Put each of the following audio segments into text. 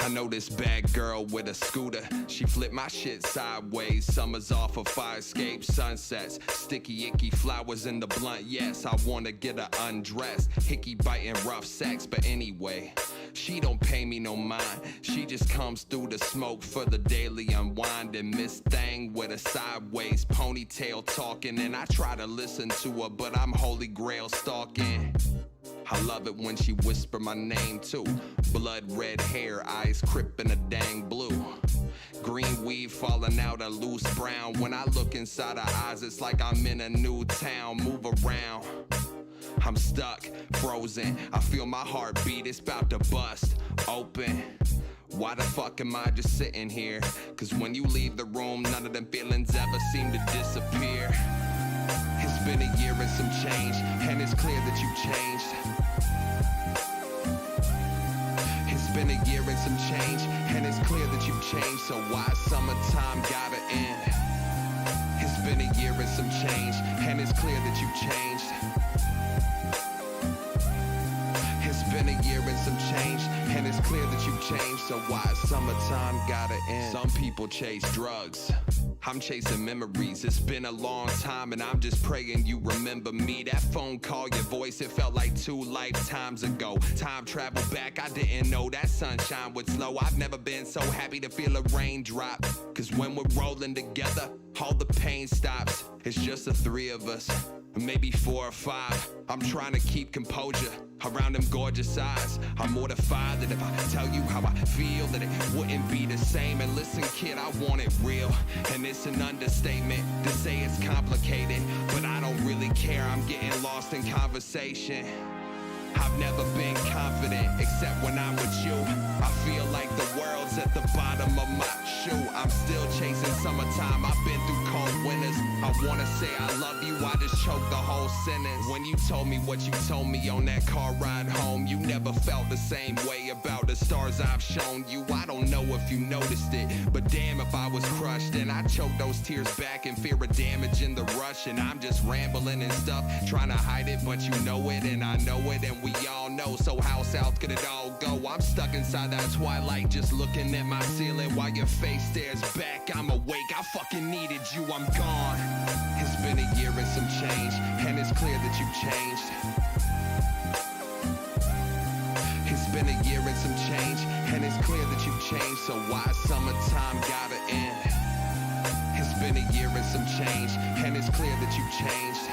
I know this bad girl with a scooter. She flipped my shit sideways. Summers off of fire escape, sunsets, sticky icky flowers in the blunt. Yes, I wanna get her undressed, hickey biting rough sex. But anyway, she don't pay me no mind. She just comes through the smoke for the daily unwind. And Miss Thang with a sideways ponytail talking, and I try to listen to her, but I'm holy grail stalking. I love it when she whisper my name too. Blood red hair, eyes crippin' a dang blue. Green weave falling out a loose brown. When I look inside her eyes, it's like I'm in a new town. Move around, I'm stuck, frozen. I feel my heartbeat, it's about to bust open. Why the fuck am I just sitting here? Cause when you leave the room, none of them feelings ever seem to disappear. It's been a year and some change, and it's clear that you changed. It's been a year and some change, and it's clear that you've changed. So why summertime gotta end? It's been a year and some change, and it's clear that you've changed. It's been a year and some change, and it's clear that you've changed. So why summertime gotta end? Some people chase drugs, I'm chasing memories. It's been a long time and I'm just praying you remember me. That phone call, your voice, it felt like 2 lifetimes ago. Time travel back, I didn't know that sunshine would slow. I've never been so happy to feel a raindrop. Cause when we're rolling together, all the pain stops. It's just the 3 of us, maybe 4 or 5. I'm trying to keep composure around them gorgeous eyes. I'm mortified that if I tell you how I feel, that it wouldn't be the same. And listen kid, I want it real, and it's an understatement to say it's complicated, but I don't really care. I'm getting lost in conversation. I've never been confident except when I'm with you. I feel like the world's at the bottom of my shoe. I'm still chasing summertime, I've been through cold winters. I wanna say I love you, I just choked the whole sentence. When you told me what you told me on that car ride home, you never felt the same way about the stars I've shown you. I don't know if you noticed it, but damn if I was crushed. And I choked those tears back in fear of damage in the rush. And I'm just rambling and stuff, trying to hide it, but you know it and I know it, and we all know. So how south could it all go? I'm stuck inside that twilight, just looking at my ceiling while your face stares back. I'm awake, I fucking needed you, I'm gone. It's been a year and some change, and it's clear that you've changed. It's been a year and some change, and it's clear that you've changed. So why summertime gotta end? It's been a year and some change, and it's clear that you've changed.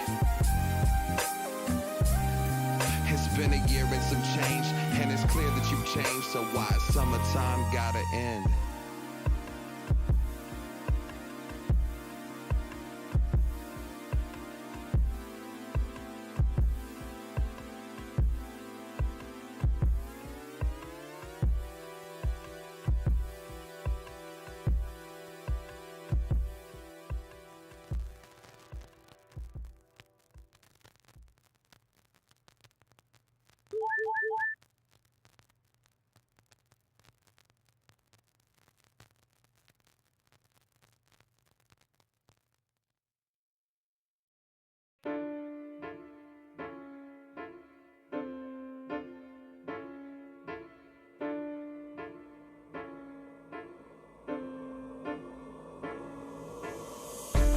It's been a year and some change, and it's clear that you've changed. So why summertime gotta end?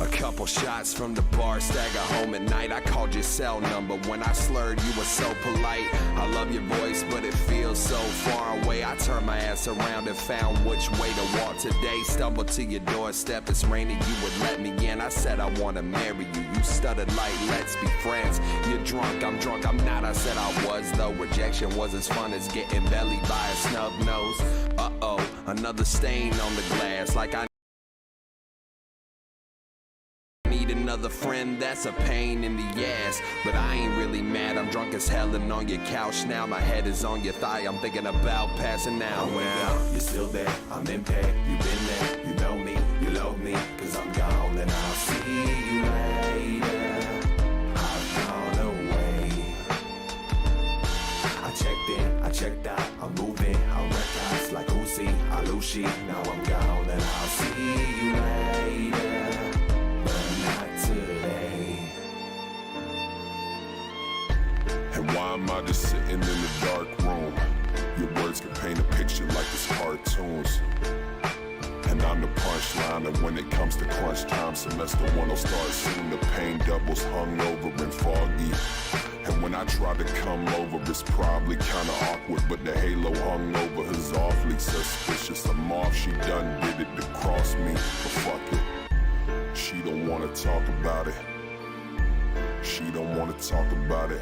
A couple shots from the bar, stagger home at night. I called your cell number. When I slurred, you were so polite. I love your voice, but it feels so far away. I turned my ass around and found which way to walk today. Stumbled to your doorstep, it's raining, you would let me in. I said I wanna marry you. You stuttered like, let's be friends. You're drunk, I'm not. I said I was, though. Rejection was as fun as getting bellied by a snub nose. Uh-oh, another stain on the glass, like I need another friend, that's a pain in the ass. But I ain't really mad, I'm drunk as hell and on your couch now. My head is on your thigh, I'm thinking about passing out now. You're still there, I'm impaired, you've been there, you know me, you love me, cause I'm gone and I'll see you later. I've gone away. I checked in, I checked out, I'm moving, I'm wrecked eyes like Uzi, Alushi. Now I'm gone and I'll see you later. And why am I just sitting in the dark room? Your words can paint a picture like this card cartoons. And I'm the punchline, and when it comes to crunch time, semester one will start soon. The pain doubles, hungover and foggy. And when I try to come over, it's probably kinda awkward, but the halo hung over her's awfully suspicious. I'm off, she done did it to cross me, but fuck it. She don't wanna talk about it. She don't wanna talk about it.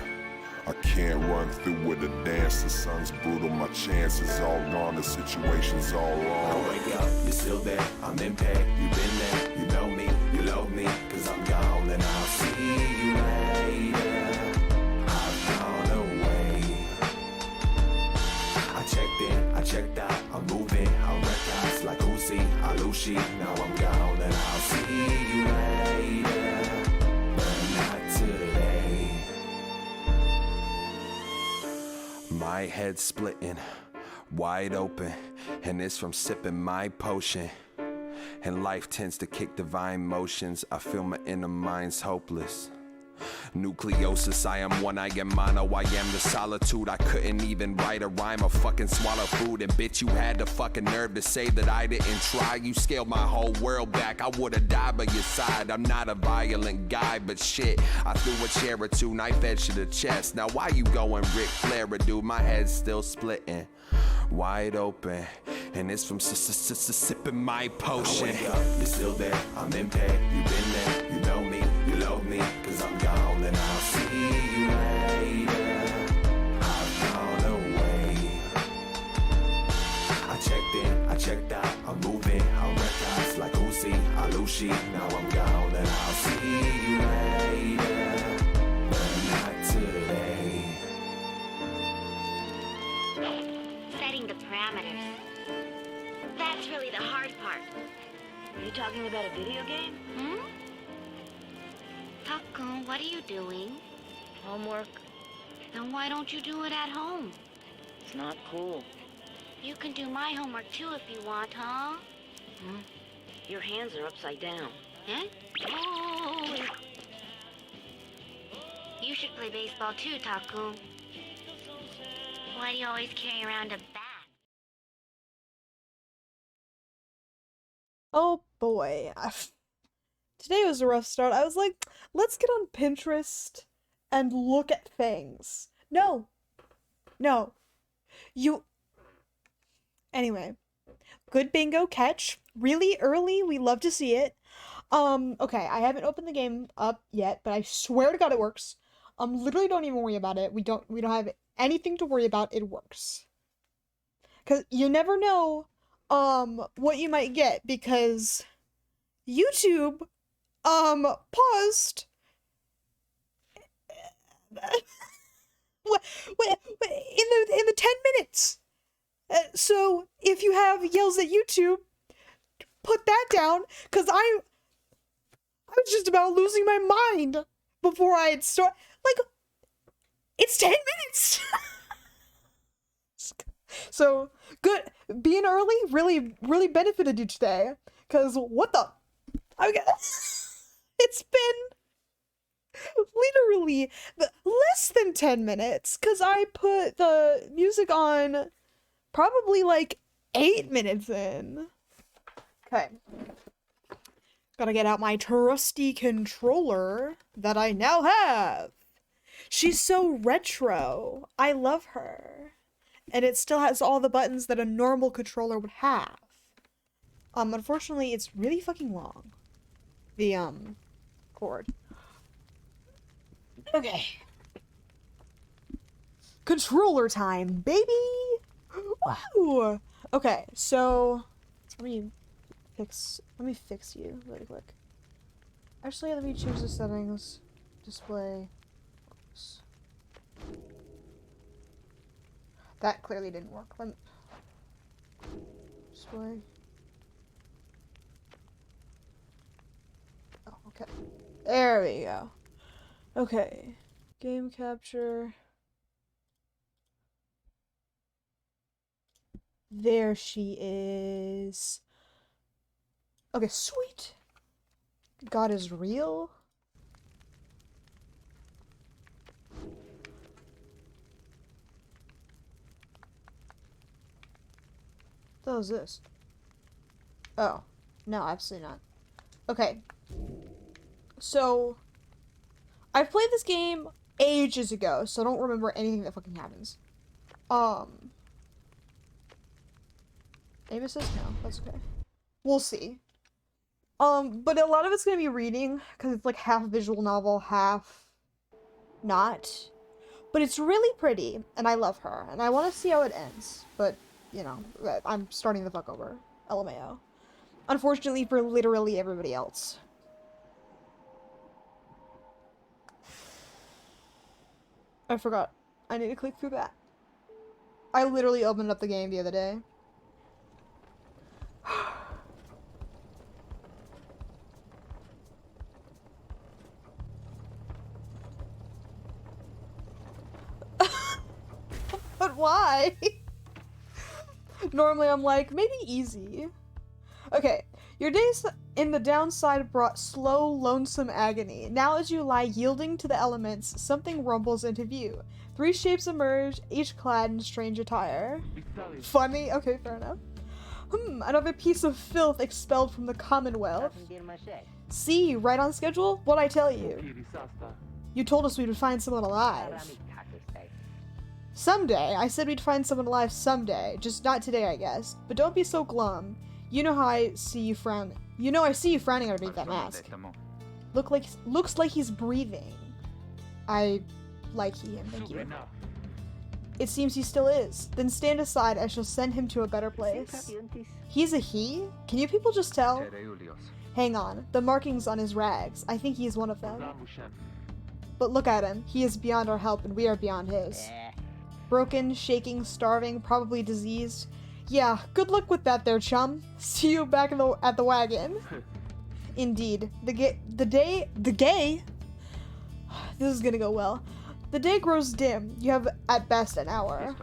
I can't run through with a dance. The sun's brutal, my chances all gone. The situation's all wrong. I wake up, you're still there. I'm in bed, you've been there. You know me, you love me, cause I'm gone and I'll see you later. I've gone away. I checked in, I checked out, I'm moving. I recognize like Uzi, Alushi. Now I'm gone and I'll see you later. But not today. My head splitting, wide open, and it's from sipping my potion. And life tends to kick divine motions. I feel my inner mind's hopeless. Nucleosis, I am one, I am mono, I am the solitude. I couldn't even write a rhyme or fucking swallow food. And bitch, you had the fucking nerve to say that I didn't try. You scaled my whole world back, I would've died by your side. I'm not a violent guy, but shit, I threw a chair or two, knife edge to the chest. Now why you going Ric Flair, dude? My head's still splitting, wide open, and it's from sipping my potion. I wake up, you're still there. I'm in bed, you've been there. You know me, you love me, cause I'm gone and I'll see you later. I've gone away. I checked in, I checked out, I'm moving. I recognize like Uzi, Alushi. Now I'm gone and I'll see you later. But not today. Setting the parameters. That's really the hard part. Are you talking about a video game? Takun, what are you doing? Homework? Then why don't you do it at home? It's not cool. You can do my homework too if you want, huh? Your hands are upside down. Huh? Oh. You should play baseball too, Takun. Why do you always carry around a bat? Oh boy. Today was a rough start. I was like, let's get on Pinterest and look at things. No. No. Anyway. Good bingo catch. Really early. We love to see it. Okay, I haven't opened the game up yet, but I swear to God it works. Literally don't even worry about it. We don't have anything to worry about. It works. 'Cause you never know what you might get, because YouTube paused in the 10 minutes. So if you have yells at YouTube, put that down, because I was just about losing my mind before I had started. Like, it's 10 minutes. So good, being early really benefited you today, because what the, it's been literally less than 10 minutes, because I put the music on probably like 8 minutes in. Okay, gotta get out my trusty controller that I now have. She's so retro. I love her. And it still has all the buttons that a normal controller would have. Unfortunately, it's really fucking long. The, cord. Okay. Controller time, baby! Woo! Okay, so, let me fix you really quick. Actually, let me change the settings. Display. Oops. That clearly didn't work. Display. Oh, okay. There we go. Okay. Game capture. There she is. Okay, sweet. God is real. The hell is this? Oh. No, absolutely not. Okay. So, I've played this game ages ago, so I don't remember anything that fucking happens. Aim assist? No, that's okay. We'll see. But a lot of it's gonna be reading, because it's like half visual novel, half not. But it's really pretty, and I love her, and I want to see how it ends. But, you know, I'm starting the fuck over. LMAO. Unfortunately for literally everybody else. I forgot. I need to click through that. I literally opened up the game the other day. But why? Normally I'm like, maybe easy. Okay, your days in the downside brought slow, lonesome agony. Now as you lie yielding to the elements, something rumbles into view. 3 shapes emerge, each clad in strange attire. Funny? Okay, fair enough. Another piece of filth expelled from the Commonwealth. See, right on schedule? What'd I tell you? You told us we would find someone alive. Someday. I said we'd find someone alive someday. Just not today, I guess. But don't be so glum. You know how I see you frown. You know I see you frowning underneath that mask. Looks like he's breathing. I like him, thank you. It seems he still is. Then stand aside, I shall send him to a better place. He's a he? Can you people just tell? Hang on, the markings on his rags. I think he is one of them. But look at him. He is beyond our help and we are beyond his. Broken, shaking, starving, probably diseased. Yeah, good luck with that there, chum. See you back at the wagon. Indeed. The day... This is gonna go well. The day grows dim. You have at best an hour.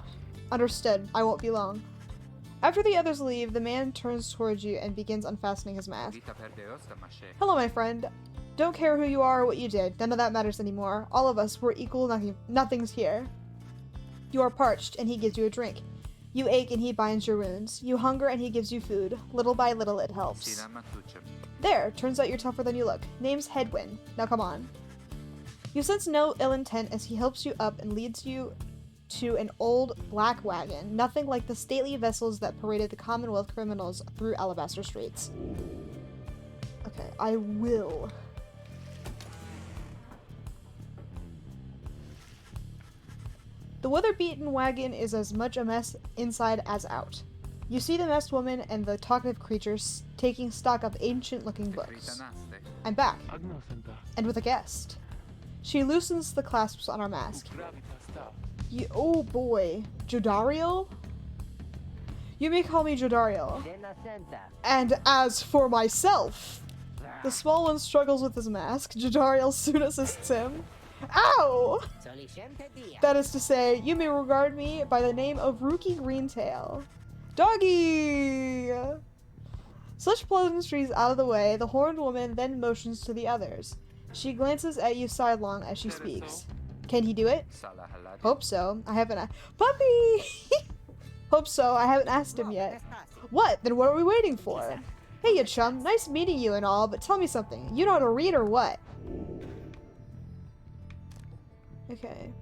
Understood. I won't be long. After the others leave, the man turns towards you and begins unfastening his mask. Hello, my friend. Don't care who you are or what you did. None of that matters anymore. All of us, we're equal. Nothing's here. You are parched, and he gives you a drink. You ache, and he binds your wounds. You hunger, and he gives you food. Little by little, it helps. There! Turns out you're tougher than you look. Name's Headwind. Now come on. You sense no ill intent as he helps you up and leads you to an old black wagon, nothing like the stately vessels that paraded the Commonwealth criminals through Alabaster streets. Okay, I will. The weather-beaten wagon is as much a mess inside as out. You see the masked woman and the talkative creatures taking stock of ancient-looking books. I'm back. And with a guest. She loosens the clasps on our mask. Oh boy. Jodariel? You may call me Jodariel. And as for myself... The small one struggles with his mask. Jodariel soon assists him. Ow! That is to say, you may regard me by the name of Rookie Greentail. Doggy! Such pleasantries out of the way, the horned woman then motions to the others. She glances at you sidelong as she speaks. Can he do it? Hope so. I haven't Puppy! Hope so. I haven't asked him yet. What? Then what are we waiting for? Hey, you chum. Nice meeting you and all, but tell me something. You know how to read or what? Okay.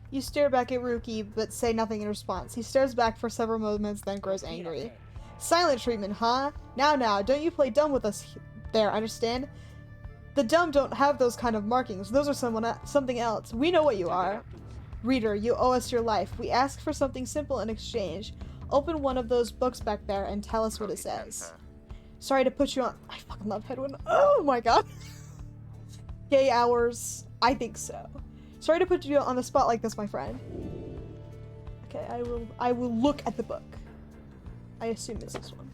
You stare back at Rookie, but say nothing in response. He stares back for several moments, then grows angry. Silent treatment, huh? Now, don't you play dumb with us there, understand? The dumb don't have those kind of markings. Those are something else. We know what you are. Reader, you owe us your life. We ask for something simple in exchange. Open one of those books back there and tell us what it says. Sorry to put you on... I fucking love Headwind. Oh my god. Gay hours. I think so. Sorry to put you on the spot like this, my friend. Okay, I will look at the book. I assume it's this one.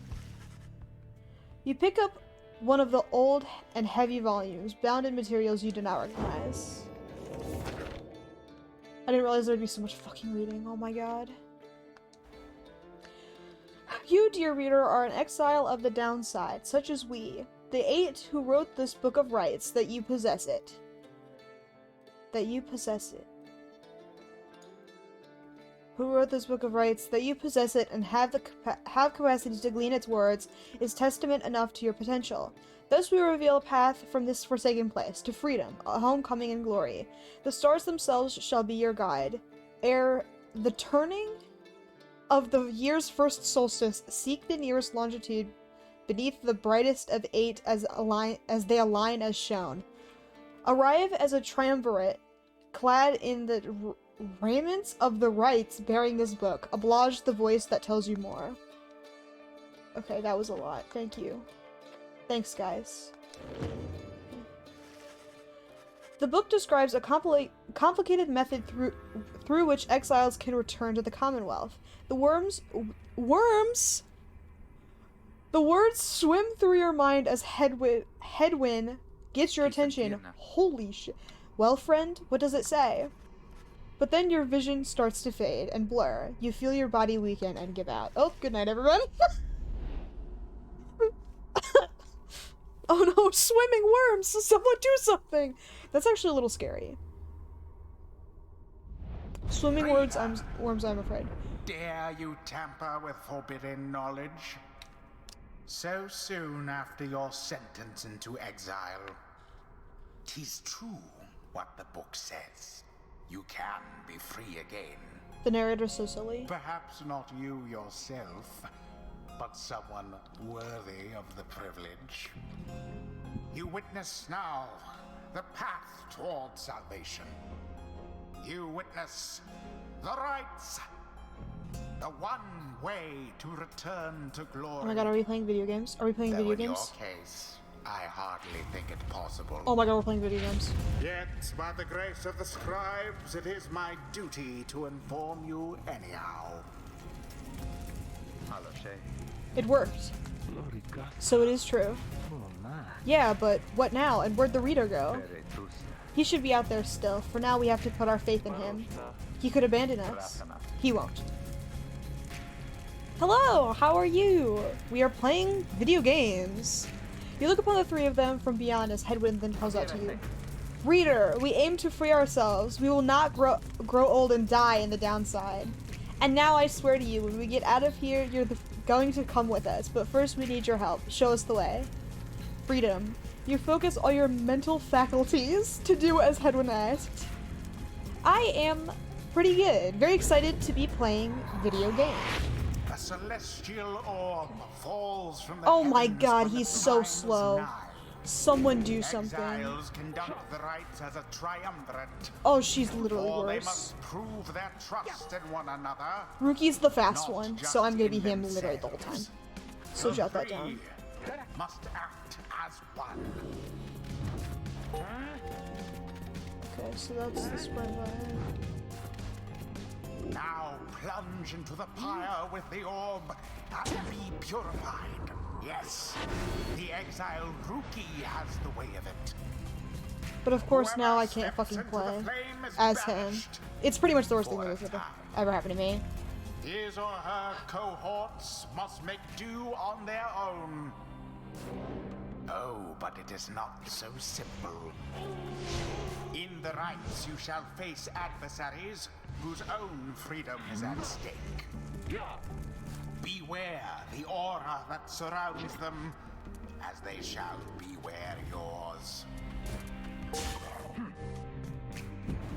You pick up one of the old and heavy volumes, bound in materials you do not recognize. I didn't realize there'd be so much fucking reading. Oh my god. You, dear reader, are an exile of the downside, such as we, the 8 who wrote this book of rights, that you possess it. That you possess it. Who wrote this book of rights, that you possess it and have capacity to glean its words, is testament enough to your potential. Thus we reveal a path from this forsaken place, to freedom, a homecoming and glory. The stars themselves shall be your guide. Ere the turning of the year's first solstice, seek the nearest longitude beneath the brightest of 8 as they align as shown. Arrive as a triumvirate, clad in the raiments of the rights bearing this book. Oblige the voice that tells you more. Okay, that was a lot. Thank you. Thanks, guys. The book describes a complicated method through which exiles can return to the Commonwealth. The words swim through your mind as headwind gets your attention. Holy shit. Well, friend, what does it say? But then your vision starts to fade and blur. You feel your body weaken and give out. Oh, good night, everyone. Oh no, swimming worms! Someone do something! That's actually a little scary. Swimming worms, I'm afraid. Dare you tamper with forbidden knowledge? So soon after your sentence into exile. 'Tis true what the book says. You can be free again. The narrator's so silly. Perhaps not you yourself, but someone worthy of the privilege. You witness now the path toward salvation. You witness the rights, the one way to return to glory. Oh my god, are we playing video games? Are we playing video in games? your case, I hardly think it possible. Oh my god, we're playing video games. Yet, by the grace of the scribes, it is my duty to inform you anyhow. It worked. So it is true. Yeah, but what now? And where'd the reader go? He should be out there still. For now, we have to put our faith in him. He could abandon us. He won't. Hello, how are you? We are playing video games. You look upon the 3 of them from beyond as Headwind then calls out to you. Reader, we aim to free ourselves. We will not grow old and die in the downside. And now I swear to you, when we get out of here, you're going to come with us. But first we need your help. Show us the way. Freedom. You focus all your mental faculties to do as Headwind asked. I am pretty good. Very excited to be playing video games. A celestial orb falls from the Oh my heavens god, when the he's so time is slow. nigh. Someone do something. Exiles conduct the rites as a triumvirate. Oh, she's literally For they worse. must prove their trust in one another. Rookie's the fast not one, just so I'm gonna be in him literally the whole time. themselves. So The jot that three down. must act as one. Okay, so that's the spring button. Now plunge into the pyre with the orb and be purified. Yes, the exile Rookie has the way of it. But of course Whoever now I can't steps fucking into the play flame is as him. banished. It's pretty much the worst thing For that a has time. ever happened to me. His or her cohorts must make do on their own. Oh, but it is not so simple. In the rites you shall face adversaries whose own freedom is at stake. Beware the aura that surrounds them, as they shall beware yours.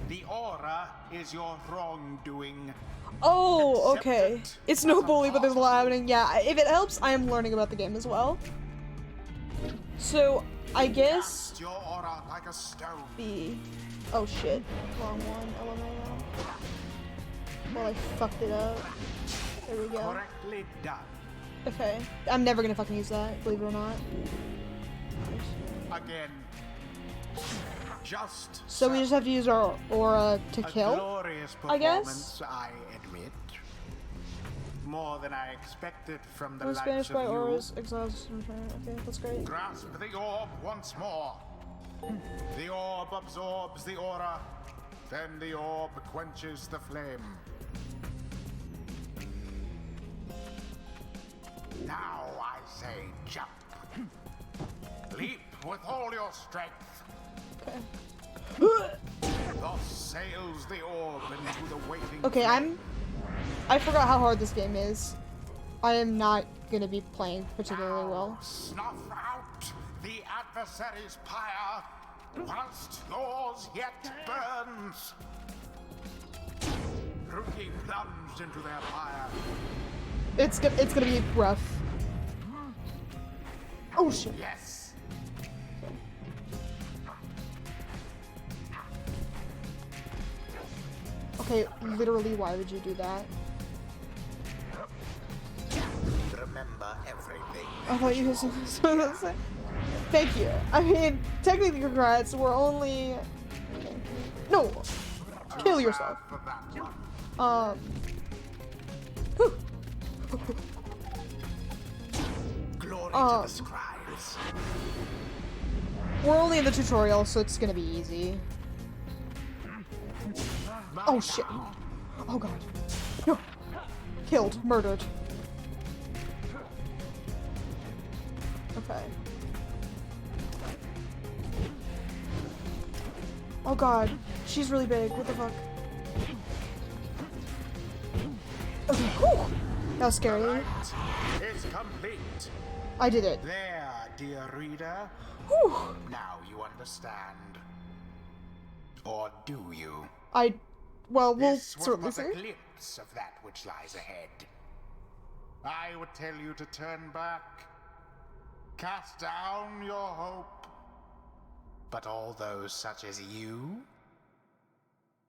The aura is your wrongdoing. Oh, Accept okay. it It's no as a bully, but there's a part lot of you. happening. Yeah, if it helps, I am learning about the game as well. So, I guess Cast your aura like a stone. the... Oh shit. Wrong one. LMAO. Well, I fucked it up. There we go. Correctly done. Okay. I'm never gonna fucking use that, believe it or not. Again. Just So we just have to use our aura to a kill? glorious I guess? performance, I admit. More than I expected from the When likes Spanish of by you. auras, exiles return. Okay, that's great. Grasp the orb once more. The orb absorbs the aura. Then the orb quenches the flame. Now I say jump. Leap with all your strength. Thus sails the orb into the waiting. Okay, flame. I forgot how hard this game is. I am not gonna be playing particularly Now well. snuff out the adversary's pyre whilst yours yet burns. Rookie plunged into their pyre. It's gonna be rough. Oh shit. Yes. Okay, literally, why would you do that? Remember everything. I thought you were supposed to say. Thank you. I mean, technically, congrats. We're only. Okay. No. Kill yourself. For that one. Whew. Glory Oh. to the scribes. We're only in the tutorial, so it's gonna be easy. Oh shit. Oh god. No. Killed. Murdered. Okay. Oh god. She's really big. What the fuck? Okay. Whew. That was scary. It's complete. I did it. There, dear reader. Whew. Now you understand. Or do you? Well, we'll This was certainly but a see. glimpse of that which lies ahead. I would tell you to turn back, cast down your hope. But all those such as you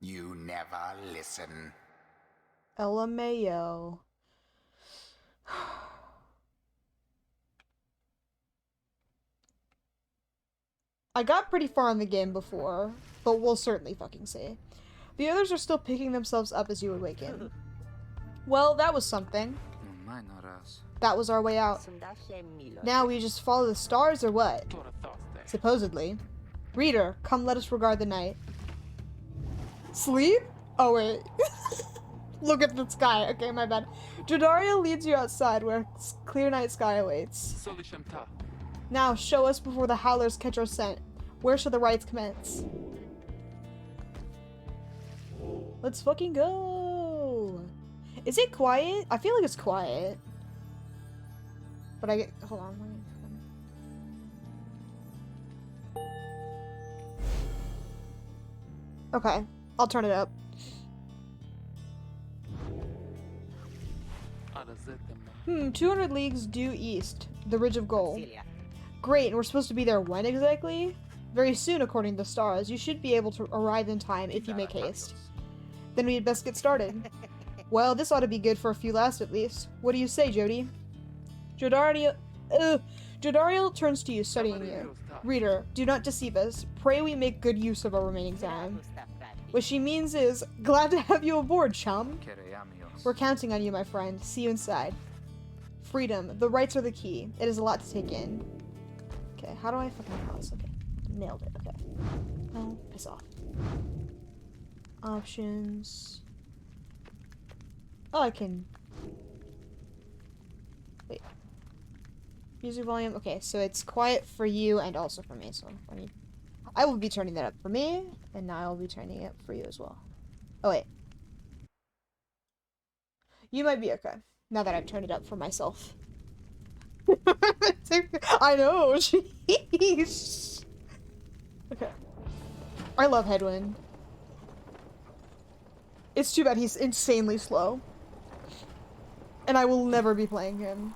never listen. LMAO. I got pretty far in the game before, but we'll certainly fucking see. The others are still picking themselves up as you awaken. Well, that was something. That was our way out. Now we just follow the stars or what? Supposedly. Reader, come let us regard the night. Sleep? Oh wait. Look at the sky. Okay, my bad. Jodaria leads you outside where clear night sky awaits. Now show us before the howlers catch our scent. Where shall the rites commence? Let's fucking go. Is it quiet? I feel like it's quiet. But I get, hold on. Okay, I'll turn it up. 200 leagues due east, the Ridge of Gold. Great, and we're supposed to be there when exactly? Very soon, according to the stars. You should be able to arrive in time if you make haste. Then we'd best get started. Well, this ought to be good for a few laughs at least. What do you say, Jody? Jodariel turns to you, studying you. Reader, do not deceive us. Pray we make good use of our remaining time. What she means is, glad to have you aboard, chum. We're counting on you, my friend. See you inside. Freedom. The rights are the key. It is a lot to take in. Okay, how do I fucking pause? Okay. Nailed it. Okay. Oh, piss off. Options. Oh, I can... Wait. Music volume. Okay, so it's quiet for you and also for me, so I will be turning that up for me, and now I will be turning it up for you as well. Oh, wait. You might be okay, now that I've turned it up for myself. I know, jeez. Okay. I love Headwind. It's too bad he's insanely slow. And I will never be playing him.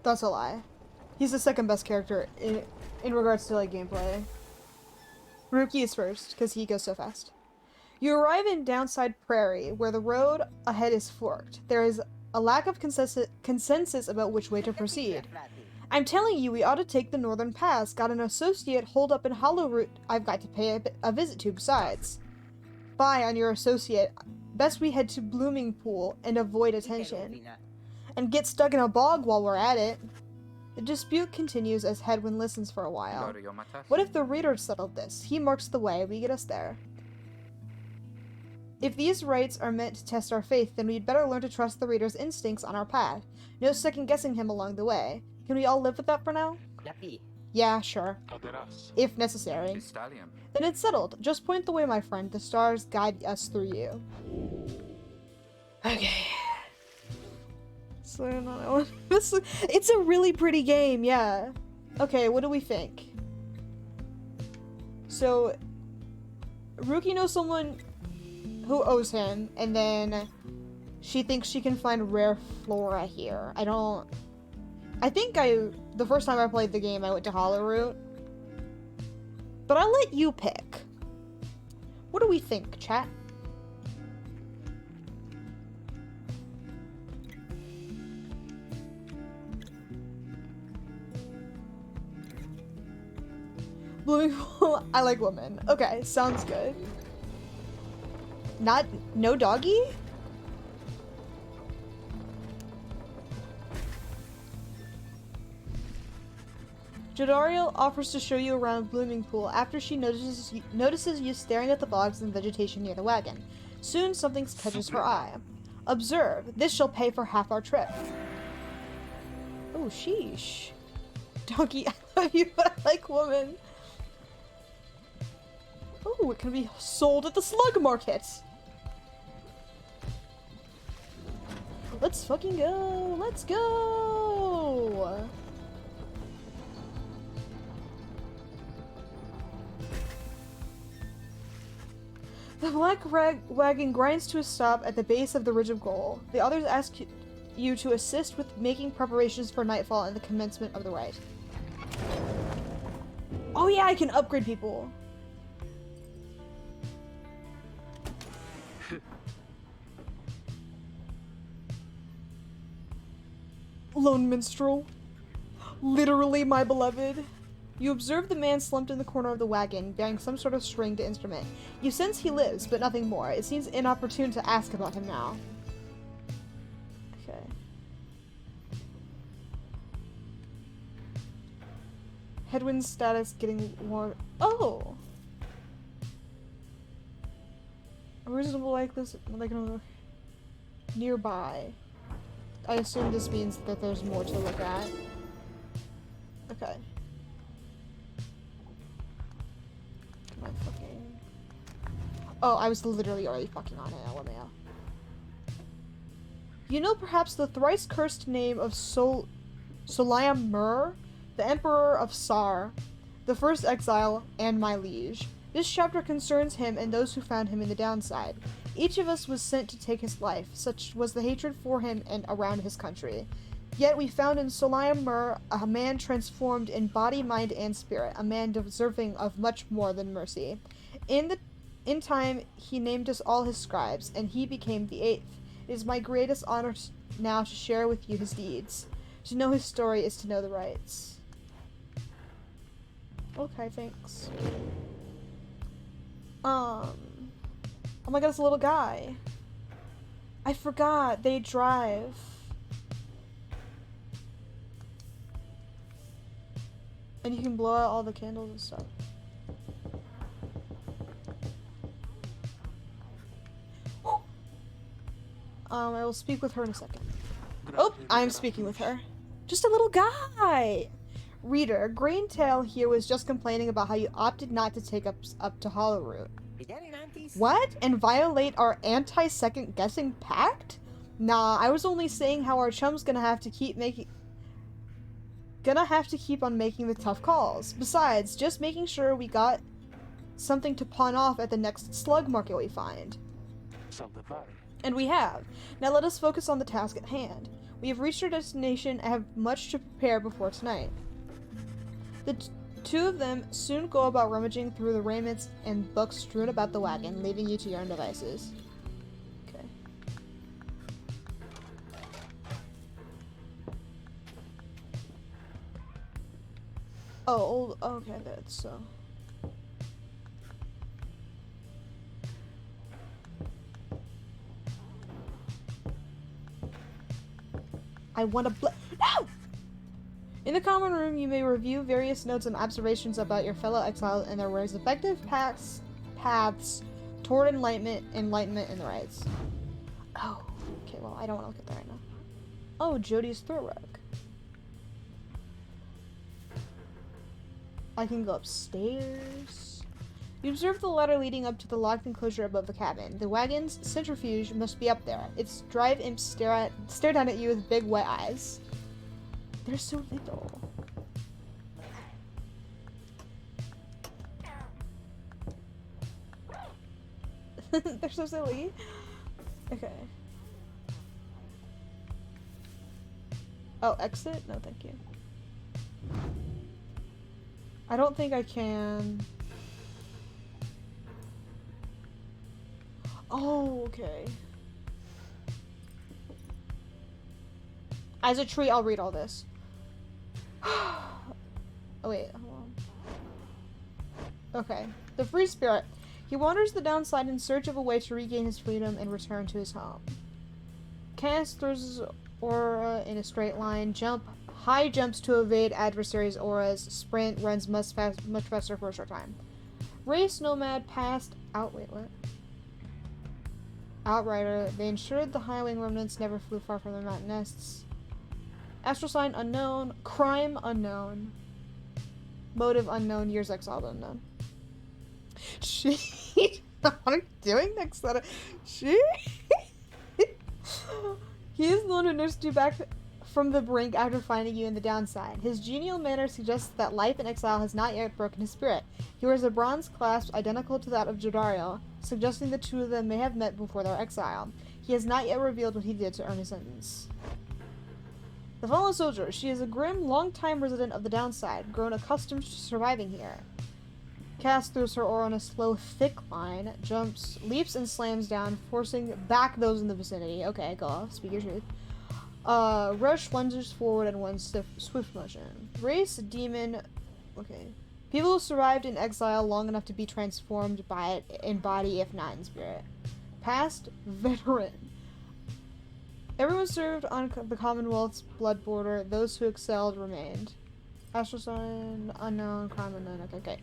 That's a lie. He's the second best character in regards to like gameplay. Rookie is first, because he goes so fast. You arrive in Downside Prairie, where the road ahead is forked. There is a lack of consensus about which way to proceed. I'm telling you, we ought to take the northern pass. Got an associate holed up in Hollow Root I've got to pay a visit to besides. Bye on your associate. Best we head to Blooming Pool and avoid attention. And get stuck in a bog while we're at it. The dispute continues as Headwind listens for a while. What if the reader settled this? He marks the way, we get us there. If these rites are meant to test our faith, then we'd better learn to trust the reader's instincts on our path. No second-guessing him along the way. Can we all live with that for now? Yeah, sure. If necessary. Then it's settled. Just point the way, my friend. The stars guide us through you. Okay. So, no, it's a really pretty game, yeah. Okay, what do we think? So, Ruki knows someone who owes him, and then she thinks she can find rare flora here. The first time I played the game, I went to Hollowroot. But I'll let you pick. What do we think, chat? Blooming Pool, I like women. Okay, sounds good. No doggy? Jodariel offers to show you around Blooming Pool after she notices you staring at the bogs and vegetation near the wagon. Soon something catches her eye. Observe, this shall pay for half our trip. Oh, sheesh. Donkey, I love you, but I like women. Oh, it can be sold at the slug market. Let's fucking go. Let's go. The black wagon grinds to a stop at the base of the ridge of gold. The others ask you to assist with making preparations for nightfall and the commencement of the rite. Oh yeah, I can upgrade people. Lone minstrel. Literally my beloved. You observe the man slumped in the corner of the wagon, bearing some sort of stringed instrument. You sense he lives, but nothing more. It seems inopportune to ask about him now. Okay. Headwind status getting warm. Oh! A reasonable nearby. I assume this means that there's more to look at. Okay. Am I fucking... Oh, I was literally already fucking on it, LMAO. You know perhaps the thrice cursed name of Soliam Mur, the Emperor of Sar, the first exile, and my liege. This chapter concerns him and those who found him in the downside. Each of us was sent to take his life, such was the hatred for him and around his country. Yet we found in Soliam Mur a man transformed in body, mind, and spirit, a man deserving of much more than mercy. In time, he named us all his scribes, and he became the 8th. It is my greatest honor now to share with you his deeds. To know his story is to know the rights. Okay, thanks. Oh my god, it's a little guy. I forgot, they drive. And you can blow out all the candles and stuff. I will speak with her in a second. Oh, I'm speaking with her. Just a little guy! Reader, Graintail here was just complaining about how you opted not to take up to Hollowroot. What? And violate our anti-second guessing pact? Nah, I was only saying how our chum's gonna have to keep on making the tough calls. Besides, just making sure we got something to pawn off at the next slug market we find. And we have. Now let us focus on the task at hand. We have reached our destination and have much to prepare before tonight. The two of them soon go about rummaging through the raiments and books strewn about the wagon, leaving you to your own devices. Okay. Oh, okay, that's so. I want to No! In the common room, you may review various notes and observations about your fellow exiles and their respective paths toward enlightenment in the rights. Oh, okay, well, I don't want to look at that right now. Oh, Jody's throat rug. I can go upstairs. You observe the ladder leading up to the locked enclosure above the cabin. The wagon's centrifuge must be up there. Its drive imps stare down at you with big wet eyes. They're so little. They're so silly. Okay. Oh, exit? No, thank you. I don't think I can. Oh, okay. As a tree, I'll read all this. Oh, wait, hold on. Okay. The free spirit. He wanders the downside in search of a way to regain his freedom and return to his home. Cast throws his aura in a straight line. High jumps to evade adversaries' auras. Sprint runs much faster for a short time. Race nomad passed out. Wait, what? Outrider. They ensured the high-wing remnants never flew far from their mountain nests. Astral sign unknown. Crime unknown. Motive unknown. Years exiled unknown. She. What are you doing next letter? She. He is the one who nursed you back from the brink after finding you in the downside. His genial manner suggests that life in exile has not yet broken his spirit. He wears a bronze clasp identical to that of Jodario, suggesting the two of them may have met before their exile. He has not yet revealed what he did to earn his sentence. The fallen soldier. She is a grim, long-time resident of the downside, grown accustomed to surviving here. Cass throws her aura on a slow, thick line, jumps, leaps, and slams down, forcing back those in the vicinity. Okay, go off. Speak your truth. Rush lunges forward in one swift motion. Race, demon. Okay. People who survived in exile long enough to be transformed by it in body, if not in spirit. Past, veteran. Everyone served on the Commonwealth's blood border. Those who excelled remained. Astral sign, unknown, crime unknown. Okay.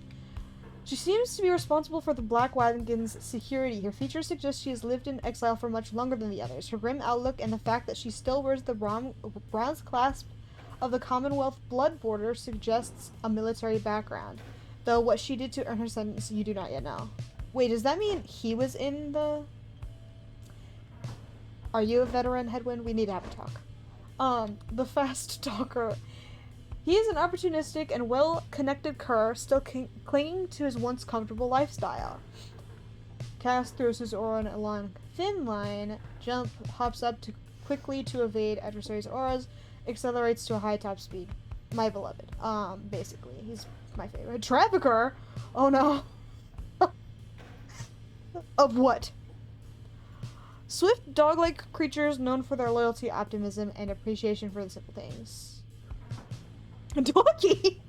She seems to be responsible for the Black Wagon's security. Her features suggest she has lived in exile for much longer than the others. Her grim outlook and the fact that she still wears the bronze clasp of the Commonwealth blood border suggests a military background. Though what she did to earn her sentence, you do not yet know. Wait, does that mean he was in the... Are you a veteran, Headwind? We need to have a talk. The fast talker... He is an opportunistic and well-connected cur, still clinging to his once comfortable lifestyle. Cass throws his aura along a thin line, jump, hops up quickly to evade adversaries' auras, accelerates to a high top speed. My beloved. Basically, he's my favorite. Trafficker? Oh no. Of what? Swift, dog-like creatures known for their loyalty, optimism, and appreciation for the simple things. Donkey!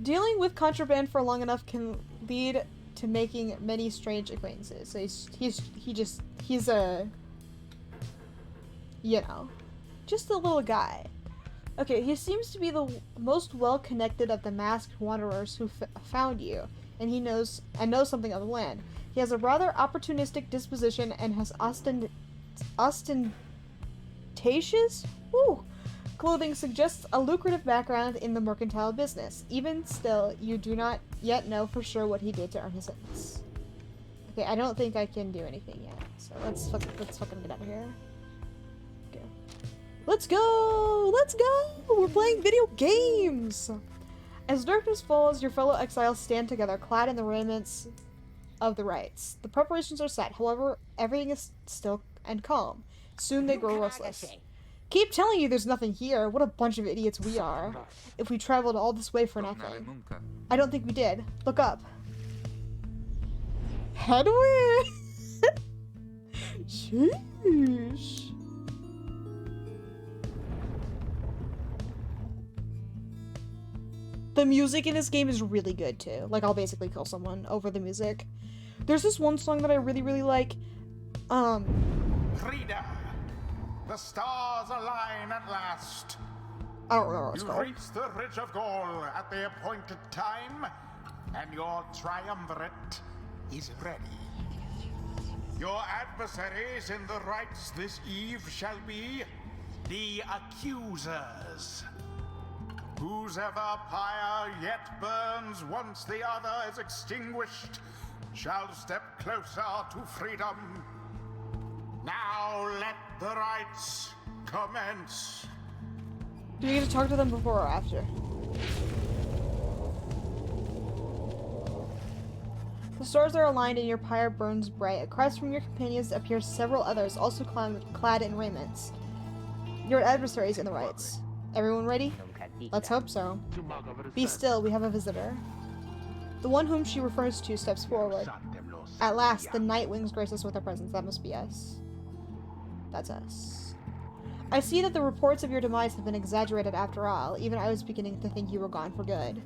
Dealing with contraband for long enough can lead to making many strange acquaintances. So he's a, you know, just a little guy. Okay, he seems to be the most well-connected of the masked wanderers who found you, and he knows something of the land. He has a rather opportunistic disposition and has ostentatious? Ooh. Clothing suggests a lucrative background in the mercantile business. Even still, you do not yet know for sure what he did to earn his sentence. Okay, I don't think I can do anything yet, so let's fucking get out of here. Okay. Let's go! Let's go! We're playing video games! As darkness falls, your fellow exiles stand together, clad in the raiments of the rites. The preparations are set, however, everything is still and calm. Soon they grow restless. Keep telling you there's nothing here. What a bunch of idiots we are. If we traveled all this way for nothing. I don't think we did. Look up. Headwind! Sheesh. The music in this game is really good too. Like, I'll basically kill someone over the music. There's this one song that I really, really like. Freedom! The stars align at last. I don't remember what it's You called. reach the Ridge of Gold at the appointed time, and your triumvirate is ready. Your adversaries in the rites this eve shall be the accusers. Whose ever pyre yet burns once the other is extinguished shall step closer to freedom. Now let the rites commence. Do we get to talk to them before or after? The stars are aligned and your pyre burns bright. Across from your companions appear several others, also clad in raiments. Your adversaries in the rites. Everyone ready? Let's hope so. Be still, we have a visitor. The one whom she refers to steps forward. At last, the night wings grace us with their presence. That must be us. That's us. I see that the reports of your demise have been exaggerated after all. Even I was beginning to think you were gone for good.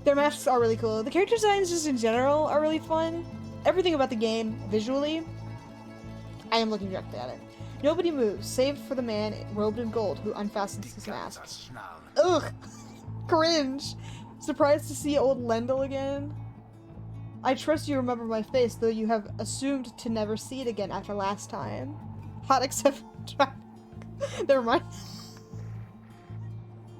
Their masks are really cool. The character designs just in general are really fun. Everything about the game, visually, I am looking directly at it. Nobody moves, save for the man robed in gold who unfastens his mask. Ugh! Cringe! Surprised to see old Lendl again? I trust you remember my face, though you have assumed to never see it again after last time. Hot except... Never mind.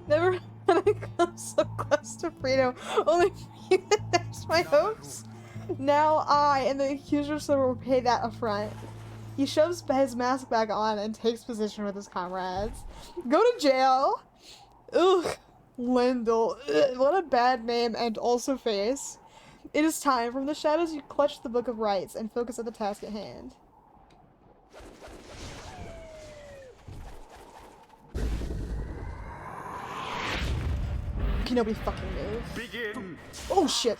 Never had I come so close to Frito, only for you to dash my hopes. Now I and the accusers will pay that affront. He shoves his mask back on and takes position with his comrades. Go to jail! Ugh, Lendl. Ugh, what a bad name and also face. It is time. From the shadows you clutch the Book of Rites and focus on the task at hand. Can nobody fucking move? Begin. Oh shit!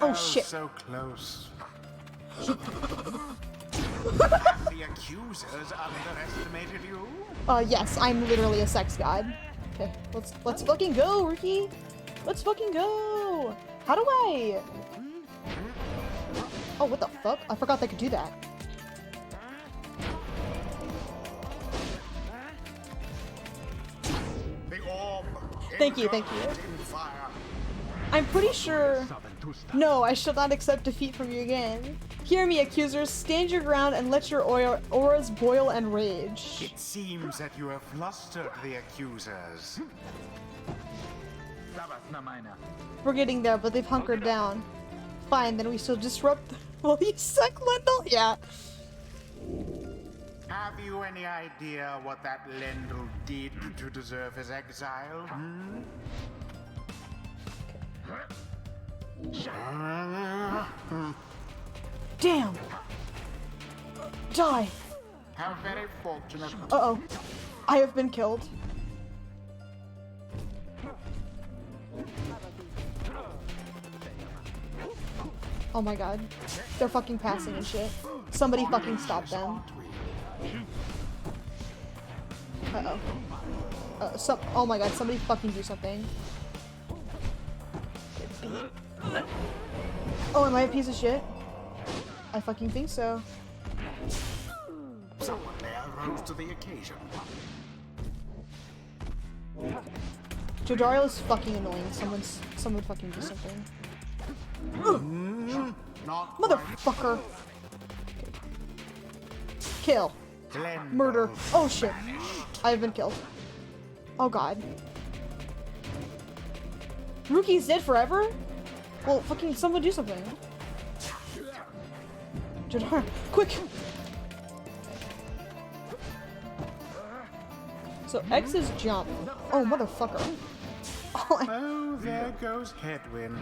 Oh shit! So close. The accusers underestimated you? Yes, I'm literally a sex god. Okay, let's fucking go, Ricky! Let's fucking go! How do I... Oh, what the fuck? I forgot they could do that. The orb. Thank you, thank you. I'm pretty sure... No, I shall not accept defeat from you again. Hear me, accusers. Stand your ground and let your auras boil and rage. It seems that you have flustered the accusers. We're getting there, but they've hunkered down. Fine, then we shall disrupt... Will you suck, Lendl? Yeah. Have you any idea what that Lendl did to deserve his exile? Damn! Die! How very fortunate. Uh-oh. I have been killed. Oh my god. They're fucking passing and shit. Somebody fucking stop them. Uh-oh. Oh my god, somebody fucking do something. Oh, am I a piece of shit? I fucking think so. Someone there rose to the occasion. Jodario is fucking annoying. Someone fucking do something. Not Motherfucker! Kill. Lendl. Murder. Oh shit. I have been killed. Oh god. Rookie's dead forever? Well, fucking someone do something. Jadar, quick! So X is jump. Oh, motherfucker. Oh, there goes Headwind.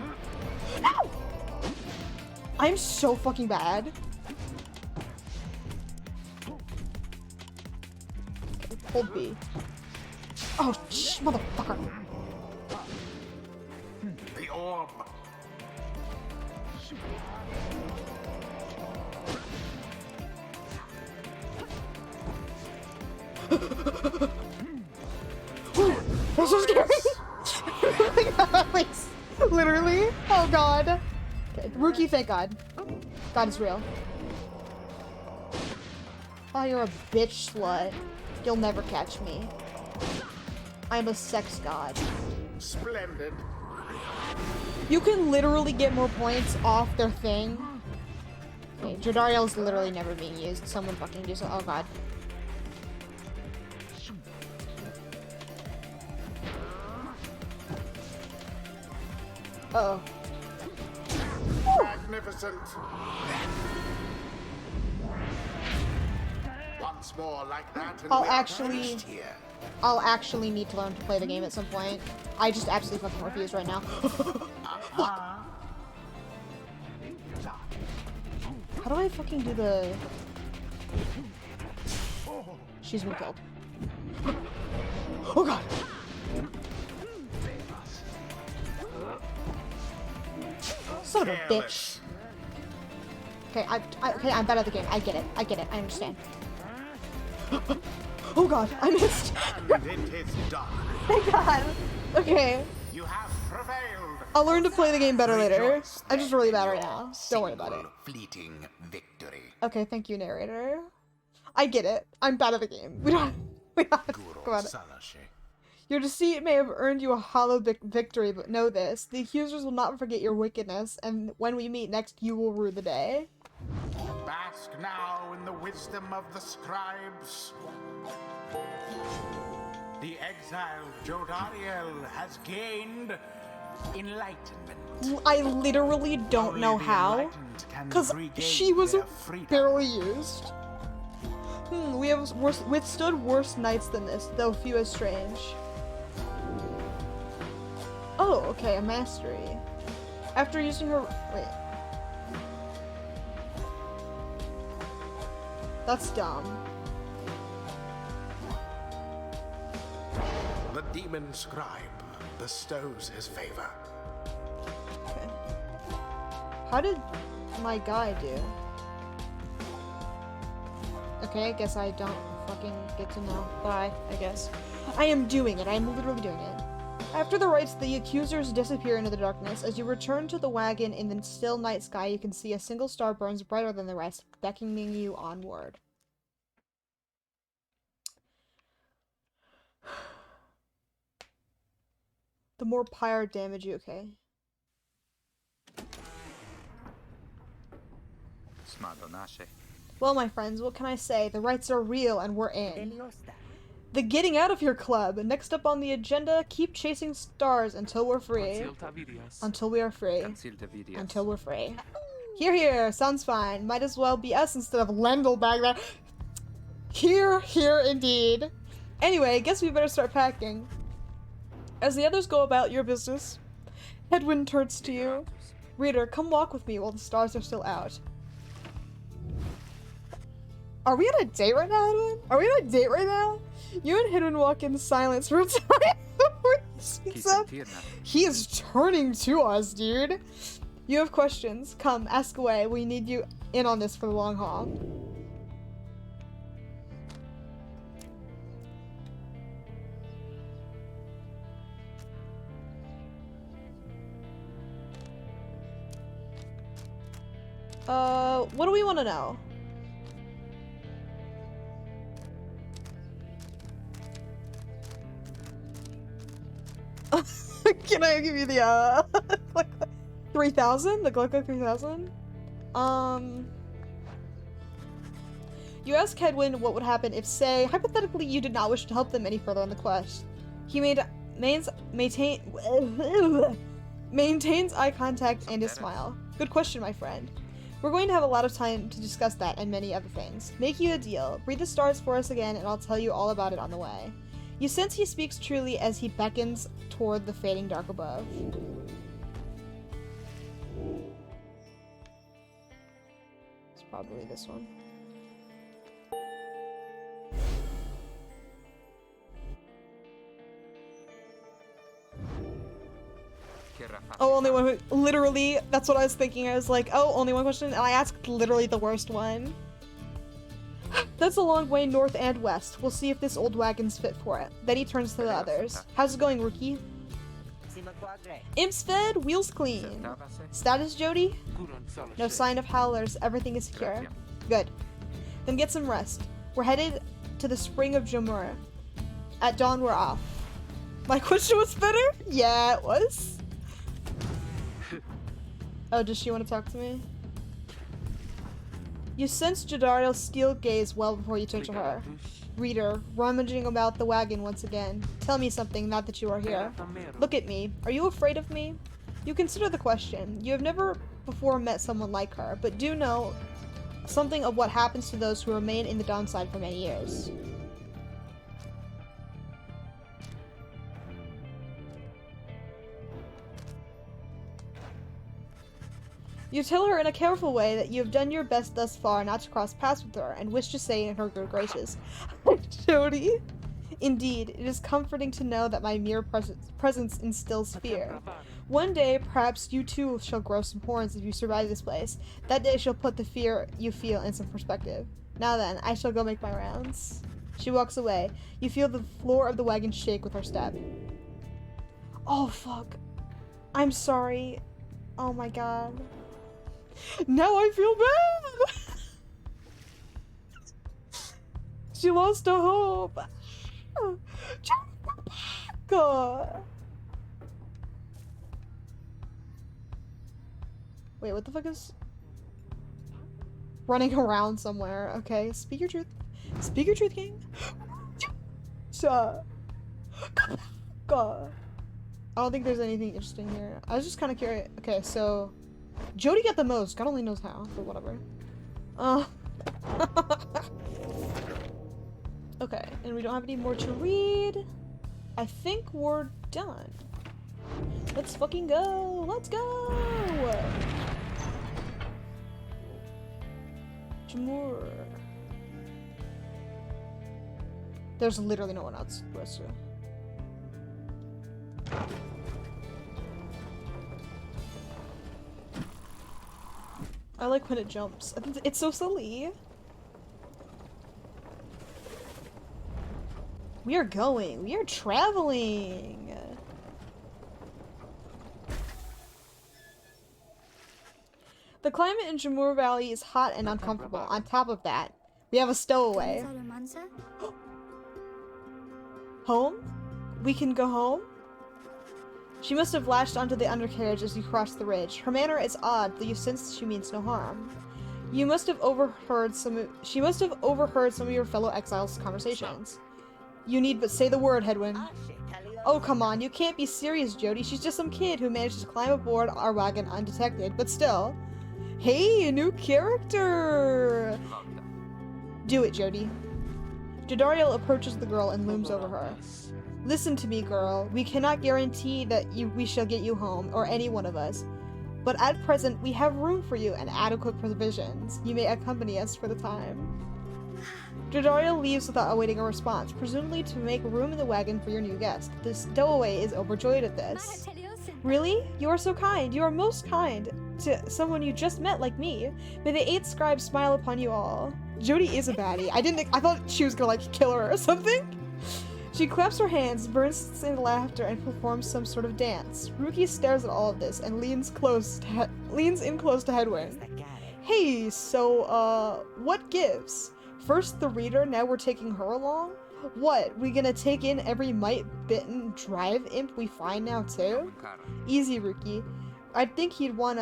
Ow! I'm so fucking bad. Okay, hold B. Oh, motherfucker. The orb. That's so scary. Like, literally. Oh god. Okay, Rookie, thank God. God is real. Oh, you're a bitch slut. You'll never catch me. I'm a sex god. Splendid. You can literally get more points off their thing. Okay, Jodariel's literally never being used. Someone fucking do so. Oh god. Uh oh. Magnificent. Once more like that, and I'll we are actually- finished here. I'll actually need to learn to play the game at some point. I just absolutely fucking refuse right now. How do I fucking do the... She's been killed. Oh god! Son of a bitch. Okay, I'm bad at the game. I get it. I understand. Oh god, I missed. And it is done. Thank god. Okay, You have prevailed. I'll learn to play the game better later. Rejoice I'm just then really in bad right your now. Don't worry about it. single Fleeting victory. Okay, thank you, narrator. I get it. I'm bad at the game. We don't have to talk about it. Salashe. Your deceit may have earned you a hollow victory, but know this. The accusers will not forget your wickedness, and when we meet next, you will rue the day. Bask now in the wisdom of the scribes. The exiled Jodariel has gained enlightenment. I literally don't Only know the how, enlightened can because regain she was their freedom. barely used. We have withstood worse nights than this, though few as strange. Oh, okay, a mastery. After using her... Wait. That's dumb. The demon scribe bestows his favor. Okay. How did my guy do? Okay, I guess I don't fucking get to know. Bye, I guess. I am doing it. I am literally doing it. After the rites, the accusers disappear into the darkness. As you return to the wagon in the still night sky, you can see a single star burns brighter than the rest, beckoning you onward. The more pyre damage you... Okay. Well, my friends, what can I say? The rites are real and we're in. The Getting Out of Here Club. Next up on the agenda, keep chasing stars until we're free. Until we are free. Until we're free. Here, sounds fine. Might as well be us instead of Lendl Baghdad. Here, indeed. Anyway, guess we better start packing. As the others go about your business, Hedwyn turns to you. Reader, come walk with me while the stars are still out. Are we on a date right now, Hedwyn? Are we on a date right now? You and Hedwyn walk in silence for a time before he speaks up. He is turning to us, dude. You have questions. Come, ask away. We need you in on this for the long haul. What do we want to know? Can I give you the, 3,000? The Glucko 3,000? You ask Hedwyn what would happen if, say, hypothetically, you did not wish to help them any further on the quest. He maintains eye contact and a smile. Good question, my friend. We're going to have a lot of time to discuss that and many other things. Make you a deal. Read the stars for us again, and I'll tell you all about it on the way. You sense he speaks truly as he beckons toward the fading dark above. It's probably this one. Oh, only one. Literally, that's what I was thinking. I was like, oh, only one question, and I asked literally the worst one. That's a long way north and west. We'll see if this old wagon's fit for it. Then he turns to the others. How's it going, rookie? Imps fed, wheels clean. Status, Jody? No sign of howlers. Everything is secure. Good. Then get some rest. We're headed to the spring of Jamur. At dawn, we're off. My question was better? Yeah, it was. Oh, does she want to talk to me? You sensed Jadariel's steel gaze well before you turned to her. Reader, rummaging about the wagon once again. Tell me something, not that you are here. Look at me. Are you afraid of me? You consider the question. You have never before met someone like her, but do know something of what happens to those who remain in the downside for many years. You tell her in a careful way that you have done your best thus far not to cross paths with her, and wish to stay in her good graces. Jody! Indeed, it is comforting to know that my mere presence instills fear. One day, perhaps you too shall grow some horns if you survive this place. That day shall put the fear you feel in some perspective. Now then, I shall go make my rounds. She walks away. You feel the floor of the wagon shake with her step. Oh, fuck. I'm sorry. Oh my god. Now I feel bad! She lost her hope. God. Wait, what the fuck is... running around somewhere? Okay, speak your truth. Speak your truth, King. God. I don't think there's anything interesting here. I was just kind of curious. Okay, so... Jody got the most. God only knows how, but whatever. Okay, and we don't have any more to read. I think we're done. Let's fucking go. Let's go. Jamur. There's literally no one else for us to. I like when it jumps. It's so silly. We are going. We are traveling. The climate in Jamur Valley is hot and uncomfortable. On top of that, we have a stowaway. Home? We can go home? She must have latched onto the undercarriage as you crossed the ridge. Her manner is odd, though you sense she means no harm. You must have overheard she must have overheard some of your fellow exiles' conversations. You need but say the word, Hedwin. Oh, come on, you can't be serious, Jody. She's just some kid who managed to climb aboard our wagon undetected, but still. Hey, a new character! Do it, Jody. Jadariel approaches the girl and looms over her. Listen to me, girl. We cannot guarantee that we shall get you home, or any one of us. But at present, we have room for you and adequate provisions. You may accompany us for the time. Jadariel leaves without awaiting a response, presumably to make room in the wagon for your new guest. The stowaway is overjoyed at this. Really? You are so kind. You are most kind to someone you just met like me. May the 8 scribes smile upon you all. Jody is a baddie. I thought she was gonna like kill her or something. She claps her hands, bursts into laughter, and performs some sort of dance. Ruki stares at all of this and leans in close to Hedwin. Hey, so, what gives? First the reader, now we're taking her along? What, we gonna take in every mite-bitten drive imp we find now too? Easy, Ruki. I think he'd want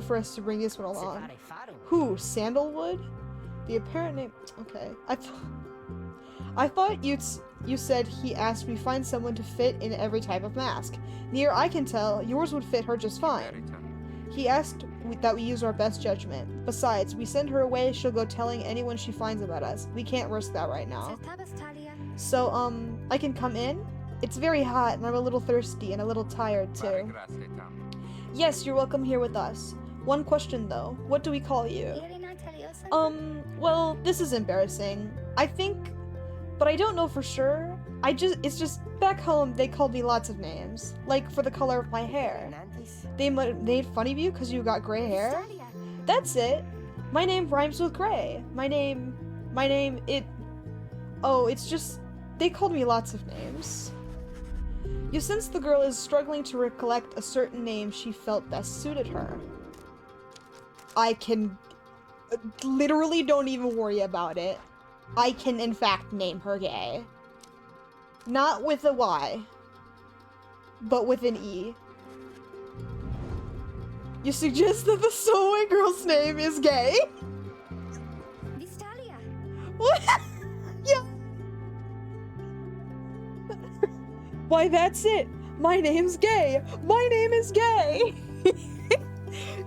for us to bring this one along. Who, Sandalwood? The apparent name... Okay. I thought you said he asked we find someone to fit in every type of mask. Near I can tell, yours would fit her just fine. He asked that we use our best judgment. Besides, we send her away, she'll go telling anyone she finds about us. We can't risk that right now. So, I can come in? It's very hot and I'm a little thirsty and a little tired too. Yes, you're welcome here with us. One question though, what do we call you? Well, this is embarrassing. I think, but I don't know for sure. It's just back home they called me lots of names. Like for the color of my hair. They made fun of you because you got gray hair? That's it. My name rhymes with gray. Oh, it's just, they called me lots of names. You sense the girl is struggling to recollect a certain name she felt best suited her. I can, literally don't even worry about it. I can in fact name her Gay. Not with a Y, but with an E. You suggest that the Stowaway girl's name is Gay? Vistalia. What? Yeah. Why, that's it. My name's Gay. My name is Gay.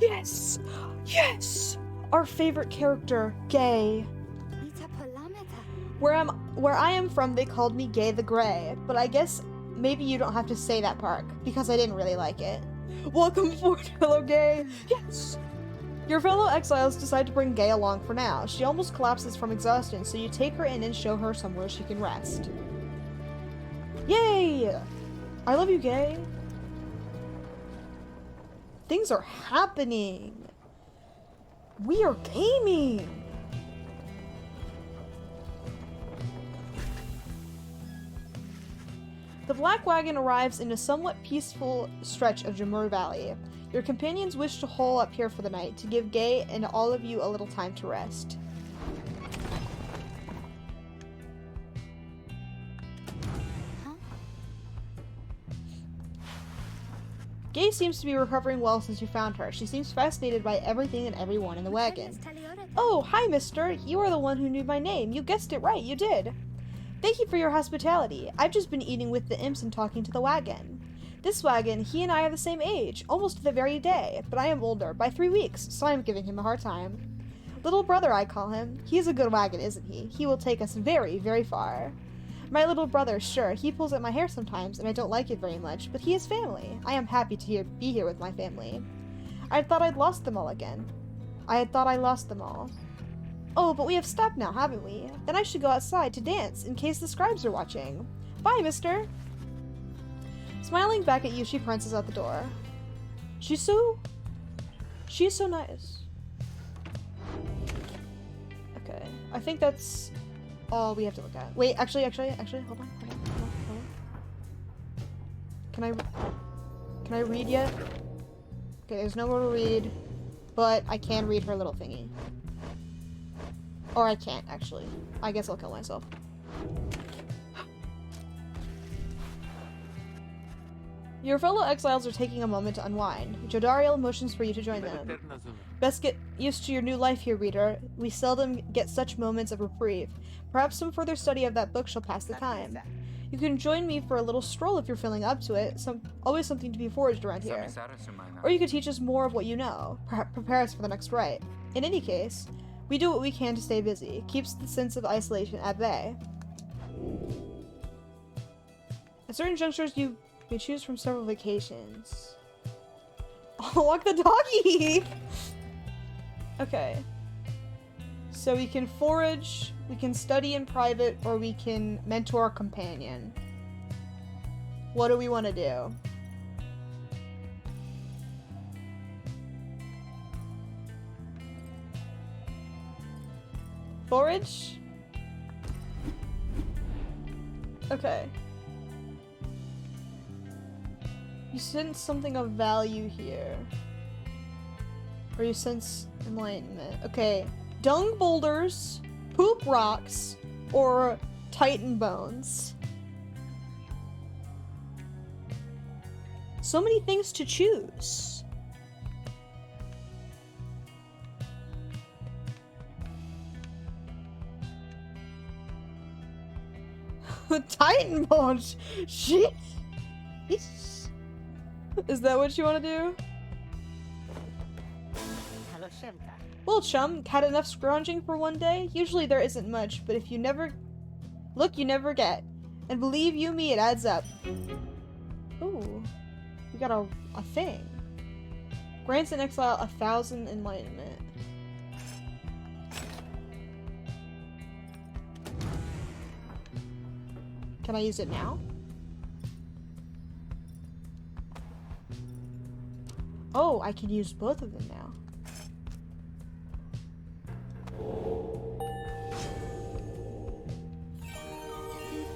Yes. Yes. Our favorite character, Gay. Ita Palameta. Where I am from, they called me Gay the Grey, but I guess maybe you don't have to say that part, because I didn't really like it. Welcome aboard, fellow Gay. Yes. Your fellow exiles decide to bring Gay along for now. She almost collapses from exhaustion, so you take her in and show her somewhere she can rest. Yay! I love you, Gay. Things are happening. We are gaming. The Black Wagon arrives in a somewhat peaceful stretch of Jamur Valley. Your companions wish to hole up here for the night to give Gay and all of you a little time to rest. Gay seems to be recovering well since you found her. She seems fascinated by everything and everyone in the wagon. Oh, hi, mister. You are the one who knew my name. You guessed it right, you did. Thank you for your hospitality. I've just been eating with the imps and talking to the wagon. This wagon, he and I are the same age, almost the very day, but I am older, by 3 weeks, so I am giving him a hard time. Little brother, I call him. He's a good wagon, isn't he? He will take us very, very far. My little brother, sure, he pulls at my hair sometimes, and I don't like it very much, but he is family. I am happy to be here with my family. I thought I'd lost them all again. I had thought I lost them all. Oh, but we have stopped now, haven't we? Then I should go outside to dance, in case the scribes are watching. Bye, mister! Smiling back at you, she prances out the door. She's so nice. Okay, I think that's all we have to look at. Wait, actually, hold on. Can I read yet? Okay, there's no more to read, but I can read her little thingy. Or I can't, actually. I guess I'll kill myself. Your fellow exiles are taking a moment to unwind. Jodariel motions for you to join them. Best get used to your new life here, reader. We seldom get such moments of reprieve. Perhaps some further study of that book shall pass the time. You can join me for a little stroll if you're feeling up to it. Always something to be foraged around here. Or you could teach us more of what you know. Prepare us for the next rite. In any case, we do what we can to stay busy. Keeps the sense of isolation at bay. At certain junctures, you may choose from several vacations. Oh, walk the doggy! Okay. So we can forage, we can study in private, or we can mentor a companion. What do we want to do? Forage? Okay. You sense something of value here. Or you sense enlightenment. Okay. Dung boulders, poop rocks, or titan bones. So many things to choose. Titan bones! Shit! Is that what you want to do? Well, chum, had enough scrounging for one day? Usually there isn't much, but if you never look, you never get. And believe you me, it adds up. Ooh. We got a thing. Grants an exile 1,000 enlightenment. Can I use it now? Oh, I can use both of them now.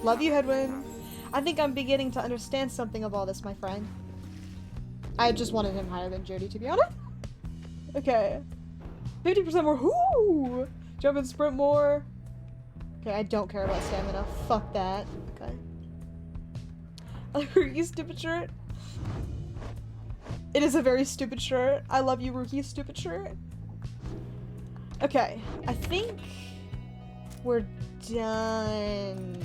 Love you, Headwind. I think I'm beginning to understand something of all this, my friend. I just wanted him higher than Jody, to be honest. Okay. 50% more. Whoo! Jump and sprint more. Okay, I don't care about stamina. Fuck that. Okay. I like Ruki's stupid shirt. It is a very stupid shirt. I love you, Ruki, stupid shirt. Okay, I think we're done.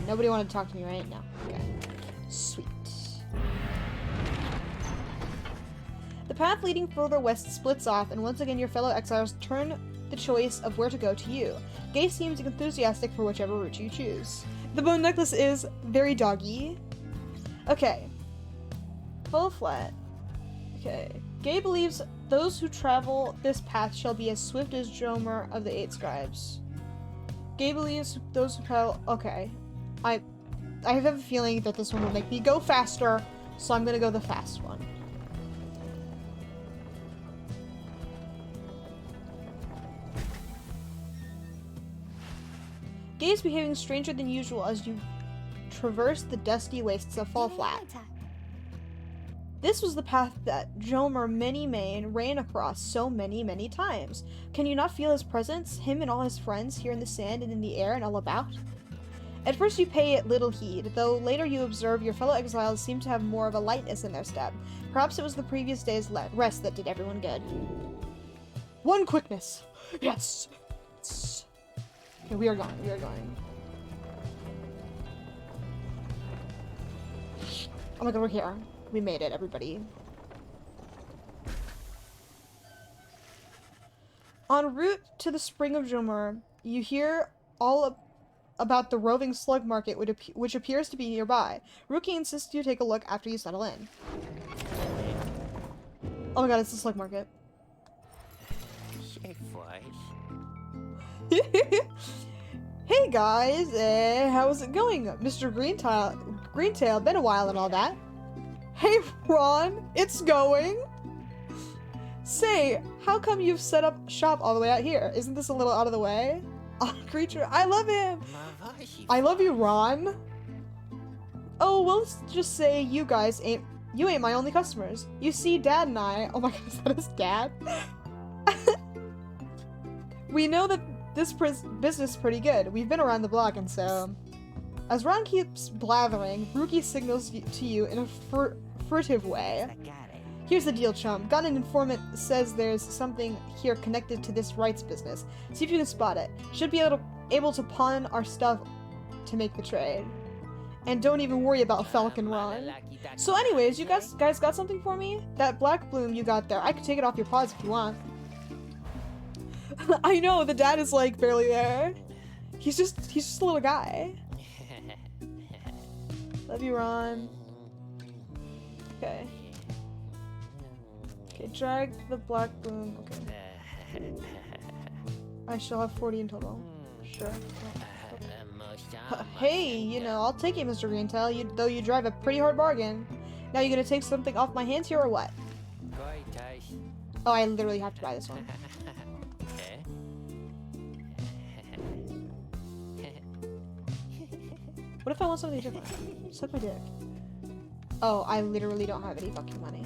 Nobody wanted to talk to me, right? No. Okay. Sweet. The path leading further west splits off, and once again your fellow exiles turn the choice of where to go to you. Gay seems enthusiastic for whichever route you choose. The bone necklace is very doggy. Okay. Full flat. Okay. Gay believes those who travel this path shall be as swift as Jomer of the Eight Scribes. Gay believes those who travel... Okay. I have a feeling that this one will make me go faster, so I'm gonna go the fast one. Gay is behaving stranger than usual as you traverse the dusty wastes of Fall Flat. This was the path that Jomer Many-Mane ran across so many times. Can you not feel his presence? Him and all his friends here in the sand and in the air and all about? At first you pay it little heed, though later you observe your fellow exiles seem to have more of a lightness in their step. Perhaps it was the previous day's rest that did everyone good. One quickness! Yes! Okay, we are going, we are going. Oh my god, we're here. We made it, everybody. En route to the Spring of Jomer, you hear all about the roving slug market, which appears to be nearby. Rookie insists you take a look after you settle in. Oh my god, it's the slug market. Hey guys, how's it going? Mr. Greentail, been a while and all that. Hey Ron, it's going. Say, how come you've set up shop all the way out here? Isn't this a little out of the way? Oh, creature, I love him. I love you, Ron. Oh, well, let's just say you guys ain't my only customers. You see, Dad and I. Oh my god, is that his dad? We know that this business is pretty good. We've been around the block, and so... As Ron keeps blathering, Rookie signals to you in a furtive way. Here's the deal, chum. Got an informant says there's something here connected to this rights business. See if you can spot it. Should be able to pawn our stuff to make the trade. And don't even worry about Falcon Ron. So anyways, you guys got something for me? That black bloom you got there, I could take it off your paws if you want. I know, the dad is like barely there. He's just a little guy. Love you, Ron. Okay. Okay, drag the black bloom. Okay. I shall have 40 in total. Sure. Hey, you know, I'll take it, Mr. Greentail, though you drive a pretty hard bargain. Now you gonna take something off my hands here or what? Oh, I literally have to buy this one. What if I want something different? Suck my dick. Oh, I literally don't have any fucking money.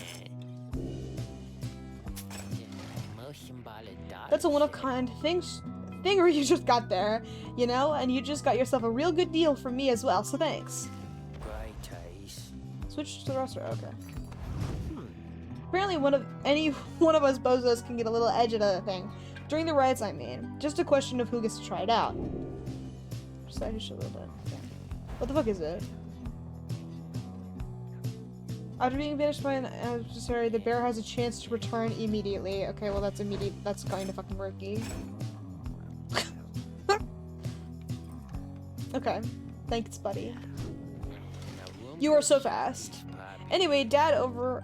That's a one-of-kind thingery you just got there, you know? And you just got yourself a real good deal from me as well, so thanks. Switch to the roster, okay. Apparently any one of us bozos can get a little edge at a thing. During the rides, I mean. Just a question of who gets to try it out. Just a little bit. Okay. What the fuck is it? After being banished by an adversary, the bear has a chance to return immediately. Okay, well that's immediate. That's kind of fucking murky. Okay. Thanks, buddy. You are so fast. Anyway, Dad over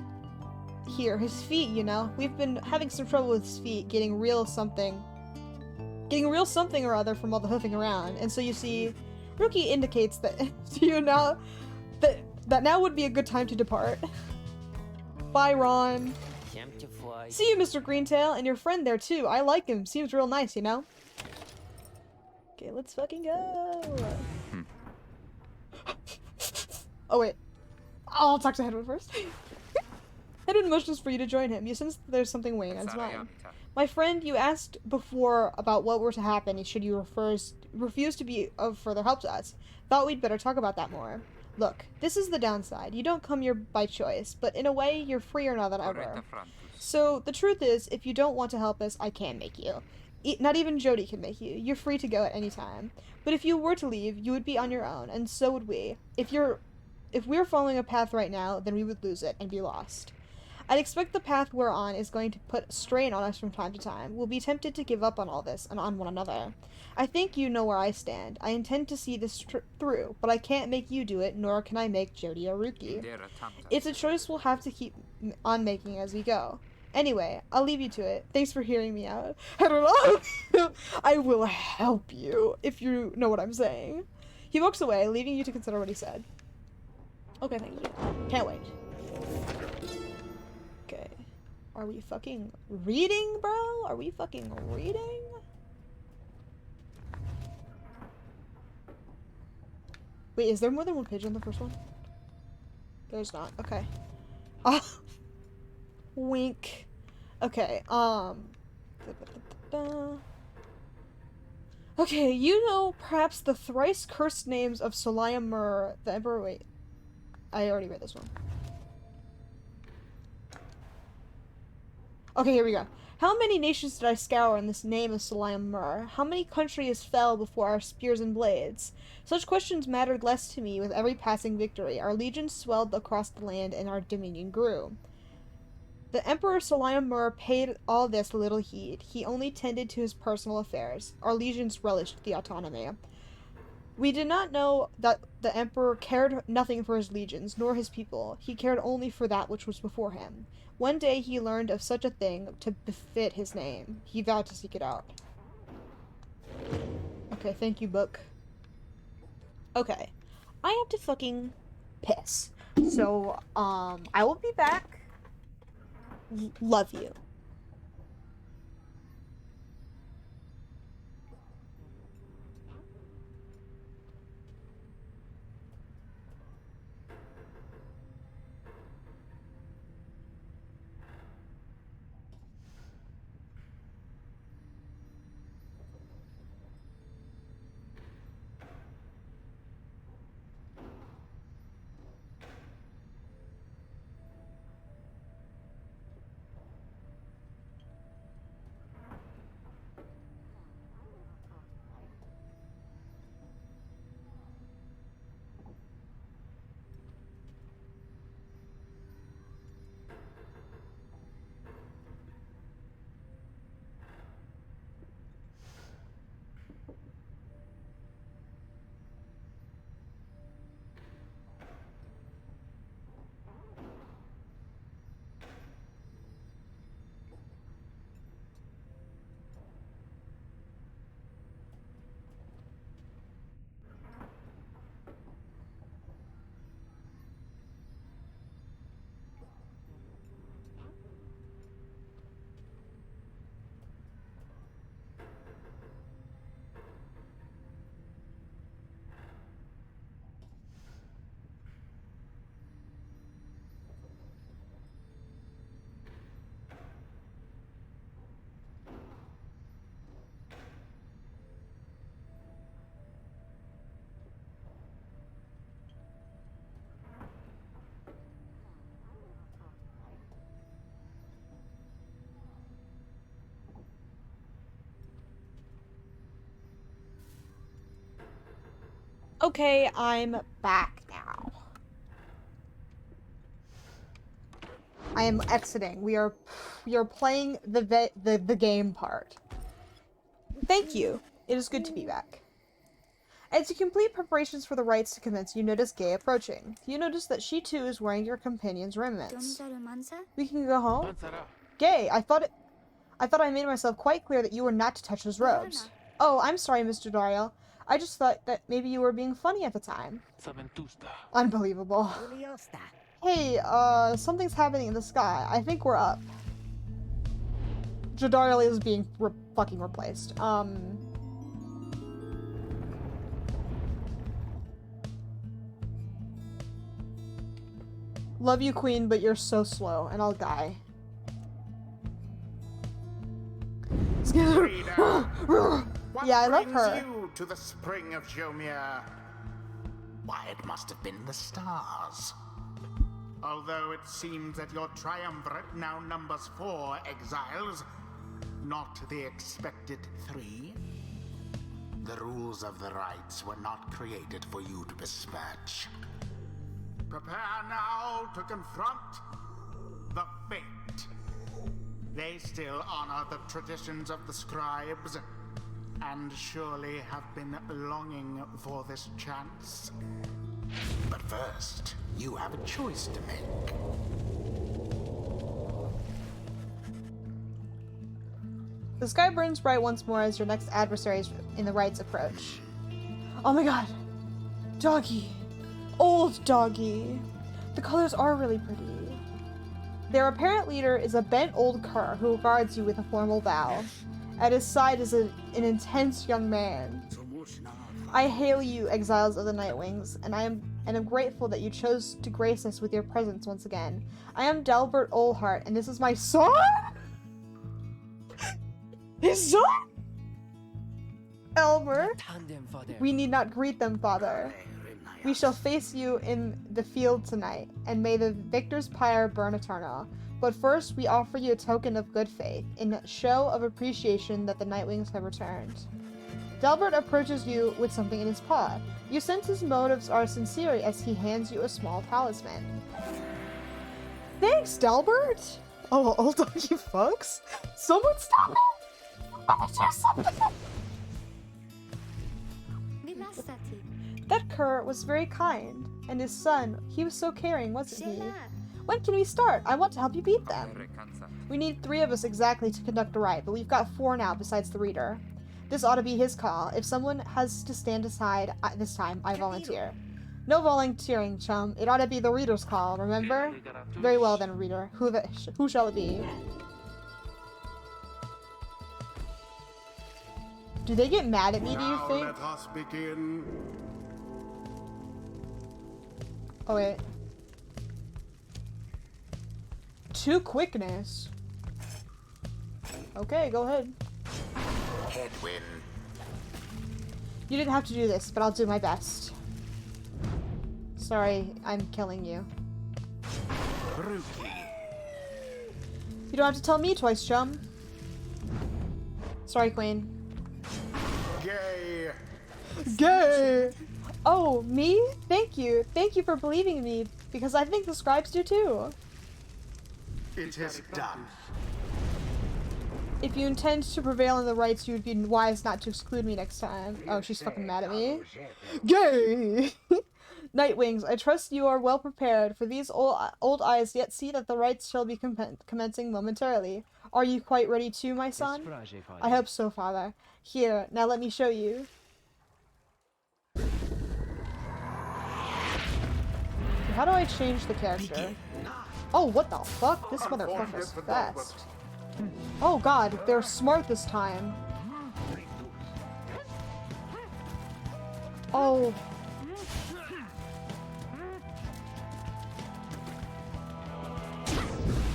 here, his feet, you know. We've been having some trouble with his feet, getting real something or other from all the hoofing around. And so you see, Rookie indicates that to you now that now would be a good time to depart. Bye, Ron. See you, Mr. Greentail, and your friend there too. I like him. Seems real nice, you know? Okay, let's fucking go. Oh wait, I'll talk to Hedwig first. Hedwig motions for you to join him. You sense there's something weighing on his mind. My friend, you asked before about what were to happen should you refuse to be of further help to us. Thought we'd better talk about that more. Look, this is the downside. You don't come here by choice, but in a way, you're freer now than ever. So, the truth is, if you don't want to help us, I can't make you. Not even Jody can make you. You're free to go at any time. But if you were to leave, you would be on your own, and so would we. If we're following a path right now, then we would lose it and be lost. I'd expect the path we're on is going to put strain on us from time to time. We'll be tempted to give up on all this and on one another. I think you know where I stand. I intend to see this through, but I can't make you do it, nor can I make Jody or Ruki. It's a choice we'll have to keep on making as we go. Anyway, I'll leave you to it. Thanks for hearing me out. I don't know. I will help you, if you know what I'm saying. He walks away, leaving you to consider what he said. Okay, thank you. Can't wait. Okay. Are we fucking reading, bro? Are we fucking reading? Wait, is there more than one page on the first one? There's not. Okay. Wink. Okay, Okay, you know perhaps the thrice cursed names of Solayam Mur, the Emperor. Wait. I already read this one. Okay, here we go. How many nations did I scour in this name of Solayam Mur? How many countries fell before our spears and blades? Such questions mattered less to me with every passing victory. Our legions swelled across the land and our dominion grew. The Emperor Solayam Mur paid all this little heed. He only tended to his personal affairs. Our legions relished the autonomy. We did not know that the Emperor cared nothing for his legions, nor his people. He cared only for that which was before him. One day he learned of such a thing to befit his name. He vowed to seek it out. Okay, thank you, book. Okay. I have to fucking piss. So, I will be back. Love you. Okay, I'm back now. I am exiting. We are playing the game part. Thank you. It is good to be back. As you complete preparations for the rites to commence, you notice Gay approaching. You notice that she too is wearing your companion's remnants. We can go home? Gay, I thought I made myself quite clear that you were not to touch those robes. Oh, I'm sorry, Mr. Dario. I just thought that maybe you were being funny at the time. Unbelievable. Hey, something's happening in the sky. I think we're up. Jadariel is being fucking replaced. Love you, queen, but you're so slow, and I'll die. What Yeah, I love brings her. you to the spring of Jomir? Why, it must have been the stars. Although it seems that your triumvirate now numbers 4 exiles, not the expected 3. The rules of the rites were not created for you to besmirch. Prepare now to confront the fate. They still honor the traditions of the scribes, and surely have been longing for this chance. But first, you have a choice to make. The sky burns bright once more as your next adversaries in the rites approach. Oh my god! Doggy! Old doggy! The colors are really pretty. Their apparent leader is a bent old cur who regards you with a formal bow. At his side is an intense young man. I hail you, exiles of the Nightwings, and I am grateful that you chose to grace us with your presence once again. I am Delbert Olhart, and this is my son? His son? Elmer? We need not greet them, father. We shall face you in the field tonight, and may the victor's pyre burn eternal. But first, we offer you a token of good faith, in show of appreciation that the Nightwings have returned. Delbert approaches you with something in his paw. You sense his motives are sincere as he hands you a small talisman. Thanks, Delbert! Oh, hold on, you folks. Someone stop it! I'm gonna do something! That cur was very kind, and his son, he was so caring, wasn't he? When can we start? I want to help you beat them. We need 3 of us exactly to conduct a rite, but we've got 4 now besides the reader. This ought to be his call. If someone has to stand aside this time, I volunteer. No volunteering, chum. It ought to be the reader's call, remember? Very well then, reader. Who shall it be? Do they get mad at me, do you think? Let us begin. Oh, wait. 2 quickness. Okay, go ahead. Headwind. You didn't have to do this, but I'll do my best. Sorry, I'm killing you. Rookie. You don't have to tell me twice, chum. Sorry, queen. Gay. Gay! Oh, me? Thank you. Thank you for believing in me, because I think the scribes do too. It is done. If you intend to prevail in the rites, you would be wise not to exclude me next time. Oh, she's fucking mad at me. Gay! Nightwings, I trust you are well prepared, for these old eyes yet see that the rites shall be commencing momentarily. Are you quite ready too, my son? I hope so, father. Here, now let me show you. How do I change the character? Oh, what the fuck? This motherfucker's fast. Oh god, they're smart this time. Oh.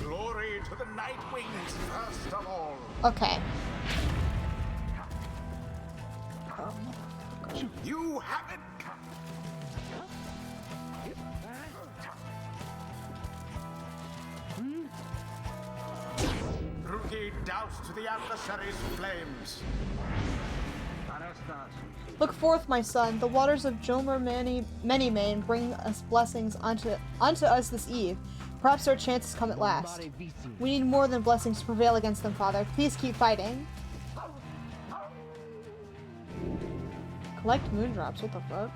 Glory to the Nightwings, first of all. Okay. You have it. Rookie doused to the adversary's flames. Look forth, my son. The waters of Jomer Many-Mane bring us blessings onto us this eve. Perhaps our chances come at last. We need more than blessings to prevail against them, father. Please keep fighting. Collect moondrops, what the fuck?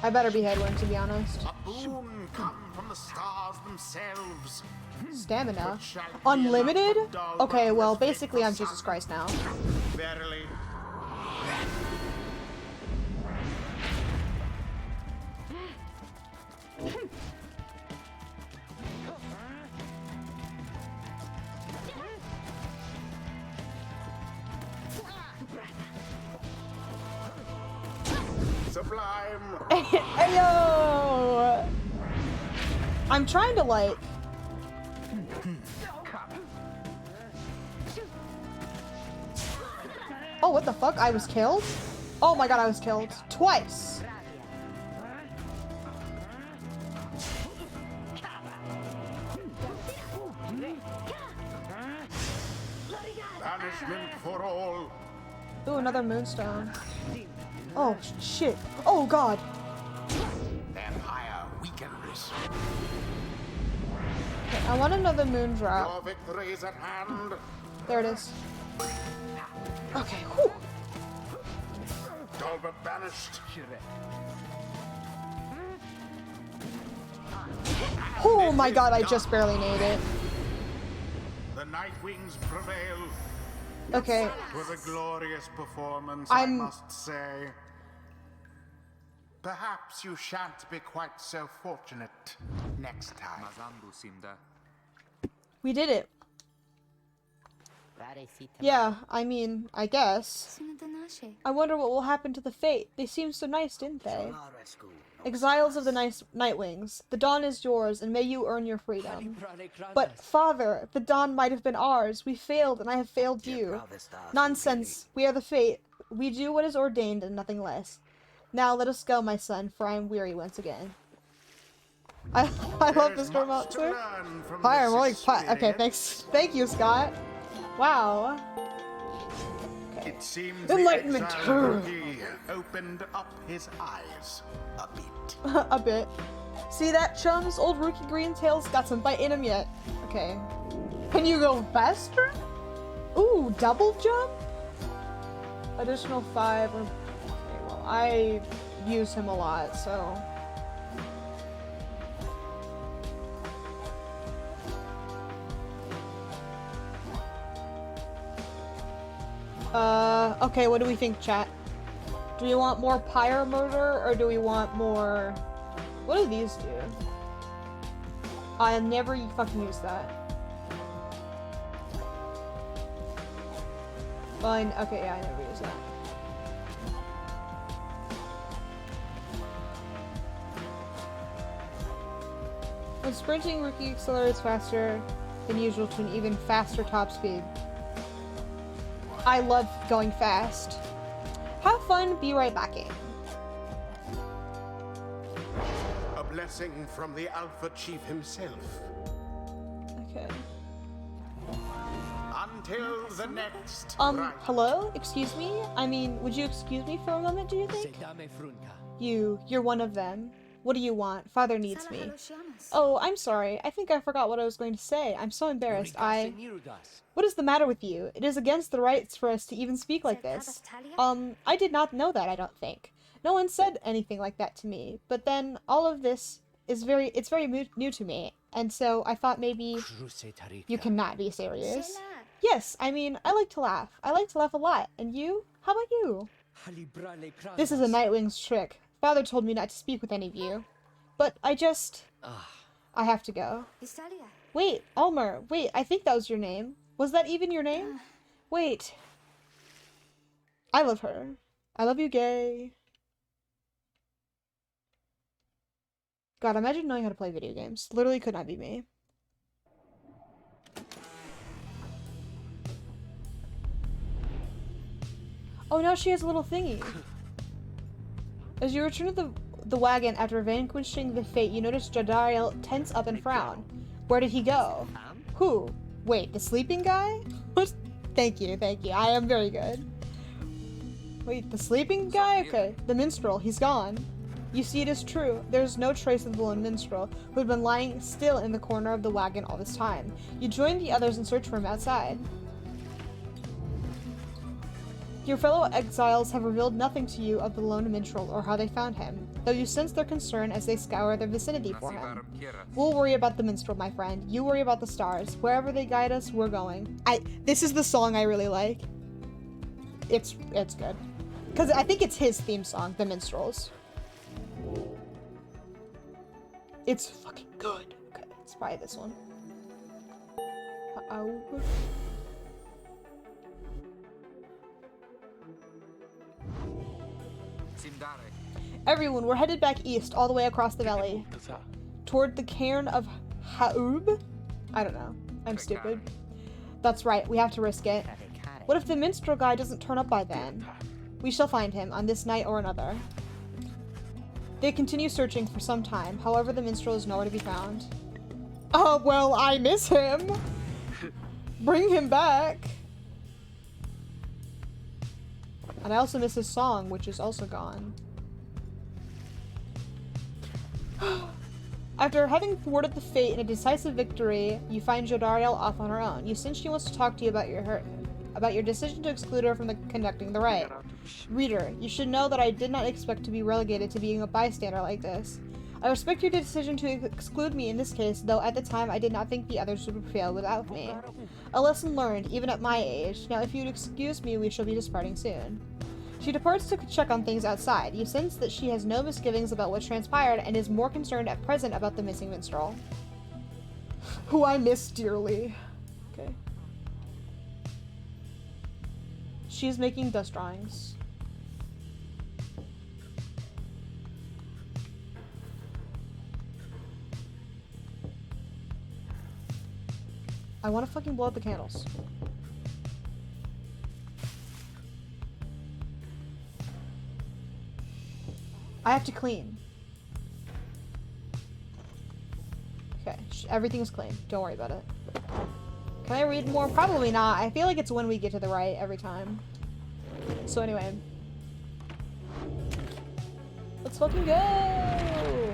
I better be Headwind, to be honest. A boon come from the stars themselves. Stamina? Unlimited? Okay, well, basically I'm Jesus Christ now. Verily. Ayo! I'm trying to like... Oh, what the fuck? I was killed? Oh my god, I was killed. Twice! Banishment for all. Ooh, another moonstone. Oh, shit. Oh god. Empire weakens. Okay, I want another moon Your drop. victory is at hand. There it is. Okay, whew. All but banished. Oh my god, I just barely made it. The Night Wings prevail. Okay. It was a glorious performance, I I must say. Perhaps you shan't be quite so fortunate next time. We did it. Yeah, I mean, I guess. I wonder what will happen to the Fate. They seemed so nice, didn't they? Exiles of the Nightwings, the dawn is yours, and may you earn your freedom. But, Father, the dawn might have been ours. We failed, and I have failed you. Nonsense. We are the Fate. We do what is ordained, and nothing less. Now let us go, my son, for I am weary once again. I love Mr. Monster. Pyre, more like Pyre. Okay, thanks. Thank you, Scott. Wow. Okay. It seems Enlightenment. the exiled rookie opened up his eyes a bit. A bit. See that, chums? Old rookie Greentail's got some bite in him yet. Okay. Can you go faster? Ooh, double jump? Additional 5. Okay, well, I use him a lot, so... Okay, what do we think, chat? Do we want more Pyre murder, or do we want more... What do these do? I never fucking use that. Fine, okay, yeah, I never use that. When sprinting, Rookie accelerates faster than usual to an even faster top speed. I love going fast. Have fun, be right back in. A blessing from the Alpha Chief himself. Okay. Until the next. Hello? Excuse me? I mean, would you excuse me for a moment, do you think? You're one of them. What do you want? Father needs me. Oh, I'm sorry. I think I forgot what I was going to say. I'm so embarrassed. What is the matter with you? It is against the rights for us to even speak like this. I did not know that, I don't think. No one said anything like that to me. But then, all of this is very new to me. And so, I thought maybe you cannot be serious. Yes, I mean, I like to laugh. I like to laugh a lot. And you? How about you? This is a Nightwing's trick. Father told me not to speak with any of you. But I have to go. Wait, Almer. Wait, I think that was your name. Was that even your name? Wait. I love her. I love you, gay. God, imagine knowing how to play video games. Literally could not be me. Oh, now she has a little thingy. As you return to the wagon after vanquishing the Fate, you notice Jadariel tense up and frown. Where did he go? Who? Wait, the sleeping guy? Thank you. I am very good. Wait, the sleeping guy? Okay, the minstrel, he's gone. You see, it is true. There's no trace of the lone minstrel, who had been lying still in the corner of the wagon all this time. You join the others in search for him outside. Your fellow exiles have revealed nothing to you of the lone minstrel or how they found him, though you sense their concern as they scour their vicinity for him. We'll worry about the minstrel, my friend. You worry about the stars. Wherever they guide us, we're going. This is the song I really like. It's good. Because I think it's his theme song, The Minstrels. It's fucking good. Okay, let's try this one. Uh-oh. Everyone, we're headed back east, all the way across the valley. toward the cairn of Haub? I don't know. I'm stupid. That's right, we have to risk it. What if the minstrel guy doesn't turn up by then? We shall find him, on this night or another. They continue searching for some time, however the minstrel is nowhere to be found. Oh, well, I miss him! Bring him back! And I also miss his song, which is also gone. After having thwarted the fate in a decisive victory, you find Jodariel off on her own. You sense she wants to talk to you about your decision to exclude her from conducting the rite. Reader, you should know that I did not expect to be relegated to being a bystander like this. I respect your decision to exclude me in this case, though at the time I did not think the others would prevail without me. A lesson learned, even at my age. Now if you'd excuse me, we shall be departing soon. She departs to check on things outside. You sense that she has no misgivings about what transpired and is more concerned at present about the missing minstrel. Who I miss dearly. Okay. She is making dust drawings. I want to fucking blow out the candles. I have to clean. Okay, everything is clean. Don't worry about it. Can I read more? Probably not. I feel like it's when we get to the right every time. So anyway. Let's fucking go!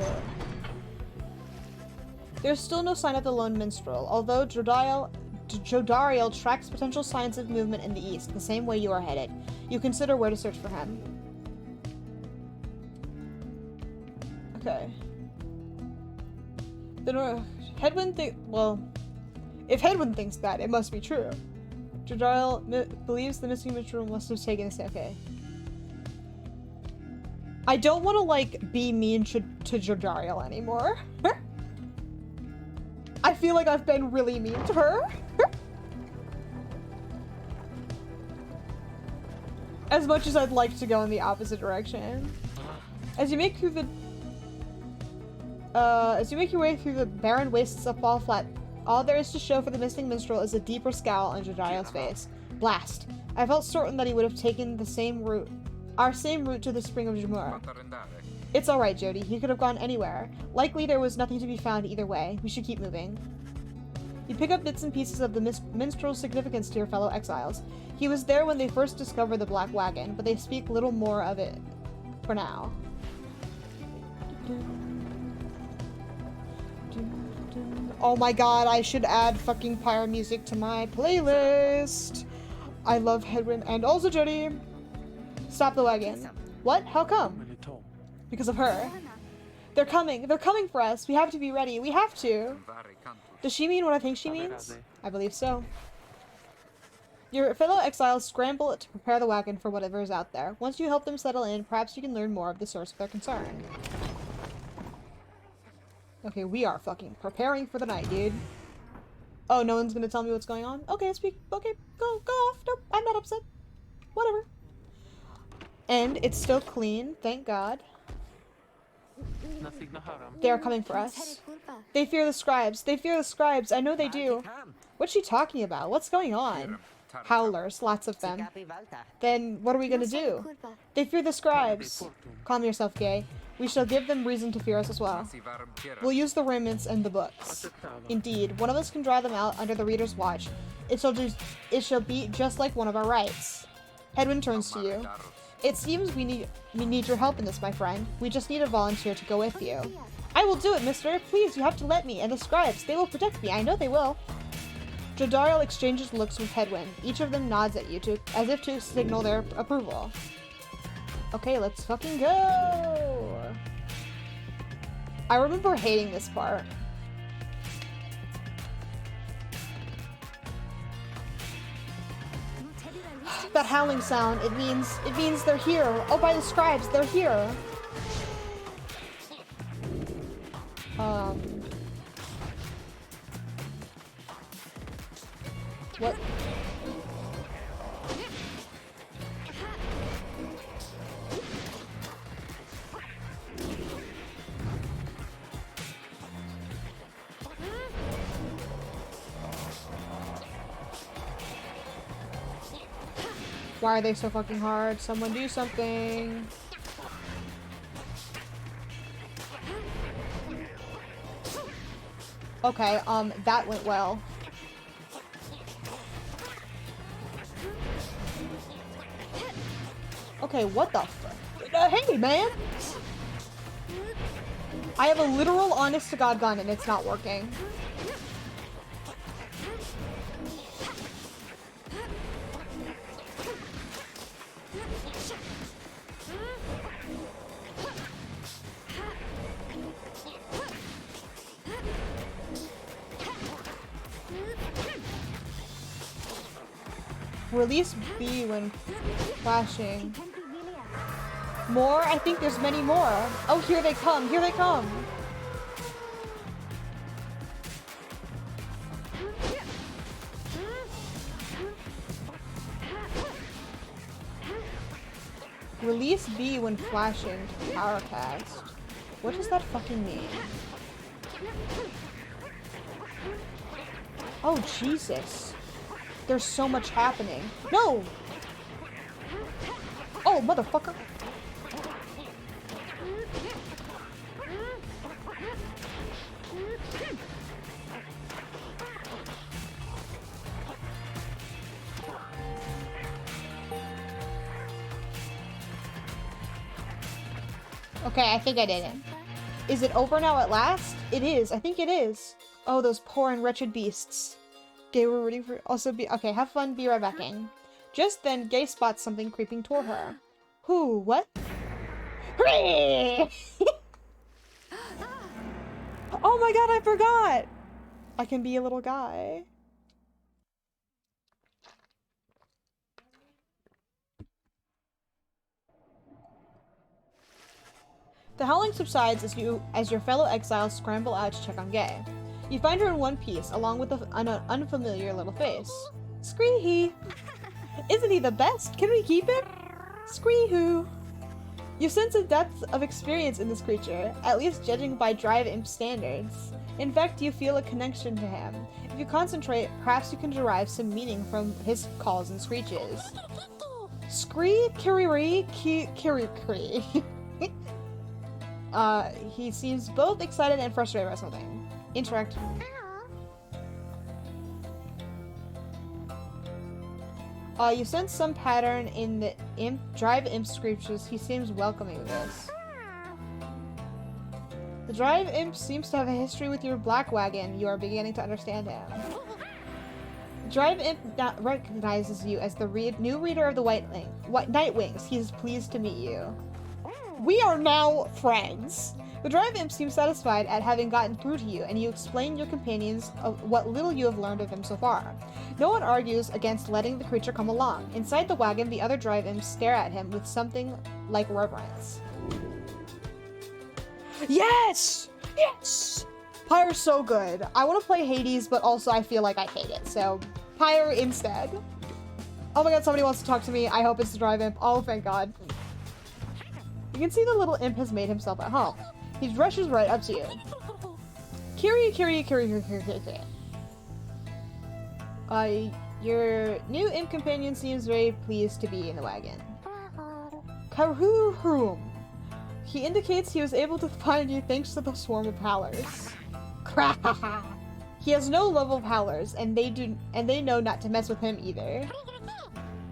There's still no sign of the lone minstrel, although Jodariel tracks potential signs of movement in the east, the same way you are headed. You consider where to search for him. Okay. Then if Hedwyn thinks that, it must be true. Jodariel believes the missing minstrel must have taken this. Okay. I don't want to, like, be mean to Jodariel anymore. I feel like I've been really mean to her. As much as I'd like to go in the opposite direction. As you make your way through the barren wastes of Fall Flat, all there is to show for the missing minstrel is a deeper scowl on Jodariel's face. Blast. I felt certain that he would have taken our same route to the Spring of Jemur. It's alright, Jody. He could have gone anywhere. Likely there was nothing to be found either way. We should keep moving. You pick up bits and pieces of the minstrel's significance to your fellow exiles. He was there when they first discovered the Black Wagon, but they speak little more of it for now. Oh my god, I should add fucking Pyre music to my playlist. I love Hedwyn and also Jody. Stop the wagon. What? How come? Because of her. They're coming. They're coming for us. We have to be ready. We have to. Does she mean what I think she means? I believe so. Your fellow exiles scramble to prepare the wagon for whatever is out there. Once you help them settle in, perhaps you can learn more of the source of their concern. Okay, we are fucking preparing for the night, dude. Oh, no one's gonna tell me what's going on? Okay, okay, go off. Nope, I'm not upset. Whatever. And it's still clean, thank God. They are coming for us. They fear the scribes. They fear the scribes. I know they do. What's she talking about? What's going on? Howlers, lots of them. Then what are we gonna do? They fear the scribes. Calm yourself, Gay. We shall give them reason to fear us as well. We'll use the remnants and the books. Indeed, one of us can draw them out under the reader's watch. It shall be just like one of our rights. Hedwyn turns to you. It seems we need your help in this, my friend. We just need a volunteer to go with you. I will do it, mister. Please, you have to let me. And the scribes, they will protect me. I know they will. Jodariel exchanges looks with Hedwyn. Each of them nods at you as if to signal their approval. Okay, let's fucking go! I remember hating this part. That howling sound, it means they're here. Oh, by the scribes, they're here. What? Why are they so fucking hard? Someone do something. Okay, that went well. Okay, what the fuck? Hey, man! I have a literal honest-to-God gun and it's not working. Release B when flashing. More? I think there's many more. Oh, here they come. Here they come. Release B when flashing to power cast. What does that fucking mean? Oh, Jesus. There's so much happening. No! Oh, motherfucker. Okay, I think I did it. Is it over now at last? It is. I think it is. Oh, those poor and wretched beasts. Gay, we're ready for also be okay, have fun, be right back in. Just then, Gay spots something creeping toward her. Who? What? Oh my god, I forgot! I can be a little guy. The howling subsides as your fellow exiles scramble out to check on Gay. You find her in one piece, along with an unfamiliar little face. Scree-hee! Isn't he the best? Can we keep him? Scree-hoo! You sense a depth of experience in this creature, at least judging by Drive Imp standards. In fact, you feel a connection to him. If you concentrate, perhaps you can derive some meaning from his calls and screeches. Scree, kiriri, kirikri. He seems both excited and frustrated by something. Interact. You sense some pattern in the Drive Imp screeches. He seems welcoming of this. The Drive Imp seems to have a history with your black wagon. You are beginning to understand him. Drive Imp recognizes you as the new reader of the Night Wings. He is pleased to meet you. We are now friends. The Drive Imp seems satisfied at having gotten through to you, and you explain your companions of what little you have learned of him so far. No one argues against letting the creature come along. Inside the wagon, the other Drive Imps stare at him with something like reverence. Yes! Yes! Pyre's so good. I want to play Hades, but also I feel like I hate it, so Pyre instead. Oh my god, somebody wants to talk to me. I hope it's the Drive Imp. Oh, thank god. You can see the little imp has made himself at home. He rushes right up to you. Kiri. Your new imp companion seems very pleased to be in the wagon. Karuhum. He indicates he was able to find you thanks to the swarm of howlers. He has no love of howlers, and they know not to mess with him either.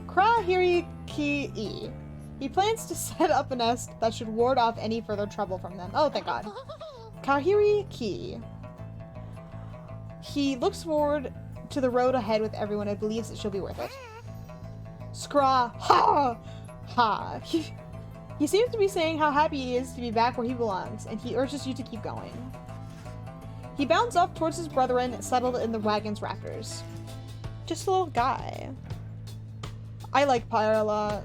Krahiri-ki-e. He plans to set up a nest that should ward off any further trouble from them. Oh, thank god. Kahiri-ki. He looks forward to the road ahead with everyone and believes it shall be worth it. Scraw. Ha! Ha. He seems to be saying how happy he is to be back where he belongs, and he urges you to keep going. He bounds off towards his brethren settled in the wagon's rafters. Just a little guy. I like Pyre a lot.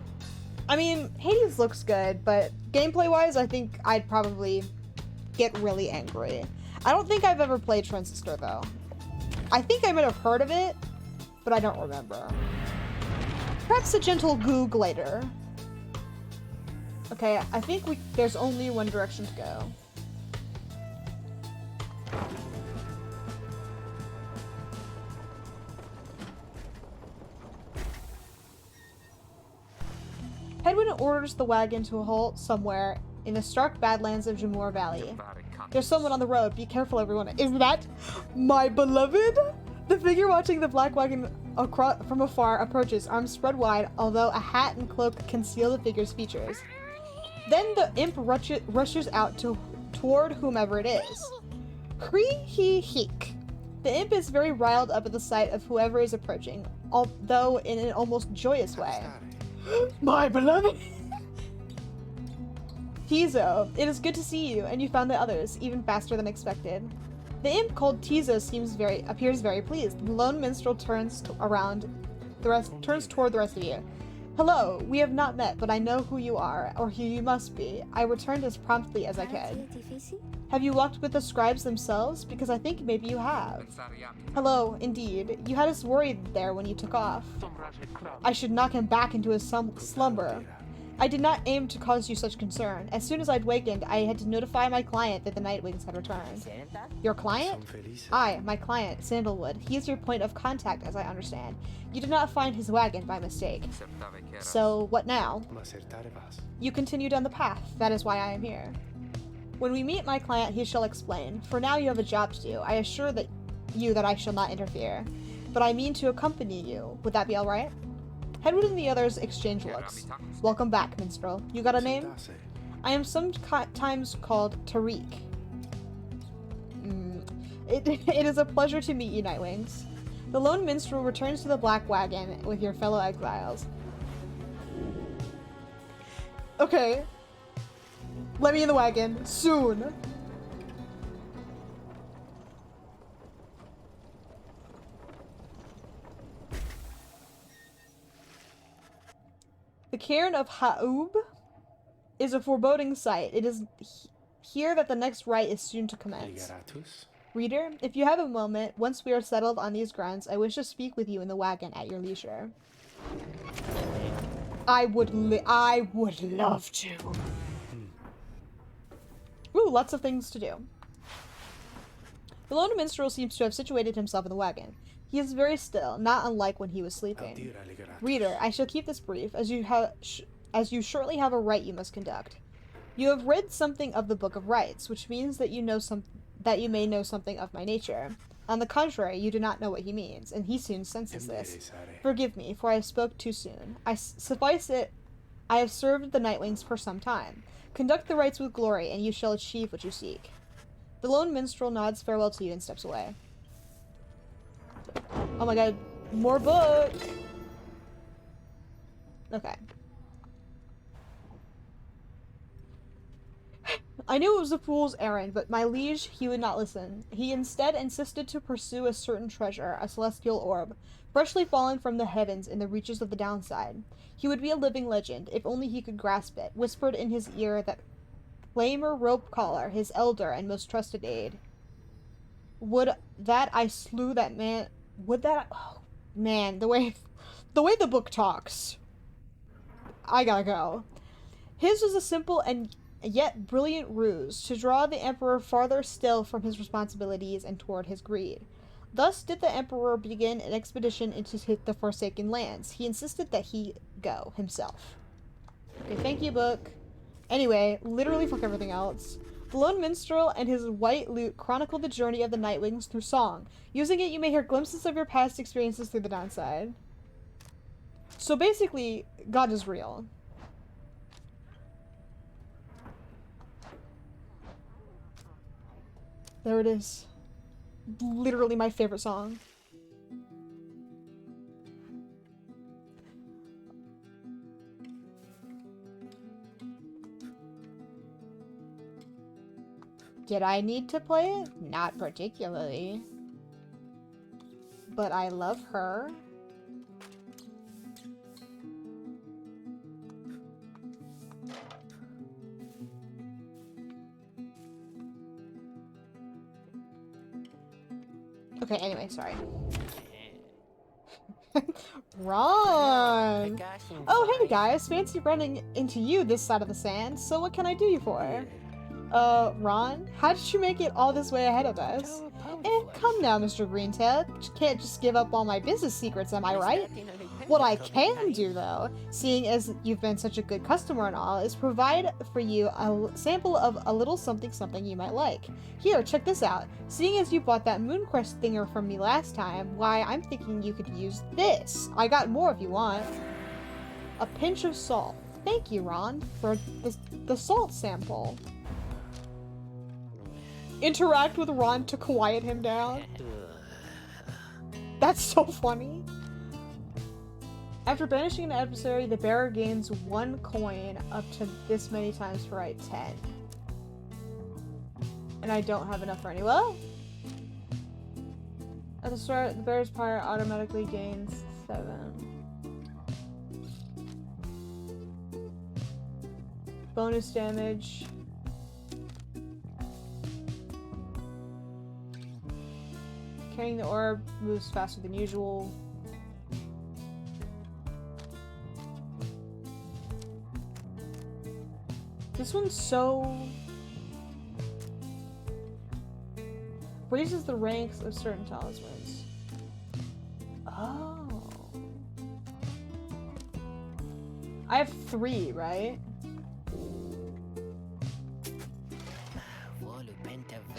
I mean, Hades looks good, but gameplay-wise, I think I'd probably get really angry. I don't think I've ever played Transistor, though. I think I might have heard of it, but I don't remember. Perhaps a gentle goog later. Okay, I think there's only one direction to go. Hedwyn orders the wagon to a halt somewhere in the stark badlands of Jamur Valley. There's someone on the road. Be careful, everyone. Is that my beloved? The figure watching the black wagon from afar approaches, arms spread wide, although a hat and cloak conceal the figure's features. Then the imp rushes out toward whomever it is. Cree-hee-heek. The imp is very riled up at the sight of whoever is approaching, although in an almost joyous way. My beloved! Tizo, it is good to see you, and you found the others, even faster than expected. The imp called Tizo appears very pleased. The lone minstrel turns toward the rest of you. Hello, we have not met, but I know who you are, or who you must be. I returned as promptly as I could. Have you walked with the scribes themselves? Because I think maybe you have. Hello, indeed. You had us worried there when you took off. I should knock him back into his slumber. I did not aim to cause you such concern. As soon as I'd wakened, I had to notify my client that the Nightwings had returned. Your client? Aye, my client, Sandalwood. He is your point of contact, as I understand. You did not find his wagon by mistake. So, what now? You continue down the path. That is why I am here. When we meet my client, he shall explain. For now, you have a job to do. I assure you that I shall not interfere. But I mean to accompany you. Would that be alright? Hedwyn and the others exchange looks. Welcome back, minstrel. You got a name? I am sometimes called Tariq. It is a pleasure to meet you, Nightwings. The lone minstrel returns to the black wagon with your fellow exiles. Okay. Let me in the wagon. Soon. The cairn of Ha'ub is a foreboding sight. It is here that the next rite is soon to commence. Reader, if you have a moment, once we are settled on these grounds, I wish to speak with you in the wagon at your leisure. I would love to. Ooh, lots of things to do. The lone minstrel seems to have situated himself in the wagon. He is very still, not unlike when he was sleeping. Reader, I shall keep this brief, as you shortly have a rite you must conduct. You have read something of the Book of Rites, which means that you may know something of my nature. On the contrary, you do not know what he means, and he soon senses this. Forgive me, for I spoke too soon. Suffice it, I have served the Nightwings for some time. Conduct the rites with glory, and you shall achieve what you seek. The lone minstrel nods farewell to you and steps away. Oh my god, more book! Okay. I knew it was a fool's errand, but my liege, he would not listen. He instead insisted to pursue a certain treasure, a celestial orb, freshly fallen from the heavens in the reaches of the downside. He would be a living legend, if only he could grasp it, whispered in his ear that Flamer Ropecaller, his elder and most trusted aid. Would that I slew that man... Would that... Oh, man, the way the book talks. I gotta go. His was a simple and yet brilliant ruse to draw the Emperor farther still from his responsibilities and toward his greed. Thus did the Emperor begin an expedition into the Forsaken Lands. He insisted that he go himself. Okay, thank you, book. Anyway, literally fuck everything else. The lone minstrel and his white lute chronicle the journey of the Nightwings through song. Using it, you may hear glimpses of your past experiences through the downside. So basically, God is real. There it is. Literally my favorite song. Did I need to play it? Not particularly. But I love her. Okay, anyway, sorry. Ron! Oh, hey guys, fancy running into you this side of the sand, so what can I do you for? Ron, how did you make it all this way ahead of us? Come now, Mr. Greentail. Can't just give up all my business secrets, am I right? What I can do, though, seeing as you've been such a good customer and all, is provide for you a sample of a little something you might like. Here, check this out. Seeing as you bought that Mooncrest thinger from me last time, why, I'm thinking you could use this. I got more if you want. A pinch of salt. Thank you, Ron, for the salt sample. Interact with Ron to quiet him down. That's so funny. After banishing an adversary, the bearer gains 1 coin up to this many times for right 10. And I don't have enough for any. Well, at the start, the bearer's Pyre automatically gains 7. Bonus damage. Carrying the orb moves faster than usual. This one's so... raises the ranks of certain talismans. Oh. I have 3, right?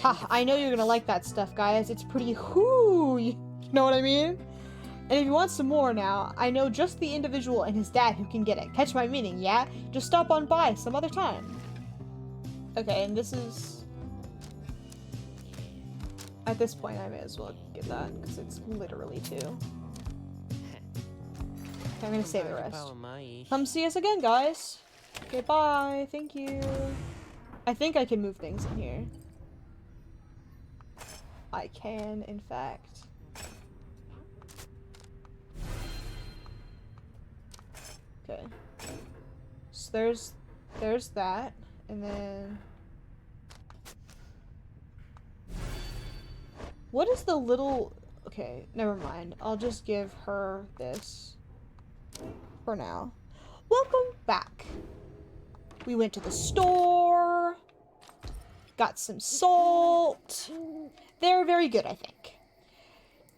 Ha, I know you're gonna like that stuff, guys. It's pretty whoo, you know what I mean? And if you want some more now, I know just the individual and his dad who can get it. Catch my meaning, yeah? Just stop on by some other time. Okay, and this is... At this point, I may as well get that, because it's literally 2. Okay, I'm gonna save the rest. Come see us again, guys! Okay, bye! Thank you! I think I can move things in here. I can, in fact. Okay. So there's that, and then... What is the little... Okay, never mind. I'll just give her this for now. Welcome back. We went to the store, got some salt. They're very good, I think.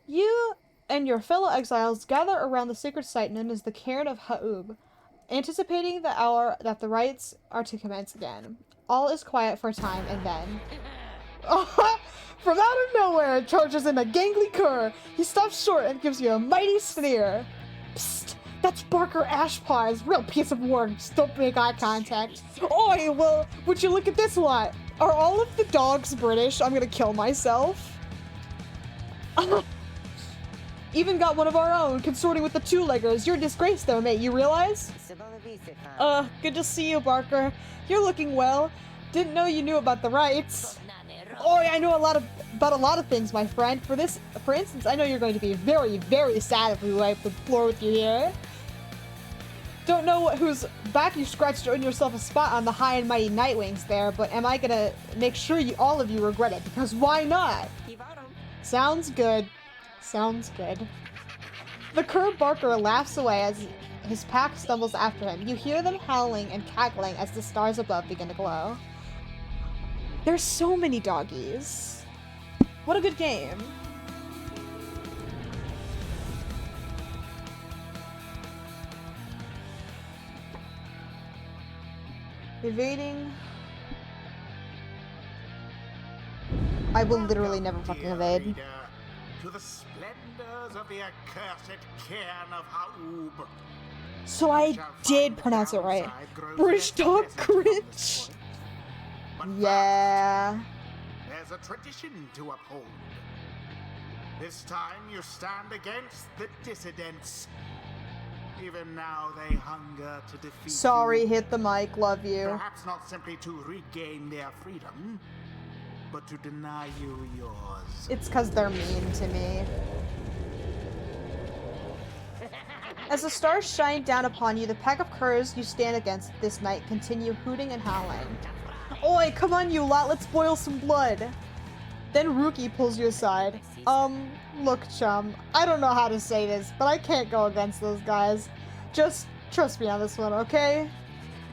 You and your fellow exiles gather around the sacred site known as the Cairn of Ha'ub, anticipating the hour that the rites are to commence again. All is quiet for a time, and then... From out of nowhere charges in a gangly cur. He stops short and gives you a mighty sneer. Psst, that's Barker Ashpaw's real piece of work. Just don't make eye contact. Oi, well, would you look at this lot? Are all of the dogs British? I'm gonna kill myself. Even got one of our own, consorting with the two-leggers. You're a disgrace though, mate, you realize? Good to see you, Barker. You're looking well. Didn't know you knew about the rights. Oh, I know about a lot of things, my friend. For instance, I know you're going to be very, very sad if we wipe the floor with you here. Don't know whose back you scratched to earn yourself a spot on the high and mighty Nightwings there, but am I gonna make sure all of you regret it? Because why not? Sounds good. Sounds good. The cur Barker laughs away as his pack stumbles after him. You hear them howling and cackling as the stars above begin to glow. There's so many doggies. What a good game. Evading. I will literally never fucking evade. To the splendors of the accursed Cairn of Ha'ub. So I did pronounce it right. British dog cringe. Yeah. There's a tradition to uphold. This time you stand against the dissidents. Even now they hunger to defeat Sorry, you. hit the mic, love you. Perhaps not simply to regain their freedom, but to deny you yours. It's because they're mean to me. As the stars shine down upon you, the pack of curs you stand against this night continue hooting and howling. Oi, come on you lot, let's boil some blood. Then Rookie pulls you aside. Look chum, I don't know how to say this, but I can't go against those guys. Just trust me on this one, okay?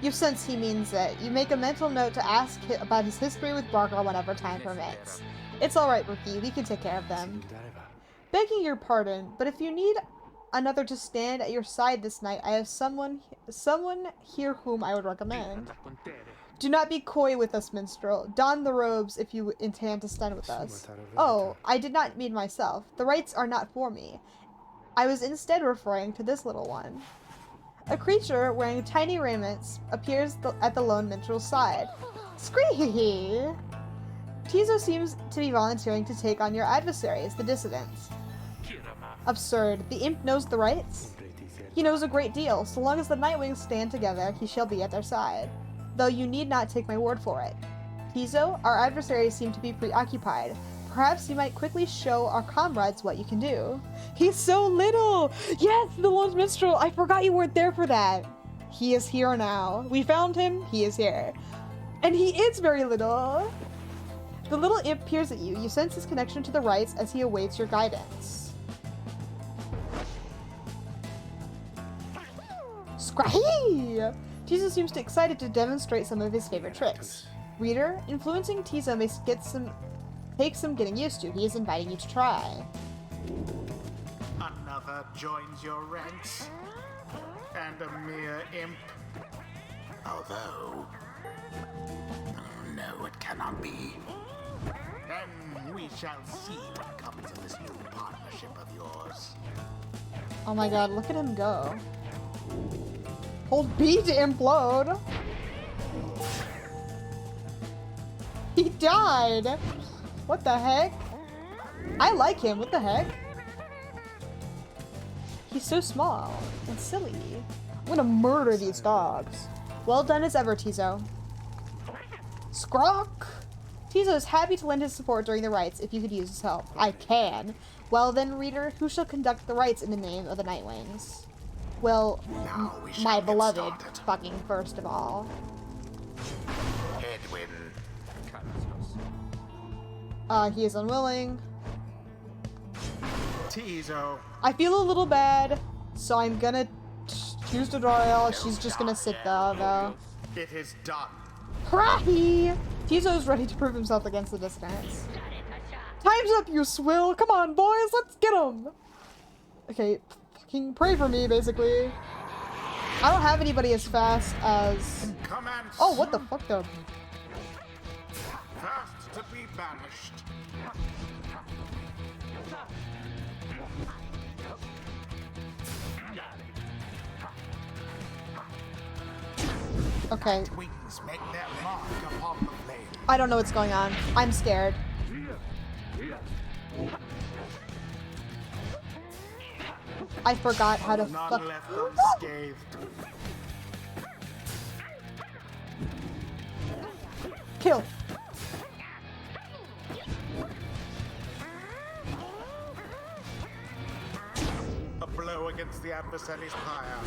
You sense he means it. You make a mental note to ask about his history with Barker whenever time permits. It's alright, Rookie. We can take care of them. Begging your pardon, but if you need another to stand at your side this night, I have someone here whom I would recommend. Do not be coy with us, minstrel. Don the robes if you intend to stand with us. Oh, I did not mean myself. The rites are not for me. I was instead referring to this little one. A creature wearing tiny raiments appears at the lone minstrel's side. Scree! Tizo seems to be volunteering to take on your adversaries, the dissidents. Absurd. The imp knows the rights? He knows a great deal. So long as the Nightwings stand together, he shall be at their side. Though you need not take my word for it. Tizo, our adversaries seem to be preoccupied. Perhaps you might quickly show our comrades what you can do. He's so little! Yes, the Lone Minstrel! I forgot you weren't there for that! He is here now. We found him, he is here. And he is very little! The little imp peers at you. You sense his connection to the rites as he awaits your guidance. Scrappy! Tizo seems excited to demonstrate some of his favorite tricks. Reader, influencing Tizo may take some getting used to. He is inviting you to try. Another joins your ranks, and a mere imp. Although, no, it cannot be. Then we shall see what comes of this new partnership of yours. Oh my god, look at him go. Hold B to implode. He died. What the heck? I like him. What the heck? He's so small and silly. I'm gonna murder these dogs. Well done as ever, Tizo. Scrock! Tizo is happy to lend his support during the rites if you could use his help. I can. Well then, reader, who shall conduct the rites in the name of the Nightwings? Well, my beloved, fucking first of all. Edwin. He is unwilling. Tizo. I feel a little bad, so I'm gonna choose tutorial. She's just gonna sit there, though. It is done. Hooray! Tizo's ready to prove himself against the dissidents. Time's up, you swill! Come on, boys, let's get him! Okay, fucking pray for me, basically. I don't have anybody as fast as... Oh, what the fuck, though? First to be banished. Okay. Wings make their mark upon the flame. I don't know what's going on. I'm scared. I forgot how to fuck. None left unscathed. Kill. A blow against the adversary's pyre.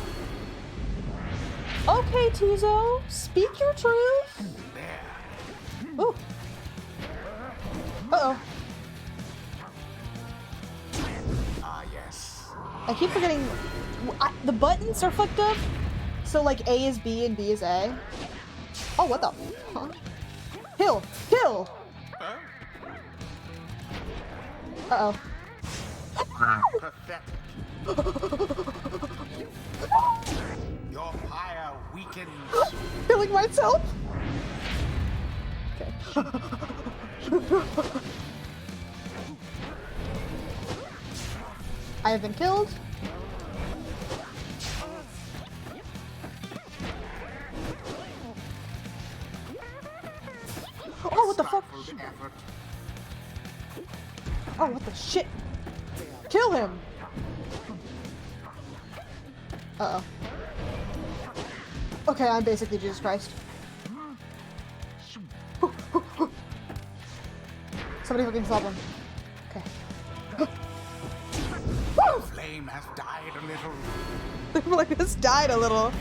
Okay, Tizo. Speak your truth. There. Ooh. Uh-oh. Ah, yes. I keep forgetting. The buttons are fucked up. So, like, A is B and B is A. Oh, what the? Huh? Kill! Kill! Uh-oh. Pathetic. Your pyre weakens. Killing myself? Okay. I have been killed. Oh, what the fuck? Oh, what the shit? Kill him! Uh-oh. Okay, I'm basically Jesus Christ. Somebody fucking stop him. Okay. Flame has died a little. The flame has died a little.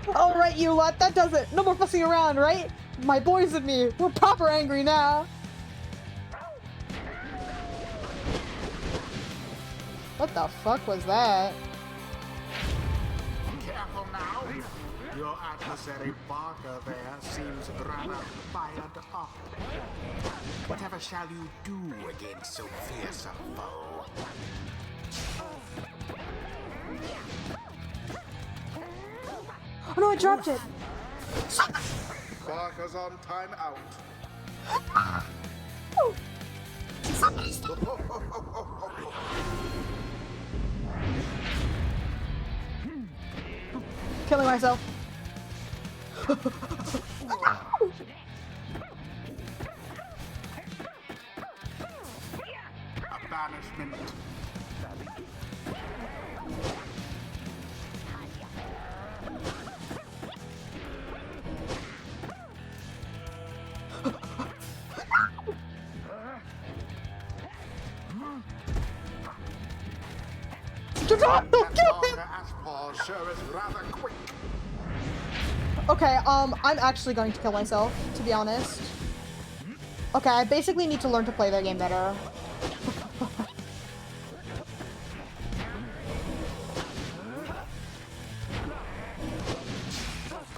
Alright, you lot, that does it. No more fussing around, right? My boys and me, we're proper angry now. What the fuck was that? Careful now. Your adversary Parker there seems rather fired up. Whatever shall you do against so fierce a foe? Oh no, I dropped it. Parker's on time out. Killing myself. A banishment. Sure is rather quick. Okay, I'm actually going to kill myself, to be honest. Okay, I basically need to learn to play their game better.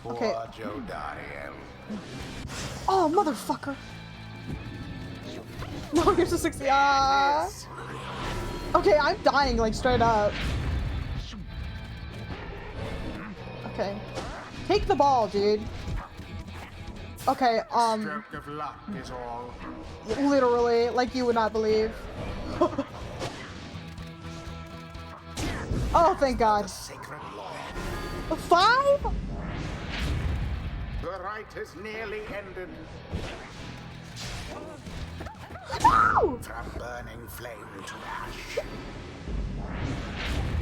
Okay. Poor Joe Dariel. Oh, motherfucker! No, here's a 60. Ah. Okay, I'm dying, like, straight up. Okay. Take the ball, dude. Okay, Stroke of luck is all. literally, like you would not believe. Oh, thank God. Sacred law. 5? The rite is nearly ended. No! From burning flame to ash.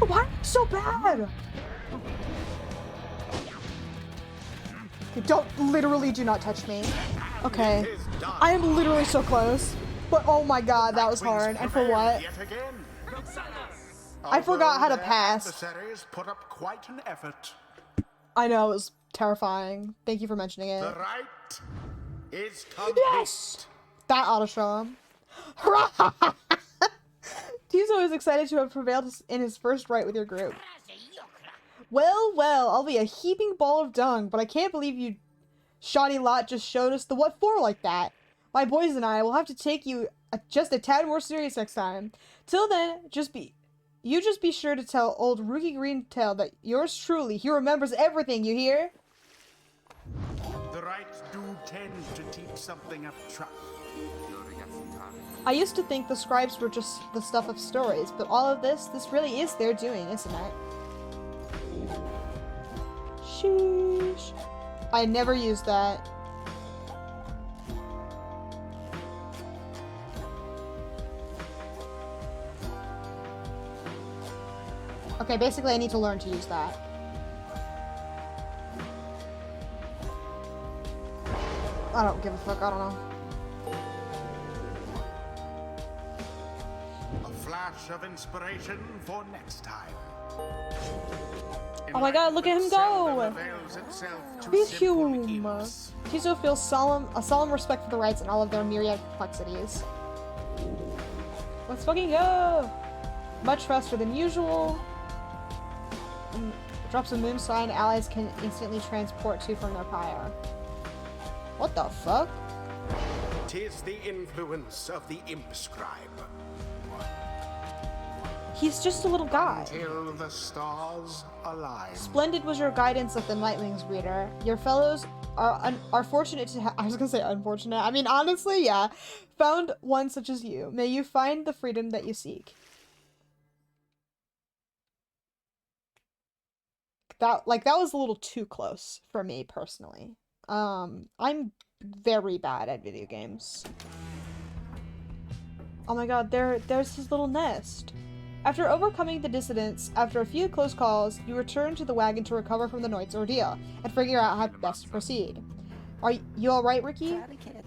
Why are you so bad? Literally do not touch me. Okay. I am literally so close. But oh my God, that was hard. And for what? Yet again. I forgot how to Their pass. adversaries put up quite an effort. I know, it was terrifying. Thank you for mentioning it. The rite is complete. Yes! That ought to show him. Tizo is excited to have prevailed in his first rite with your group. Well, well, I'll be a heaping ball of dung, but I can't believe you shoddy lot just showed us the what for like that. My boys and I will have to take you just a tad more serious next time. Till then, just be sure to tell old Rookie Greentail that yours truly, he remembers everything, you hear? The rites do tend to teach something of trust. I used to think the scribes were just the stuff of stories, but all of this really is their doing, isn't it? Sheesh. I never used that. Okay, basically I need to learn to use that. I don't give a fuck, I don't know. A flash of inspiration for next time. Oh my God, look at him go! Avails itself to Big simple Hume! imps. Tizo feels a solemn respect for the rites and all of their myriad complexities. Let's fucking go! Much faster than usual. Drops a moon sign allies can instantly transport to from their pyre. What the fuck? 'Tis the influence of the imp scribe. He's just a little guy. Till the stars align. Splendid was your guidance of the Nightwings, reader. Your fellows are fortunate to have. I was gonna say unfortunate. I mean, honestly, yeah. Found one such as you. May you find the freedom that you seek. That was a little too close for me personally. I'm very bad at video games. Oh my God, there's his little nest. After overcoming the dissidents, after a few close calls, you return to the wagon to recover from the night's ordeal and figure out how best to proceed. Are you alright, Ricky?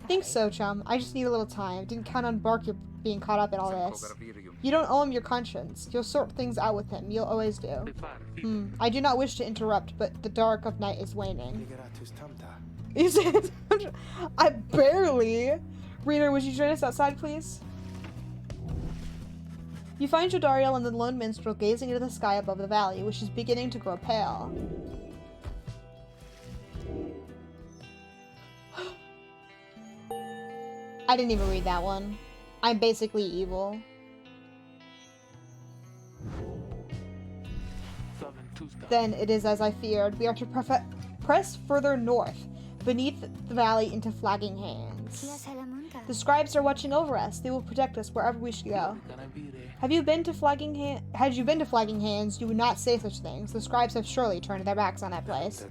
Think so, chum. I just need a little time. Didn't count on Bark being caught up in all this. You don't owe him your conscience. You'll sort things out with him. You'll always do. I do not wish to interrupt, but the dark of night is waning. Is it? I barely. Reader, would you join us outside, please? You find Jodariel and the lone minstrel gazing into the sky above the valley, which is beginning to grow pale. I didn't even read that one. I'm basically evil. Then it is as I feared. We are to press further north, beneath the valley into Flagging Hands. The scribes are watching over us. They will protect us wherever we should go. Had you been to Flagging Hands, you would not say such things. The scribes have surely turned their backs on that place.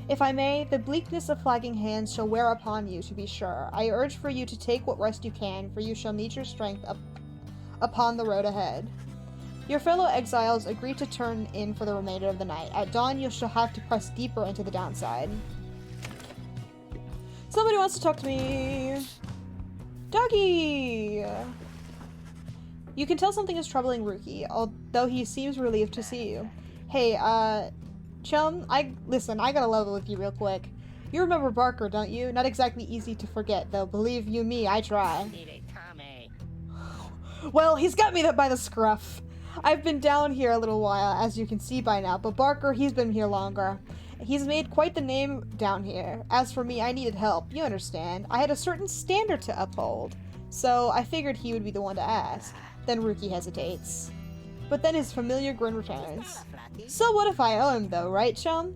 If I may, the bleakness of Flagging Hands shall wear upon you, to be sure. I urge for you to take what rest you can, for you shall need your strength upon the road ahead. Your fellow exiles agree to turn in for the remainder of the night. At dawn, you shall have to press deeper into the downside. Somebody wants to talk to me. Doggy! You can tell something is troubling Ruki, although he seems relieved to see you. Hey, chum, I gotta level with you real quick. You remember Barker, don't you? Not exactly easy to forget, though. Believe you me, I try. Well, he's got me by the scruff. I've been down here a little while, as you can see by now, but Barker, he's been here longer. He's made quite the name down here. As for me, I needed help, you understand. I had a certain standard to uphold, so I figured he would be the one to ask. Then Ruki hesitates. But then his familiar grin returns. So what if I owe him, though, right, chum?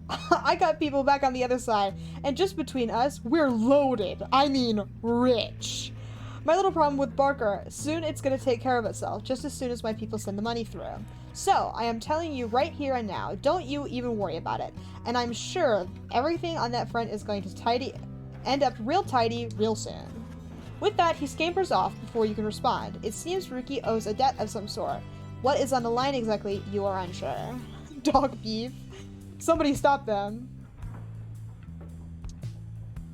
I got people back on the other side, and just between us, we're loaded. I mean, rich. My little problem with Barker, soon it's gonna take care of itself, just as soon as my people send the money through. So, I am telling you right here and now, don't you even worry about it. And I'm sure everything on that front is going to end up real tidy real soon. With that, he scampers off before you can respond. It seems Ruki owes a debt of some sort. What is on the line exactly, you are unsure. Dog beef. Somebody stop them.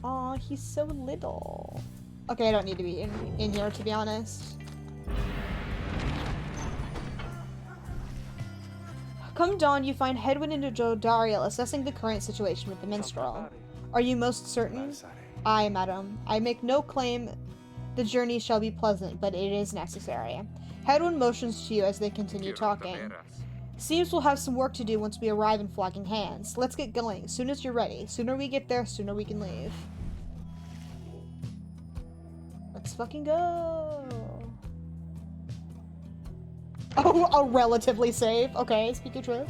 Aw, he's so little. Okay, I don't need to be in here, to be honest. Come dawn, you find Hedwyn and Jodariel assessing the current situation with the minstrel. Are you most certain? Aye, madam. I make no claim the journey shall be pleasant, but it is necessary. Hedwyn motions to you as they continue talking. Seems we'll have some work to do once we arrive in Flagging Hands. Let's get going. Soon as you're ready. Sooner we get there, sooner we can leave. Let's fucking go. Oh, relatively safe. Okay, speak your truth.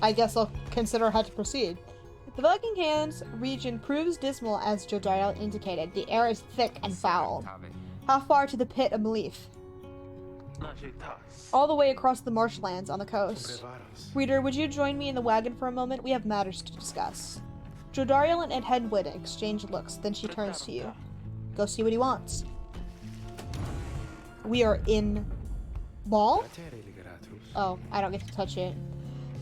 I guess I'll consider how to proceed. The Flagging Hands region proves dismal as Jodariel indicated. The air is thick and foul. How far to the pit of Malif? All the way across the marshlands on the coast. Reader, would you join me in the wagon for a moment? We have matters to discuss. Jodariel and Hedwyn exchange looks, then she turns to you. Go see what he wants. We are in Ball? Oh, I don't get to touch it.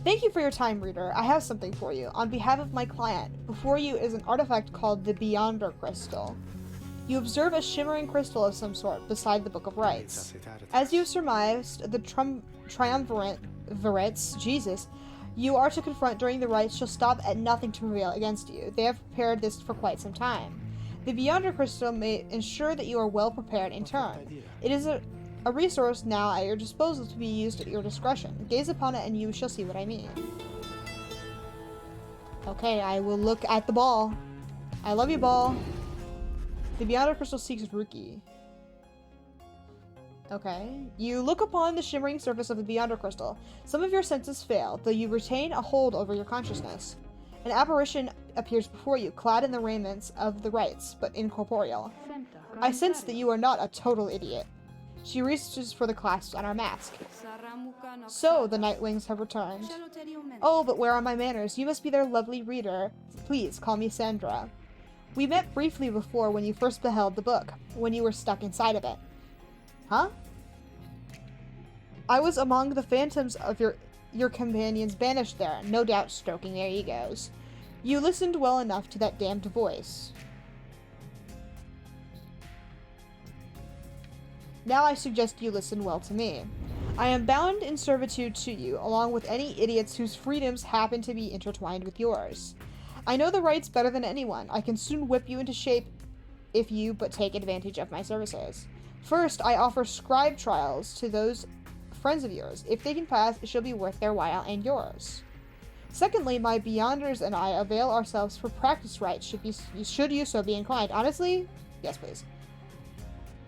Thank you for your time, reader. I have something for you. On behalf of my client, before you is an artifact called the Beyonder Crystal. You observe a shimmering crystal of some sort beside the Book of Rites. As you have surmised, the triumvirates, Jesus, you are to confront during the rites shall stop at nothing to prevail against you. They have prepared this for quite some time. The Beyonder Crystal may ensure that you are well prepared in turn. It is a resource now at your disposal to be used at your discretion. Gaze upon it and you shall see what I mean. Okay, I will look at the ball. I love you, ball. The Beyonder Crystal seeks Ruki. Okay. You look upon the shimmering surface of the Beyonder Crystal. Some of your senses fail, though you retain a hold over your consciousness. An apparition appears before you, clad in the raiments of the rites, but incorporeal. I sense that you are not a total idiot. She reaches for the clasps on our mask. So, the Nightwings have returned. Oh, but where are my manners? You must be their lovely reader. Please, call me Sandra. We met briefly before when you first beheld the book, when you were stuck inside of it. Huh? I was among the phantoms of your companions banished there, no doubt stroking their egos. You listened well enough to that damned voice. Now I suggest you listen well to me. I am bound in servitude to you, along with any idiots whose freedoms happen to be intertwined with yours. I know the rights better than anyone. I can soon whip you into shape if you but take advantage of my services. First, I offer scribe trials to those friends of yours. If they can pass, it shall be worth their while and yours. Secondly, my Beyonders and I avail ourselves for practice rights, should you so be inclined. Honestly, yes please.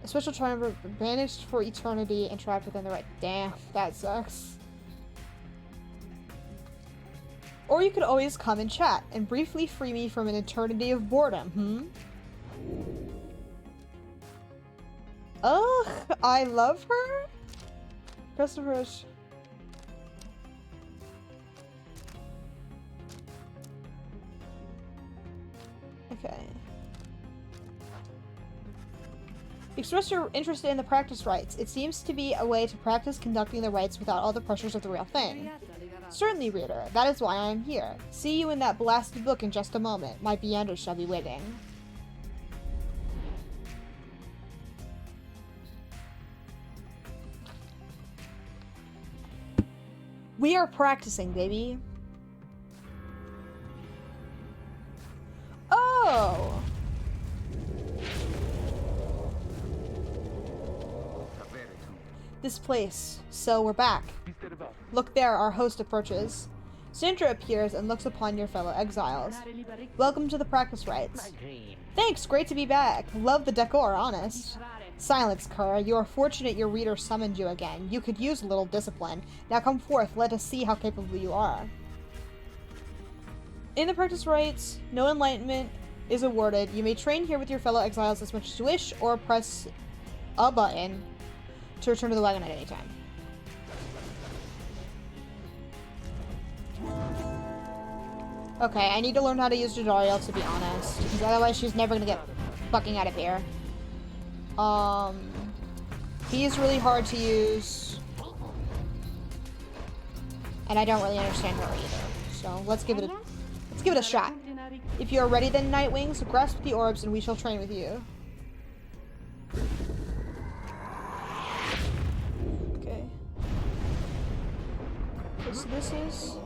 A special triumph, banished for eternity and trapped within the right. Damn, that sucks. Or you could always come and chat and briefly free me from an eternity of boredom, Ugh, I love her. Press the push. Okay. Express your interest in the practice rites. It seems to be a way to practice conducting the rites without all the pressures of the real thing. Certainly, reader. That is why I am here. See you in that blasted book in just a moment. My Beyonders shall be waiting. We are practicing, baby. Oh! This place. So we're back. Look there, our host approaches. Sandra appears and looks upon your fellow exiles. Welcome to the practice rites. Thanks, great to be back. Love the decor, honest. Silence, Kara. You are fortunate your reader summoned you again. You could use a little discipline. Now come forth, let us see how capable you are. In the practice rites, no enlightenment is awarded. You may train here with your fellow exiles as much as you wish, or press a button to return to the wagon at any time. Okay, I need to learn how to use Jadariel, to be honest, because otherwise she's never gonna get fucking out of here. He's really hard to use, and I don't really understand her either. So let's give it a shot. If you are ready, then Nightwings, grasp the orbs, and we shall train with you. Okay. So this is.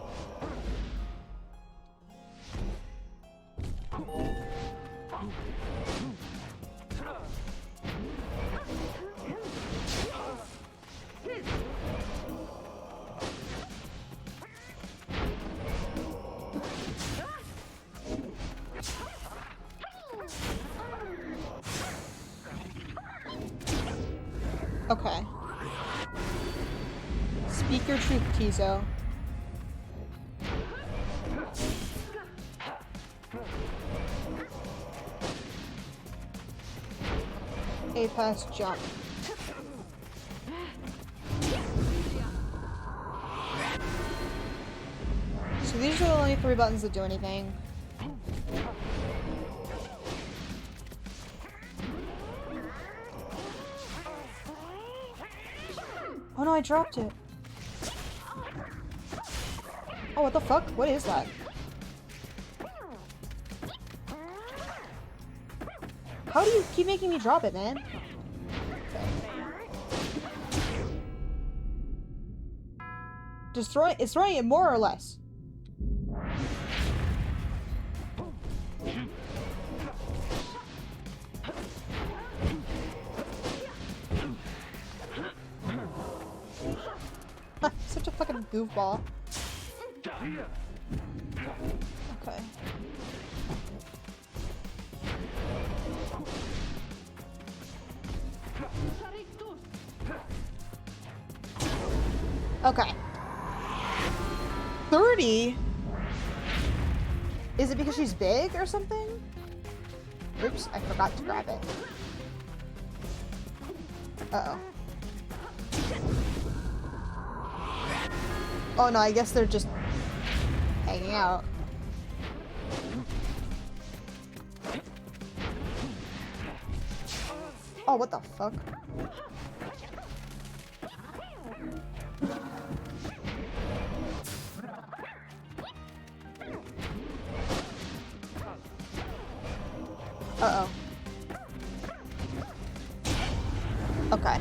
Okay. Speak your truth, Tizo. A pass jump. So these are the only 3 buttons that do anything. Oh no, I dropped it. Oh, what the fuck? What is that? How do you keep making me drop it, man? Okay. It's throwing it more or less. Such a fucking goofball. Okay. Okay. 30? Is it because she's big or something? Oops, I forgot to grab it. Uh-oh. Oh no, I guess they're just hanging out. Oh, what the fuck? Uh-oh. Okay.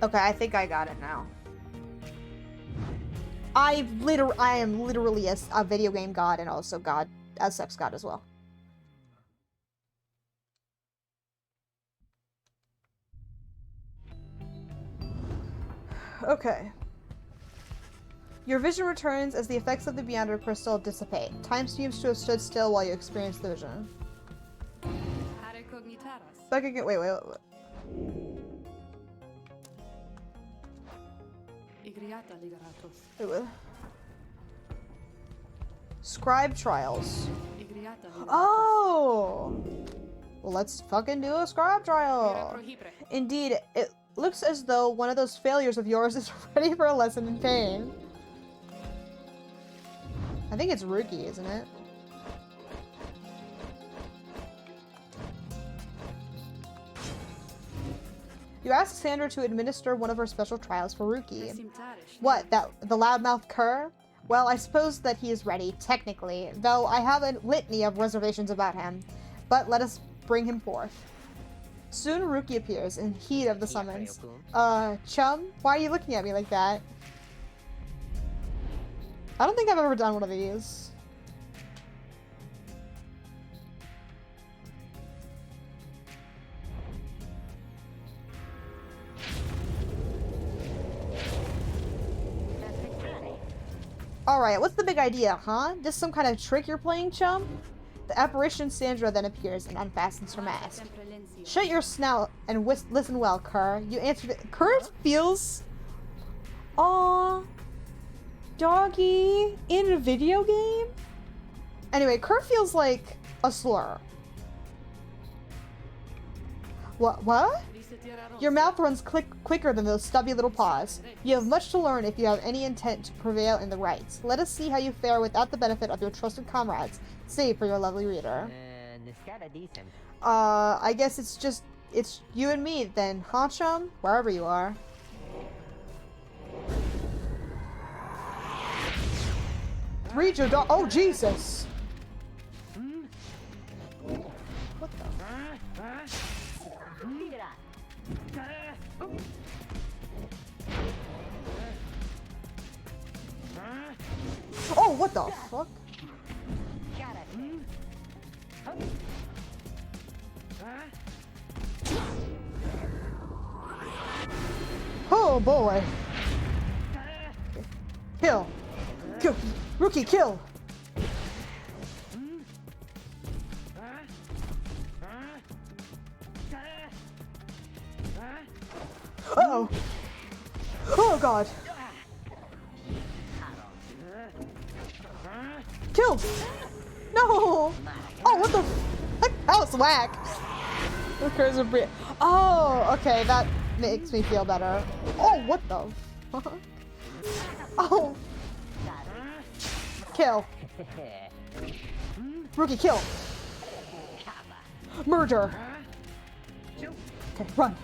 Okay, I think I got it now. I am literally a video game god and also a sex god as well. Okay. Your vision returns as the effects of the Beyonder crystal dissipate. Time seems to have stood still while you experience the vision. Back again. Wait. Scribe trials. Oh! Well, let's fucking do a scribe trial. Indeed, it looks as though one of those failures of yours is ready for a lesson in pain. I think it's Rookie, isn't it? You ask Sandra to administer one of her special trials for Rookie. What, the loudmouth cur? Well, I suppose that he is ready, technically, though I have a litany of reservations about him. But let us bring him forth. Soon Rookie appears in heat of the summons. Chum? Why are you looking at me like that? I don't think I've ever done one of these. Alright, what's the big idea, huh? Just some kind of trick you're playing, chum? The apparition Sandra then appears and unfastens her mask. Shut your snout and listen well, Kerr. You answered it. Kerr feels... Aww. Doggy. In a video game? Anyway, Kerr feels like a slur. What? Your mouth runs quicker than those stubby little paws. You have much to learn if you have any intent to prevail in the rights. Let us see how you fare without the benefit of your trusted comrades, save for your lovely reader. I guess it's you and me then, huh, chum? Wherever you are. Read your dog. Oh, Jesus! What the? Oh, what the fuck? Oh boy. Kill. Kill. Rookie, kill. Uh-oh. Oh god. Killed. No. Oh, what the fuck? That was whack. Oh, okay, that makes me feel better. Oh, what the fuck? Oh. Kill. Rookie, kill. Murder. Okay, run.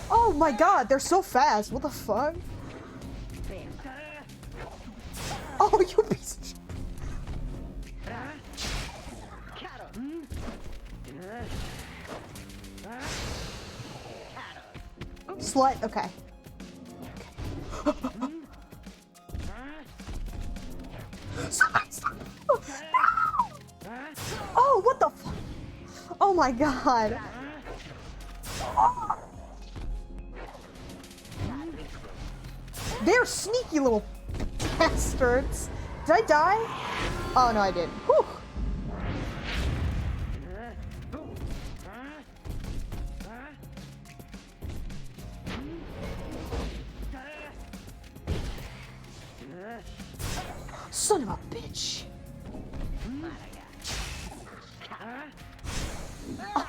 Oh my god, they're so fast. What the fuck? Oh, you piece of shit. Slut. Okay. Oh, what the fuck? Oh my god. They're sneaky little bastards. Did I die? Oh no, I didn't. Whew. Son of a bitch.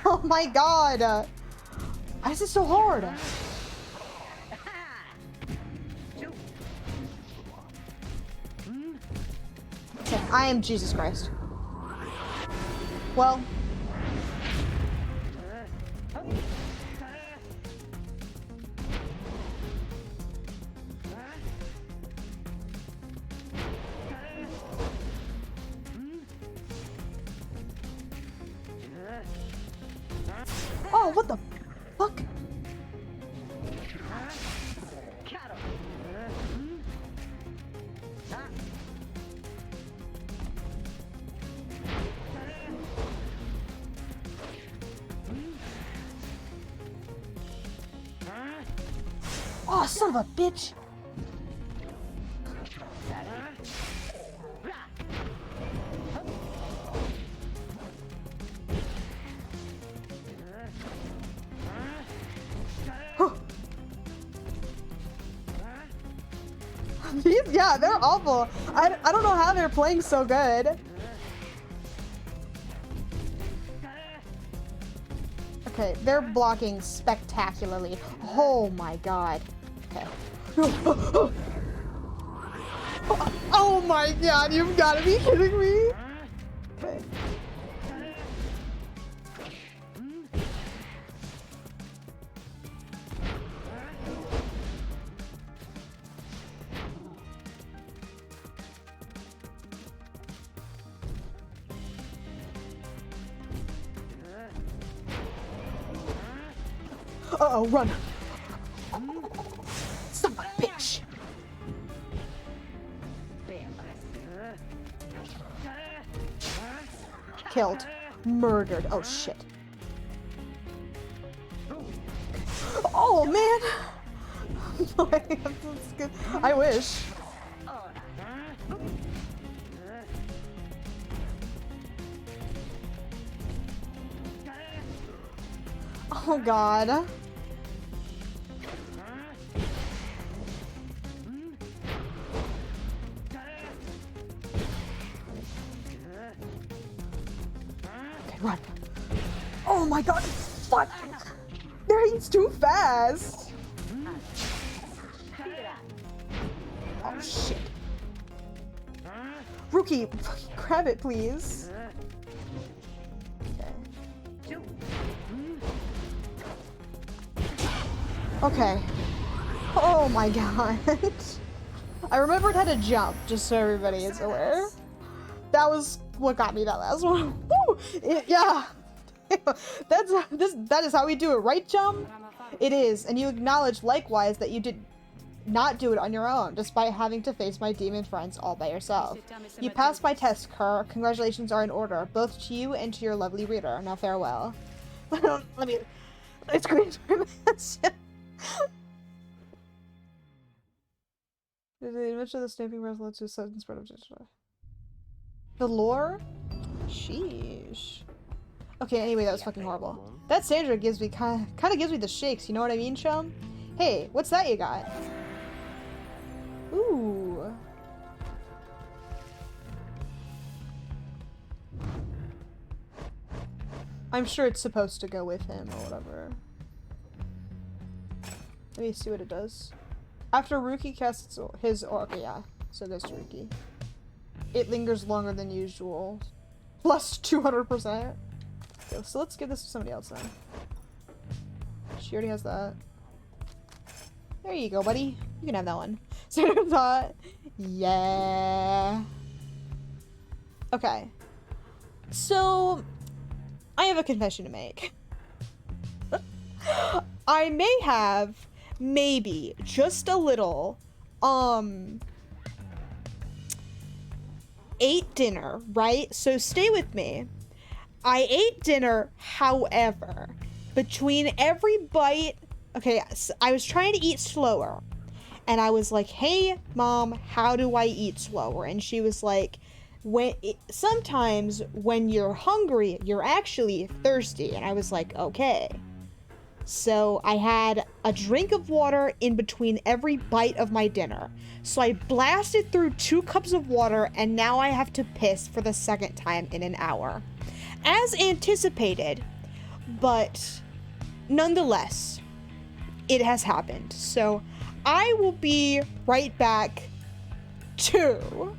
Oh my god. Why is it so hard? Okay, I am Jesus Christ. Well. what the fuck? Oh, son of a bitch! Yeah, they're awful. I don't know how they're playing so good. Okay, they're blocking spectacularly. Oh my god. Okay. Oh my god, you've gotta be kidding me. Okay. Uh-oh, run! Son of a bitch! Killed. Murdered. Oh, shit. Oh, man! That's good. I wish. Oh, God. Run. Oh my god, fuck! He's too fast! Oh shit. Rookie, grab it, please. Okay. Oh my god. I remembered how to jump, just so everybody is aware. That was what got me that last one. Woo! Yeah. That is how we do it, right, chum? It is, and you acknowledge likewise that you did not do it on your own, despite having to face my demon friends all by yourself. You passed my test, Kerr. Congratulations are in order, both to you and to your lovely reader. Now farewell. Let me... It's great. Did the image of the stamping breath led to a sudden spread of digital? The lore? Sheesh. Okay, anyway, that was fucking horrible. That Sandra gives me kind of gives me the shakes, you know what I mean, chum? Hey, what's that you got? Ooh. I'm sure it's supposed to go with him or whatever. Let me see what it does. After Ruki casts his okay, yeah. So it goes to Ruki. It lingers longer than usual. Plus 200%. So let's give this to somebody else then. She already has that. There you go, buddy. You can have that one. Sandra thought, yeah. Okay. So, I have a confession to make. I may have, maybe, just a little, ate dinner, right? So stay with me. I ate dinner, however, between every bite, okay, so I was trying to eat slower, and I was like, hey, Mom, how do I eat slower? And she was like, sometimes when you're hungry, you're actually thirsty. And I was like, okay. So I had a drink of water in between every bite of my dinner. So I blasted through 2 cups of water, and now I have to piss for the second time in an hour. As anticipated, but nonetheless, it has happened. So I will be right back to...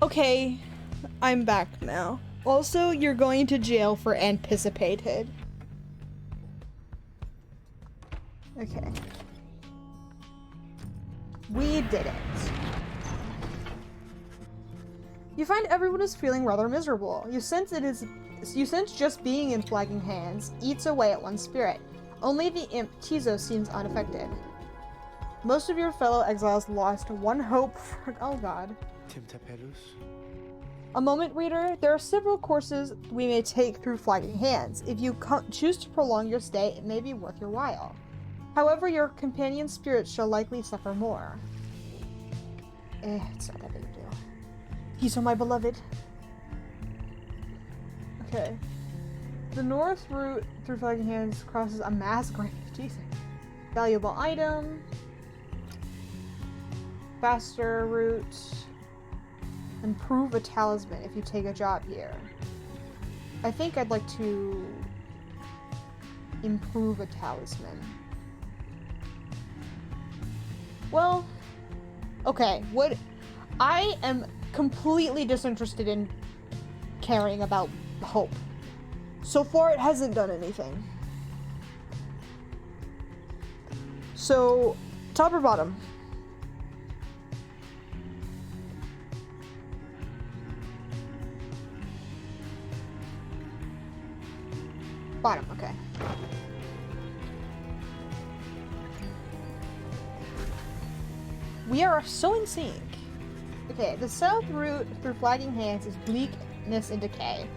Okay, I'm back now. Also, you're going to jail for anticipated. Okay. We did it. You find everyone is feeling rather miserable. You sense just being in flagging hands eats away at one's spirit. Only the imp Tizo seems unaffected. Most of your fellow exiles lost one hope for— oh god. A moment, reader. There are several courses we may take through flagging hands. If you choose to prolong your stay, it may be worth your while. However, your companion's spirit shall likely suffer more. It's not that big a deal. These are my beloved. Okay. The north route through flagging hands crosses a mass grave. Jesus. Valuable item. Faster route. Improve a talisman if you take a job here. I think I'd like to improve a talisman. Well, okay, I am completely disinterested in caring about hope. So far, it hasn't done anything. So, top or bottom? Bottom, okay. We are so in sync. Okay, the south route through flagging hands is bleakness and decay.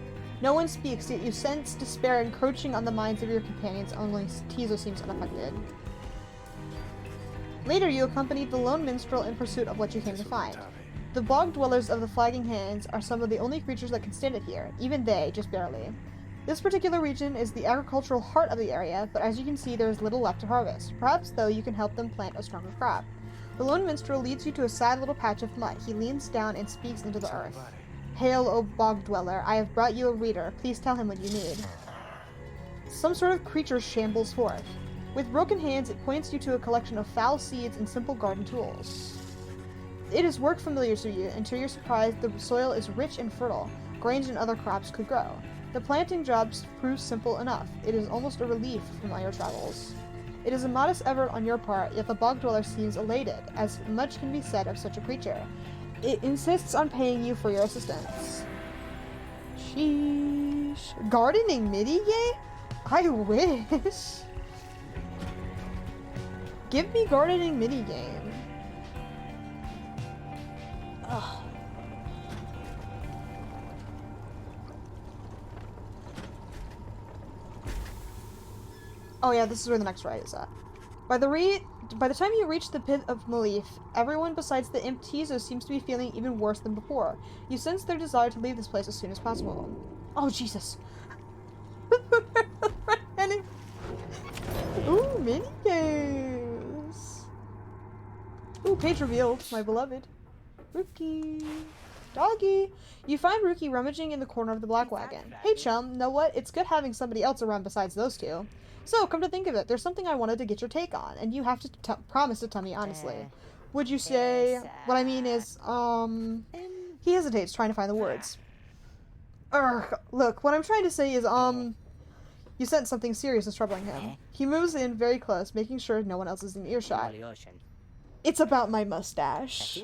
No one speaks, yet you sense despair encroaching on the minds of your companions, only Tizo seems unaffected. Later, you accompanied the lone minstrel in pursuit of what you came to find. The bog dwellers of the flagging hands are some of the only creatures that can stand it here, even they, just barely. This particular region is the agricultural heart of the area, but as you can see, there is little left to harvest. Perhaps, though, you can help them plant a stronger crop. The lone minstrel leads you to a sad little patch of mud. He leans down and speaks into the earth. Hail, O bog dweller, I have brought you a reader. Please tell him what you need. Some sort of creature shambles forth. With broken hands, it points you to a collection of foul seeds and simple garden tools. It is work familiar to you, and to your surprise, the soil is rich and fertile. Grains and other crops could grow. The planting jobs proves simple enough. It is almost a relief from all your travels. It is a modest effort on your part, yet the bog dweller seems elated, as much can be said of such a creature. It insists on paying you for your assistance. Sheesh. Gardening mini-game? I wish. Give me gardening mini-game. Ugh. Oh yeah, this is where the next ride is at. By the time you reach the pit of Malif, everyone besides the imp Tizo seems to be feeling even worse than before. You sense their desire to leave this place as soon as possible. Oh Jesus. Ooh, mini games. Ooh, page revealed, my beloved. Rookie. Doggy. You find Rookie rummaging in the corner of the black wagon. Hey chum, know what? It's good having somebody else around besides those two. So, come to think of it, there's something I wanted to get your take on, and you have to promise to tell me honestly. Would you say— what I mean is, he hesitates, trying to find the words. Look, what I'm trying to say is, you sense something serious is troubling him. He moves in very close, making sure no one else is in earshot. It's about my mustache.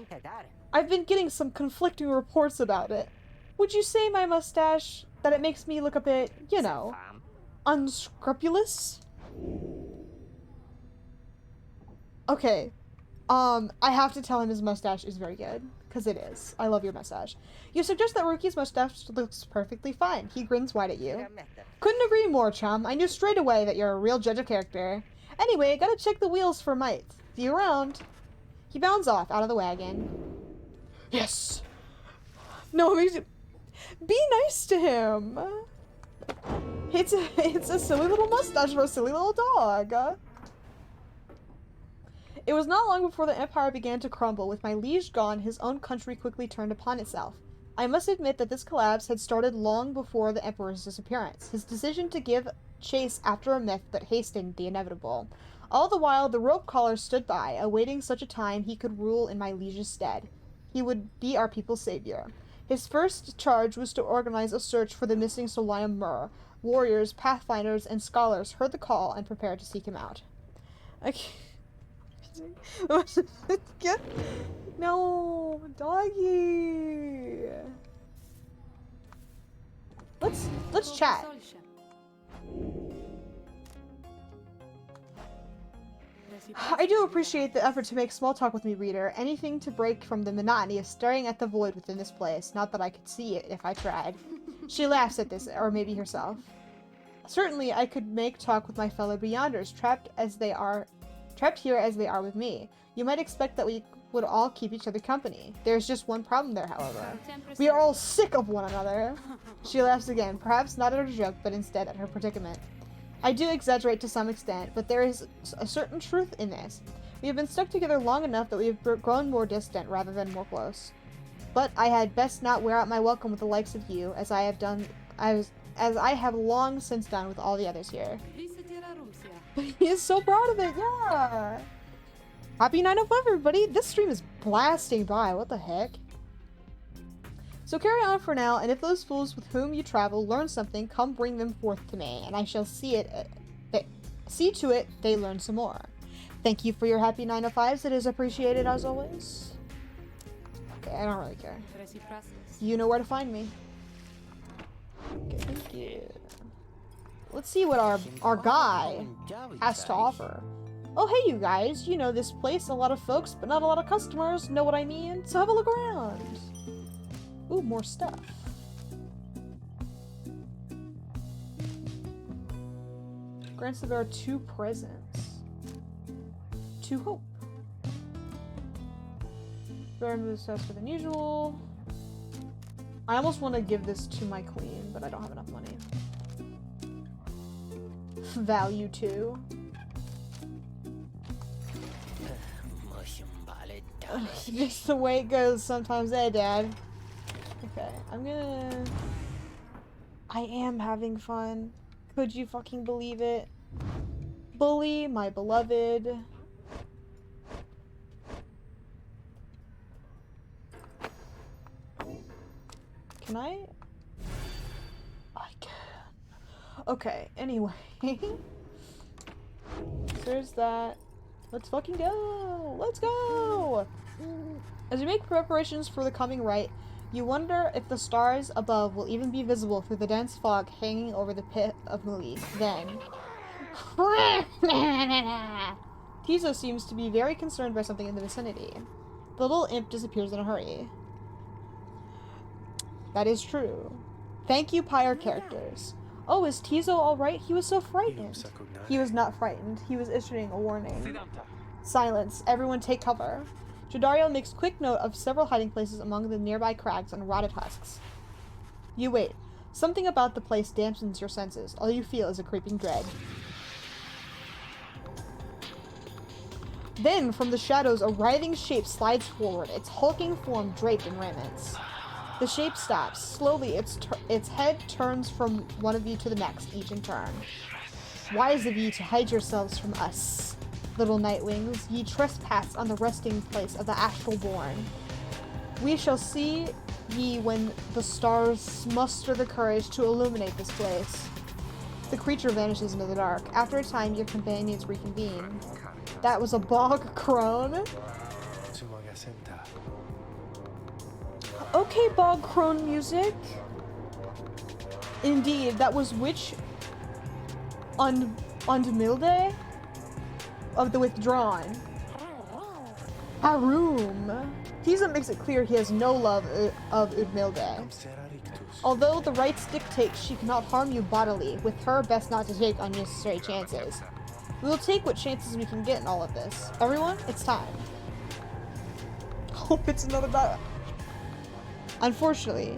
I've been getting some conflicting reports about it. Would you say my mustache, that it makes me look a bit, you know, unscrupulous? Okay. I have to tell him his mustache is very good. Because it is. I love your mustache. You suggest that Rookie's mustache looks perfectly fine. He grins wide at you. Couldn't agree more, chum. I knew straight away that you're a real judge of character. Anyway, gotta check the wheels for might. See you around. He bounds off out of the wagon. Yes! No, be nice to him! It's a silly little mustache for a silly little dog. It was not long before the empire began to crumble. With my liege gone, his own country quickly turned upon itself. I must admit that this collapse had started long before the emperor's disappearance. His decision to give chase after a myth but hastened the inevitable. All the while, the rope collar stood by, awaiting such a time he could rule in my liege's stead. He would be our people's savior. His first charge was to organize a search for the missing Solayam Mur. Warriors, pathfinders, and scholars heard the call and prepared to seek him out. Okay. No, doggy. Let's chat. I do appreciate the effort to make small talk with me, reader. Anything to break from the monotony of staring at the void within this place. Not that I could see it if I tried. She laughs at this, or maybe herself. Certainly, I could make talk with my fellow Beyonders, trapped here as they are with me. You might expect that we would all keep each other company. There's just one problem there, however. We are all sick of one another. She laughs again, perhaps not at her joke, but instead at her predicament. I do exaggerate to some extent, but there is a certain truth in this. We have been stuck together long enough that we have grown more distant rather than more close. But I had best not wear out my welcome with the likes of you, as I have long since done with all the others here. He is so proud of it, yeah! Happy 905, everybody! This stream is blasting by, what the heck? So carry on for now, and if those fools with whom you travel learn something, come bring them forth to me, and I shall see to it they learn some more. Thank you for your happy 905s, it is appreciated as always. Okay, I don't really care. You know where to find me. Okay, thank you. Let's see what our guy has to offer. Oh, hey, you guys. You know this place. A lot of folks, but not a lot of customers. Know what I mean? So have a look around. Ooh, more stuff. Grants the bearer 2 presents. 2 hope. Bearer moves faster than usual. I almost want to give this to my queen, but I don't have enough money. Value 2. Just the way it goes sometimes, eh, Dad? Okay, I am having fun. Could you fucking believe it? Bully, my beloved. Can I? I can. Okay, anyway. There's that. Let's fucking go! Let's go! As you make preparations for the coming rite, you wonder if the stars above will even be visible through the dense fog hanging over the pit of Muli. Then... Tizo seems to be very concerned by something in the vicinity. The little imp disappears in a hurry. That is true. Thank you, Pyre characters. Oh, is Tizo alright? He was so frightened. He was not frightened. He was issuing a warning. Silence. Everyone take cover. Jodario makes quick note of several hiding places among the nearby crags and rotted husks. You wait. Something about the place dampens your senses. All you feel is a creeping dread. Then, from the shadows, a writhing shape slides forward, its hulking form draped in raiments. The shape stops. Slowly, its head turns from one of you to the next, each in turn. Wise of ye to hide yourselves from us, little nightwings. Ye trespass on the resting place of the astral born. We shall see ye when the stars muster the courage to illuminate this place. The creature vanishes into the dark. After a time, your companions reconvene. That was a bog crone. Okay, bog crone music. Indeed, that was which Undmilde of the Withdrawn. Harum. Tiza makes it clear he has no love of Udmilde. Although the rites dictate she cannot harm you bodily, with her best not to take unnecessary chances. We will take what chances we can get in all of this. Everyone, it's time. Hope it's another dog. Unfortunately,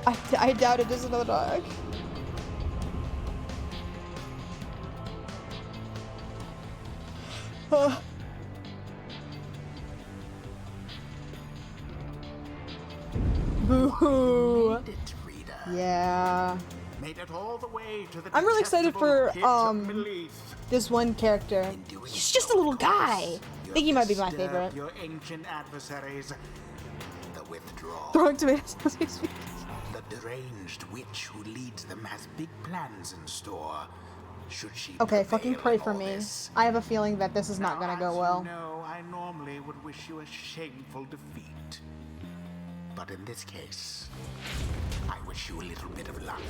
I doubt it is another dog. Boo-hoo. Yeah. Made it all the way to the I'm really excited for detestable this one character. He's just a little guy. I think he might be my favorite. Your ancient adversaries, the Withdrawn. after all. Throwing tomatoes as we speak. The deranged witch who leads them has big plans in store. Should she Okay, fucking prevail pray in for all me. this? I have a feeling that this is not Now, gonna go as well. You know, I normally would wish you a shameful defeat. But in this case, I wish you a little bit of luck.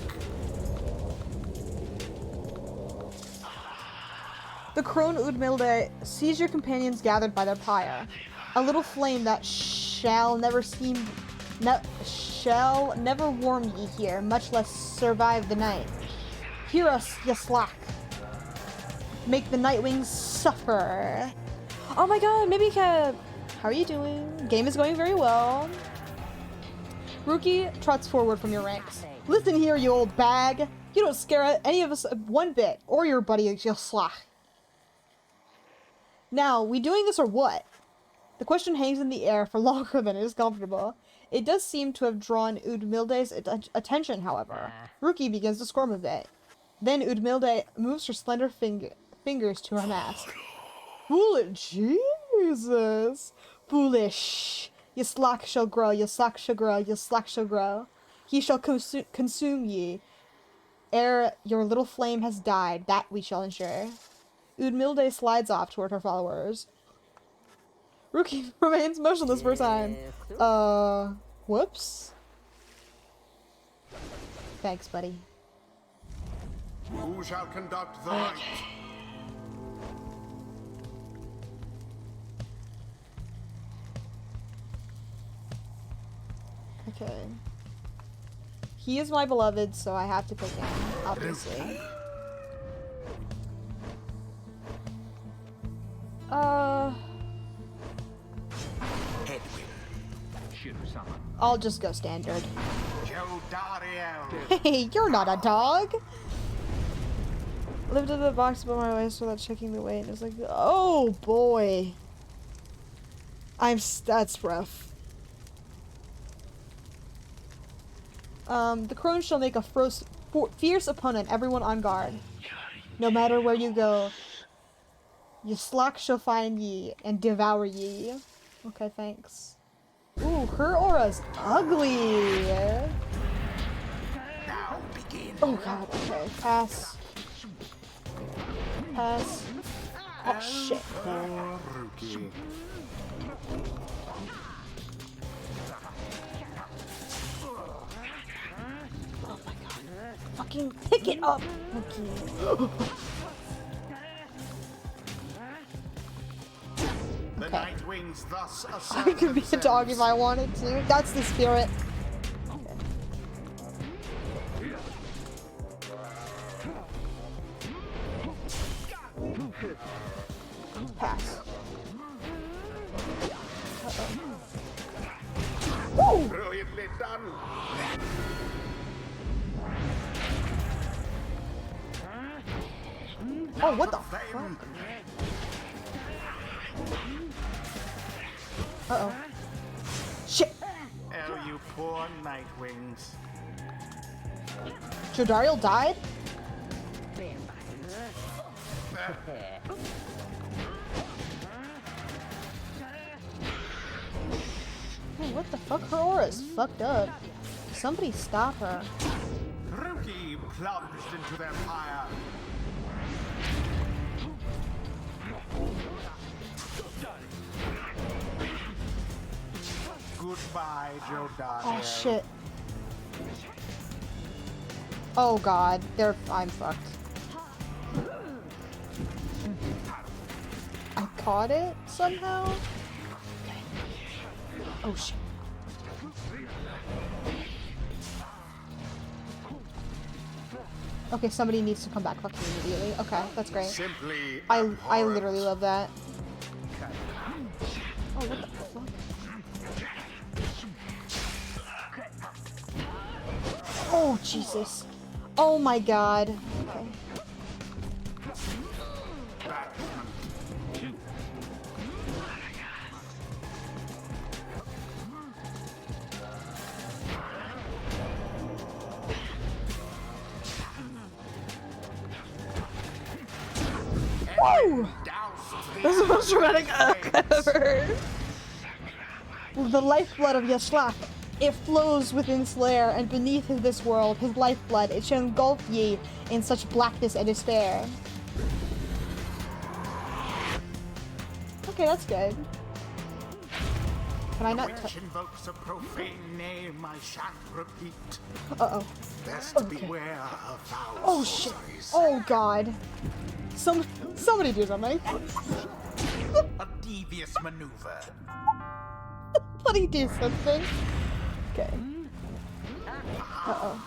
The crone Udmilde sees your companions gathered by their pyre. A little flame that shall never warm ye here, much less survive the night. Hear us, ye slack. Make the night wings suffer. Oh my god, maybe how are you doing? Game is going very well. Rookie trots forward from your ranks. Listen here, you old bag. You don't scare any of us one bit, or your buddy, ye slack. Now, we doing this or what? The question hangs in the air for longer than it is comfortable. It does seem to have drawn Udmilde's attention, however. Rookie begins to squirm a bit. Then Udmilde moves her slender fingers to her mask. Foolish, Jesus! Foolish! Your slack shall grow, your slack shall grow, your slack shall grow. He shall consume ye. Ere your little flame has died, that we shall ensure. Udmilde slides off toward her followers. Rookie remains motionless for a time. Whoops. Thanks, buddy. Who shall conduct the rite? Okay. He is my beloved, so I have to pick him, obviously. I'll just go standard. Hey, you're not a dog! Lifted the box above my waist without checking the weight, and it was like, oh boy. That's rough. The crone shall make a fierce opponent, everyone on guard. No matter where you go, your slack shall find ye and devour ye. Okay, thanks. Ooh, her aura's ugly! Now begin. Oh god, okay. Pass. Pass. Oh shit. Poor Rookie. Oh my god. Fucking pick it up! Okay. The night wings thus I could be a dog if I wanted to. That's the spirit. Okay. Pass. Woo! Brilliantly done. Oh, what the fuck? Flame. Uh-oh. Shit! Oh, you poor night wings. Jodariel died? Hey, what the fuck? Her aura's fucked up. Somebody stop her. Rookie plunged into their fire. Goodbye, Joe Oh shit. Oh god, I'm fucked. I caught it somehow? Oh shit. Okay, somebody needs to come back fucking immediately. Okay, that's great. Simply I abhorrent. literally love that. Oh, what the fuck? Oh, Jesus. Oh my god. Okay. Whoa! This is the most dramatic ever. The lifeblood of Yashlak. It flows within this lair, and beneath this world, his lifeblood, it shall engulf ye in such blackness and despair. Okay, that's good. Can I not Which invokes a profane name I shan't repeat. Uh-oh. Best Okay. beware of foul Oh, shit. sorceries. Oh, God. Somebody do something. A devious maneuver. Somebody do something. Okay. Uh-oh.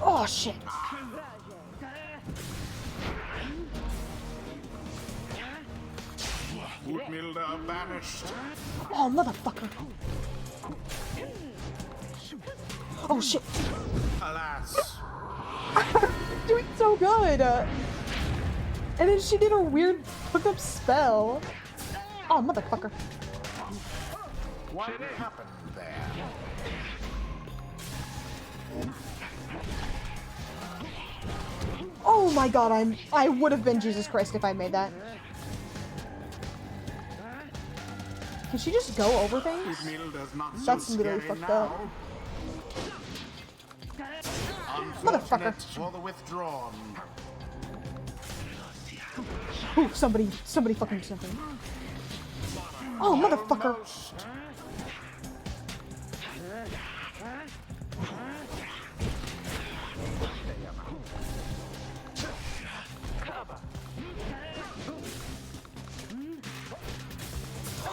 Oh, shit. Utmilda banished. Oh, motherfucker. Oh, shit. Alas. Doing so good. And then she did a weird hookup spell. Oh, motherfucker. What happened there? Oh my god, I would have been Jesus Christ if I made that. Can she just go over things? Utmilda's not so That's literally scary fucked now. up. Unfortunate Motherfucker. for the withdrawn. Ooh, somebody fucking do something. Oh, motherfucker. Almost.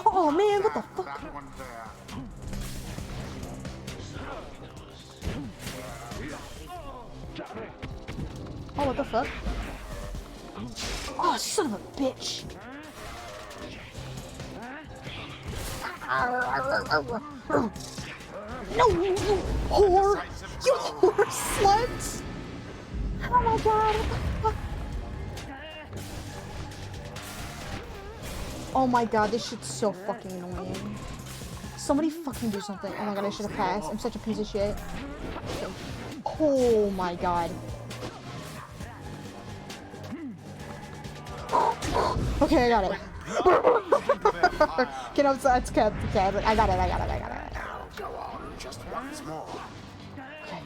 Oh man, what the fuck? That one there. Oh, what the fuck? Oh, son of a bitch. No, you whore! You whore slut! Oh my god, what the fuck? Oh my god, this shit's so fucking annoying. Somebody fucking do something. Oh my god, I should have passed. I'm such a piece of shit. Okay. Oh my god. Okay, I got it. Okay, no, it's kept. Okay, I got it. Now go on just once more. Okay.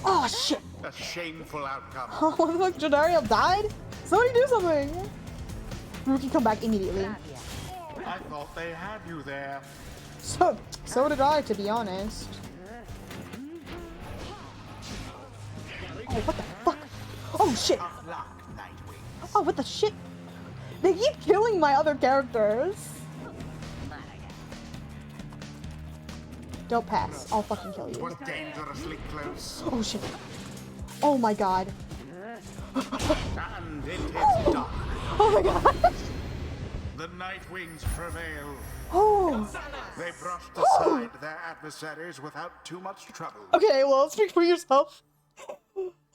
Oh shit! A shameful outcome. Oh, what the fuck? Jadariel died? Somebody do something! Rookie come back immediately. I thought they had you there. So did I, to be honest. Oh, what the fuck? Oh shit! Tough luck, Nightwing. Oh, what the shit? They keep killing my other characters. Don't pass. I'll fucking kill Was you. dangerously close. Oh shit. Oh my god. And it is done. Oh my god. The Nightwings prevail. Oh. They brushed aside their adversaries without too much trouble. Okay, well, speak for yourself.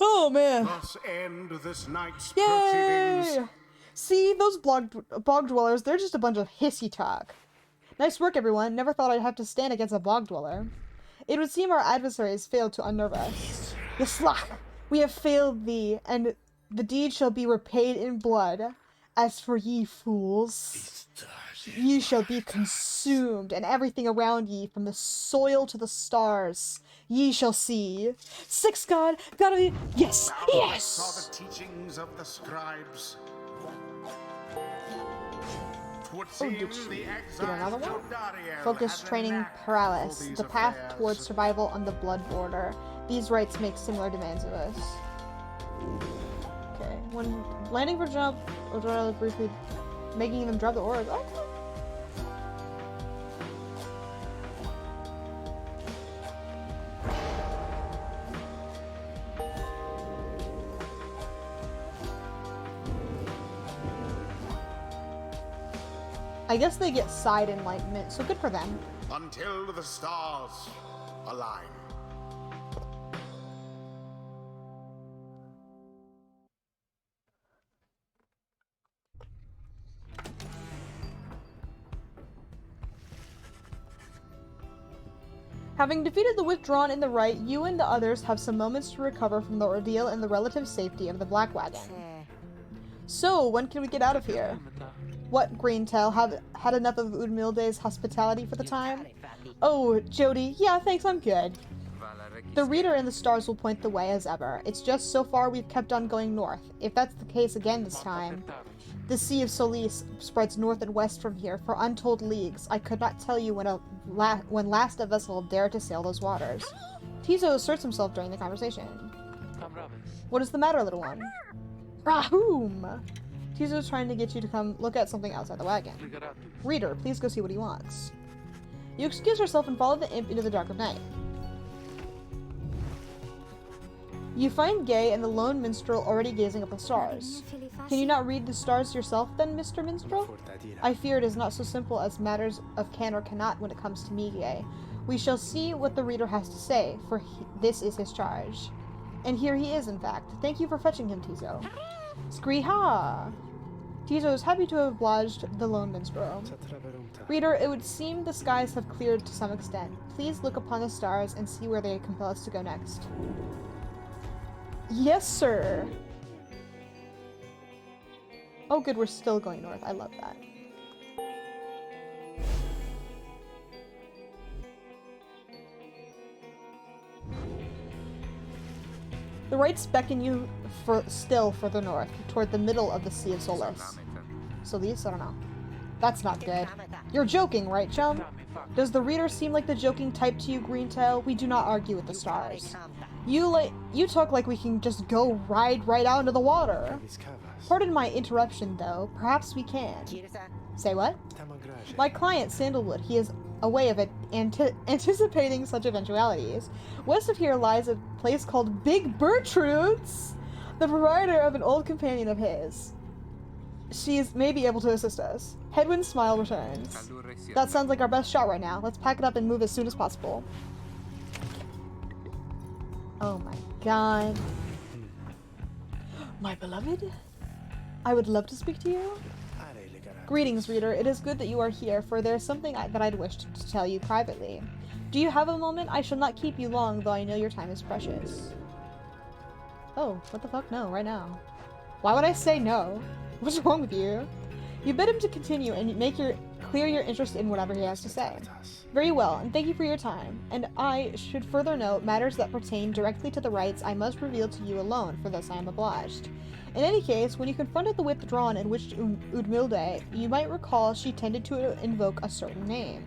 Oh man. Thus end this night's Yay! proceedings. See, those bog dwellers, they're just a bunch of hissy talk. Nice work, everyone. Never thought I'd have to stand against a bog dweller. It would seem our adversaries failed to unnerve us. Yaslah, we have failed thee, and the deed shall be repaid in blood. As for ye fools, ye shall be consumed, and everything around ye, from the soil to the stars, ye shall see. Six God, gotta be. Yes, Saw yes. the teachings of the scribes. 'Twould seem did the she exiled get another one? Jodariel Focus had a training knack paralysis. for these The path affairs. towards survival on the blood border. These rites make similar demands of us. Okay. When landing for jump, or briefly making them drop the orb. Oh. I guess they get side enlightenment, so good for them. Until the stars align. Having defeated the Withdrawn in the right, you and the others have some moments to recover from the ordeal and the relative safety of the Black Wagon. So, when can we get out of here? What, Greentail, have had enough of Udmilde's hospitality for the time? Oh, Jody, yeah, thanks, I'm good. The reader and the stars will point the way as ever. It's just so far we've kept on going north. If that's the case again this time. The Sea of Solis spreads north and west from here for untold leagues. I could not tell you when last a vessel dared to sail those waters. Tizo asserts himself during the conversation. What is the matter, little one? Rahum! Tizo is trying to get you to come look at something outside the wagon. Reader, please go see what he wants. You excuse yourself and follow the imp into the dark of night. You find Gay and the lone minstrel already gazing up at the stars. Can you not read the stars yourself then, Mr. Minstrel? I fear it is not so simple as matters of can or cannot when it comes to me, Gay. We shall see what the reader has to say, for this is his charge. And here he is, in fact. Thank you for fetching him, Tizo. Scree-ha! Tizo is happy to have obliged the lone minstrel. Reader, it would seem the skies have cleared to some extent. Please look upon the stars and see where they compel us to go next. Yes, sir! Oh good, we're still going north. I love that. The rights beckon you still further north, toward the middle of the Sea of Solis. Solis? I don't know. That's not good. You're joking, right, chum? Does the reader seem like the joking type to you, Greentail? We do not argue with the stars. You talk like we can just go ride right out into the water. Pardon my interruption, though. Perhaps we can. Say what? My client, Sandalwood, he has a way of anticipating such eventualities. West of here lies a place called Big Bertrude's, the provider of an old companion of his. She may be able to assist us. Headwind's smile returns. That sounds like our best shot right now. Let's pack it up and move as soon as possible. Oh my god. My beloved? I would love to speak to you. Greetings, reader. It is good that you are here, for there is something that I'd wish to tell you privately. Do you have a moment? I shall not keep you long, though I know your time is precious. Oh, what the fuck? No, right now. Why would I say no? What's wrong with you? You bid him to continue and clear your interest in whatever he has to say. Very well, and thank you for your time. And I should further note matters that pertain directly to the rights I must reveal to you alone, for this I am obliged. In any case, when you confronted the Withdrawn and witched Udmilde, you might recall she tended to invoke a certain name.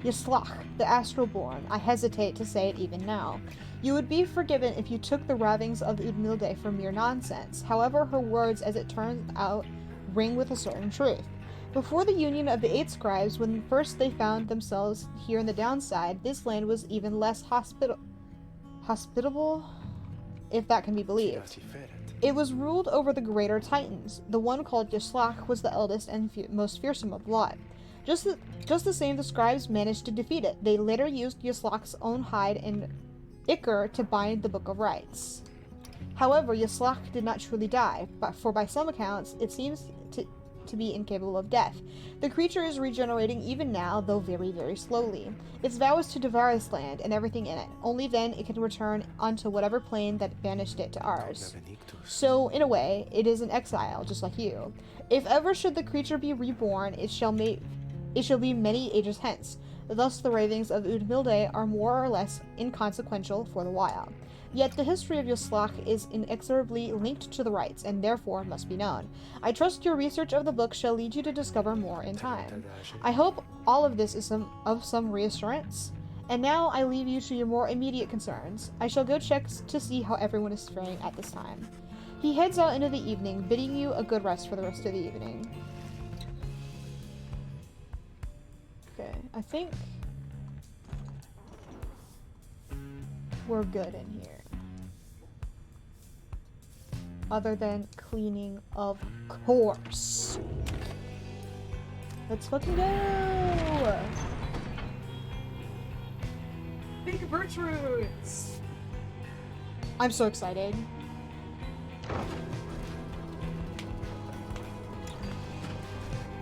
Yislach, the Astralborn. I hesitate to say it even now. You would be forgiven if you took the ravings of Udmilde for mere nonsense. However, her words, as it turns out, ring with a certain truth. Before the union of the 8 scribes, when first they found themselves here in the downside, this land was even less hospitable, if that can be believed. It was ruled over the greater Titans. The one called Yislach was the eldest and most fearsome of the lot. Just the same, the scribes managed to defeat it. They later used Yislach's own hide and ichor to bind the Book of Rights. However, Yislach did not truly die, for by some accounts, it seems to be incapable of death. The creature is regenerating even now, though very, very slowly. Its vow is to devour this land and everything in it. Only then it can return onto whatever plane that banished it to ours. So, in a way, it is an exile, just like you. If ever should the creature be reborn, it shall be many ages hence. Thus the ravings of Udmilde are more or less inconsequential for the while. Yet the history of Yislach is inexorably linked to the rites, and therefore must be known. I trust your research of the book shall lead you to discover more in time. I hope all of this is of some reassurance. And now I leave you to your more immediate concerns. I shall go check to see how everyone is faring at this time. He heads out into the evening, bidding you a good rest for the rest of the evening. Okay, I think we're good in here. Other than cleaning, of course. Let's fucking go! Big Bertrude's! I'm so excited.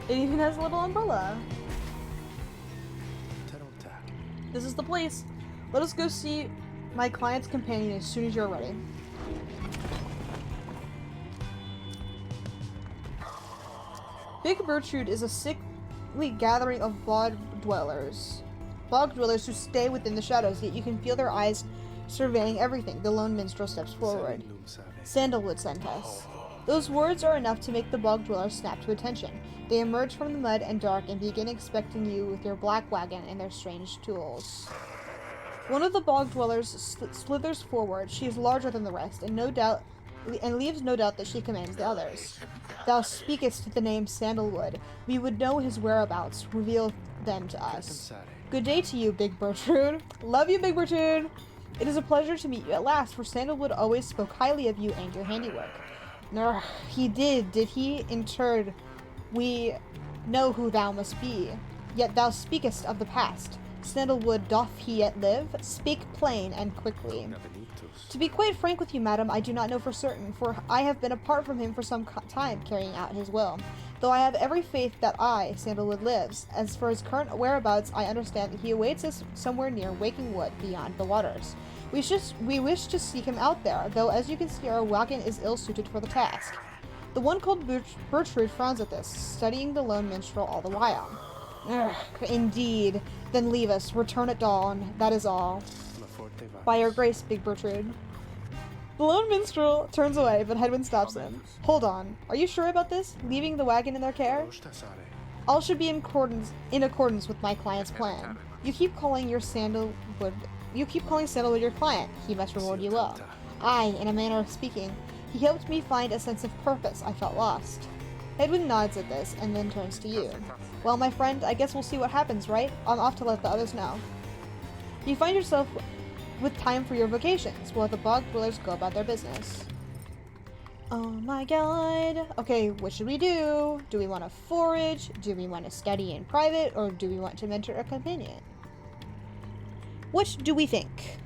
It even has a little umbrella. This is the place. Let us go see my client's companion as soon as you're ready. Big Bertrude is a sickly gathering of bog dwellers. Bog dwellers who stay within the shadows, yet you can feel their eyes surveying everything. The lone minstrel steps forward. Sandalwood sent us. Those words are enough to make the bog dwellers snap to attention. They emerge from the mud and dark and begin expecting you with your black wagon and their strange tools. One of the bog dwellers slithers forward. She is larger than the rest, and leaves no doubt that she commands the others. Thou speakest the name Sandalwood. We would know his whereabouts. Reveal them to us. Good day to you, Big Bertrude. Love you, Big Bertrude. It is a pleasure to meet you at last, for Sandalwood always spoke highly of you and your handiwork. He did he? In turn, we know who thou must be. Yet thou speakest of the past. Sandalwood, doth he yet live? Speak plain and quickly. To be quite frank with you, madam, I do not know for certain, for I have been apart from him for some time, carrying out his will. Though I have every faith that Sandalwood, lives. As for his current whereabouts, I understand that he awaits us somewhere near Waking Wood, beyond the waters. We wish to seek him out there, though as you can see our wagon is ill-suited for the task. The one called Bertrude frowns at this, studying the lone minstrel all the while. Indeed. Then leave us. Return at dawn. That is all. By your grace, Big Bertrude. The lone minstrel turns away, but Hedwyn stops him. Hold on. Are you sure about this? Leaving the wagon in their care? All should be in accordance with my client's plan. You keep calling Sandalwood your client. He must reward you well. Aye, in a manner of speaking. He helped me find a sense of purpose. I felt lost. Edwin nods at this, and then turns to you. Well, my friend, I guess we'll see what happens, right? I'm off to let the others know. You find yourself with time for your vacations, while the bog dwellers go about their business. Oh my god. Okay, what should we do? Do we want to forage? Do we want to study in private? Or do we want to mentor a companion? What do we think?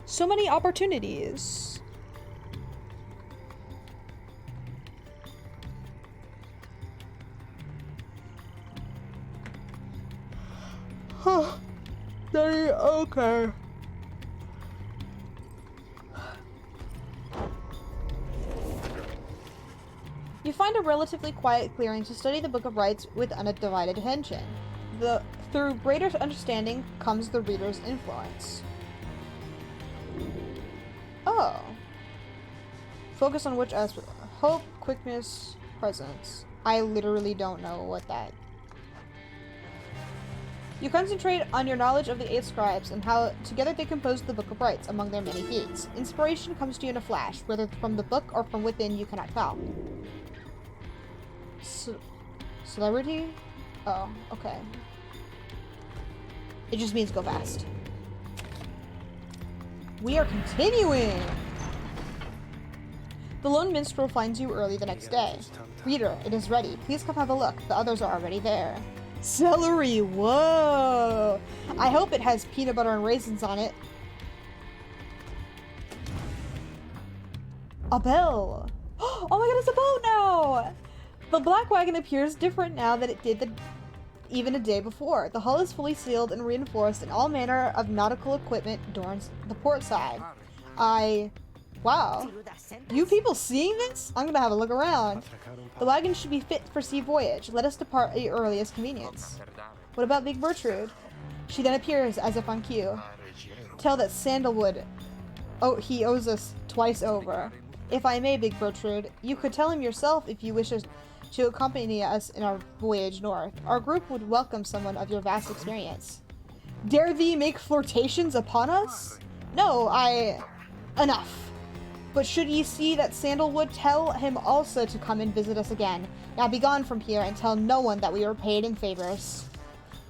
So many opportunities. Huh. Okay. You find a relatively quiet clearing to study the Book of Rites with undivided attention. Through greater understanding comes the reader's influence. Oh. Focus on which aspect? Hope, quickness, presence. I literally don't know what that. You concentrate on your knowledge of the 8 scribes and how together they compose the Book of Rites among their many feats. Inspiration comes to you in a flash, whether from the book or from within you cannot tell. Celebrity? Oh, okay. It just means go fast. We are continuing! The lone minstrel finds you early the next day. Reader, it is ready. Please come have a look. The others are already there. Celery! Whoa! I hope it has peanut butter and raisins on it. A bell! Oh my god, it's a boat now! The black wagon appears different now than it did even a day before. The hull is fully sealed and reinforced, and all manner of nautical equipment adorns the port side. Wow. You people seeing this? I'm gonna have a look around. The wagon should be fit for sea voyage. Let us depart at the earliest convenience. What about Big Bertrude? She then appears as if on cue. Tell that Sandalwood, he owes us twice over. If I may, Big Bertrude, you could tell him yourself if you wish to accompany us in our voyage north. Our group would welcome someone of your vast experience. Dare thee make flirtations upon us? No, enough. But should ye see that Sandalwood, tell him also to come and visit us again. Now be gone from here and tell no one that we are paid in favors.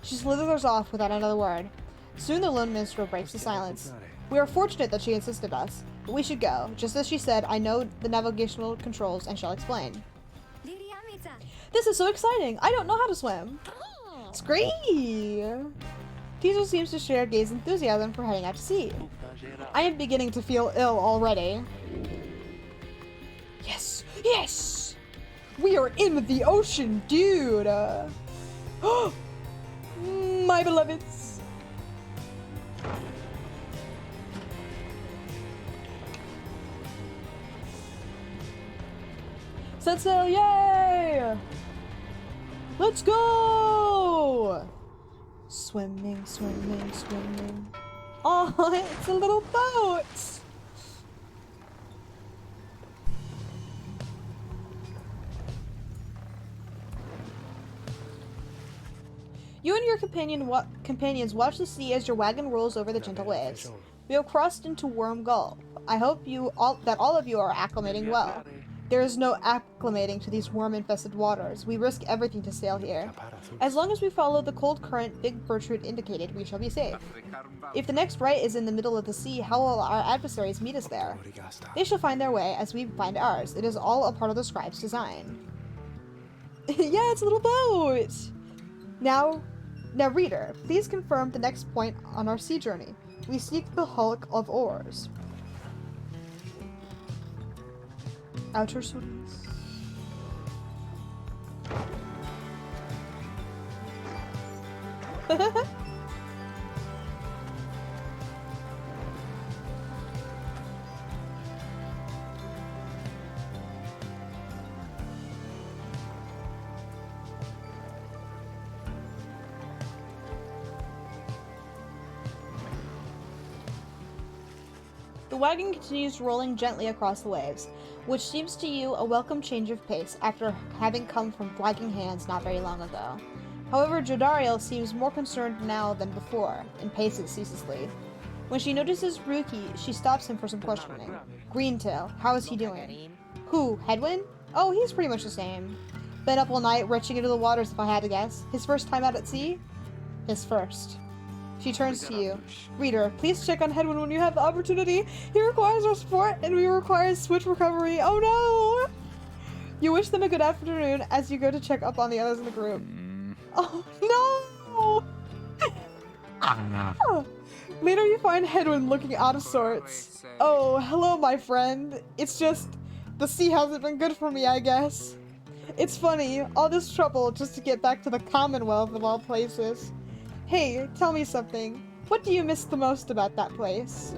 She slithers off without another word. Soon the lone minstrel breaks the silence. We are fortunate that she insisted us, but we should go. Just as she said, I know the navigational controls and shall explain. This is so exciting! I don't know how to swim! Scree! Teasel seems to share Gay's enthusiasm for heading out to sea. I am beginning to feel ill already. Yes! Yes! We are in the ocean, dude! my beloveds. Set sail, yay! Let's go! Swimming, swimming, swimming. Oh, it's a little boat! You and your companions watch the sea as your wagon rolls over the gentle waves. We have crossed into Worm Gulf. I hope that all of you are acclimating well. There is no acclimating to these worm-infested waters. We risk everything to sail here. As long as we follow the cold current Big Bertrude indicated, we shall be safe. If the next right is in the middle of the sea, how will our adversaries meet us there? They shall find their way as we find ours. It is all a part of the scribe's design. Yeah, it's a little boat! Now, reader, please confirm the next point on our sea journey. We seek the hulk of oars. Outer sources. The wagon continues rolling gently across the waves, which seems to you a welcome change of pace after having come from flagging hands not very long ago. However, Jodariel seems more concerned now than before, and paces ceaselessly. When she notices Ruki, she stops him for some questioning. Greentail, how is he doing? Who, Headwind? Oh, he's pretty much the same. Been up all night, retching into the waters if I had to guess. His first time out at sea? His first. She turns to you. Reader, please check on Headwind when you have the opportunity. He requires our support, and we require swift recovery. Oh no! You wish them a good afternoon as you go to check up on the others in the group. Oh no! Later you find Headwind looking out of sorts. Oh, hello my friend. It's just, the sea hasn't been good for me, I guess. It's funny, all this trouble just to get back to the Commonwealth of all places. Hey, tell me something. What do you miss the most about that place?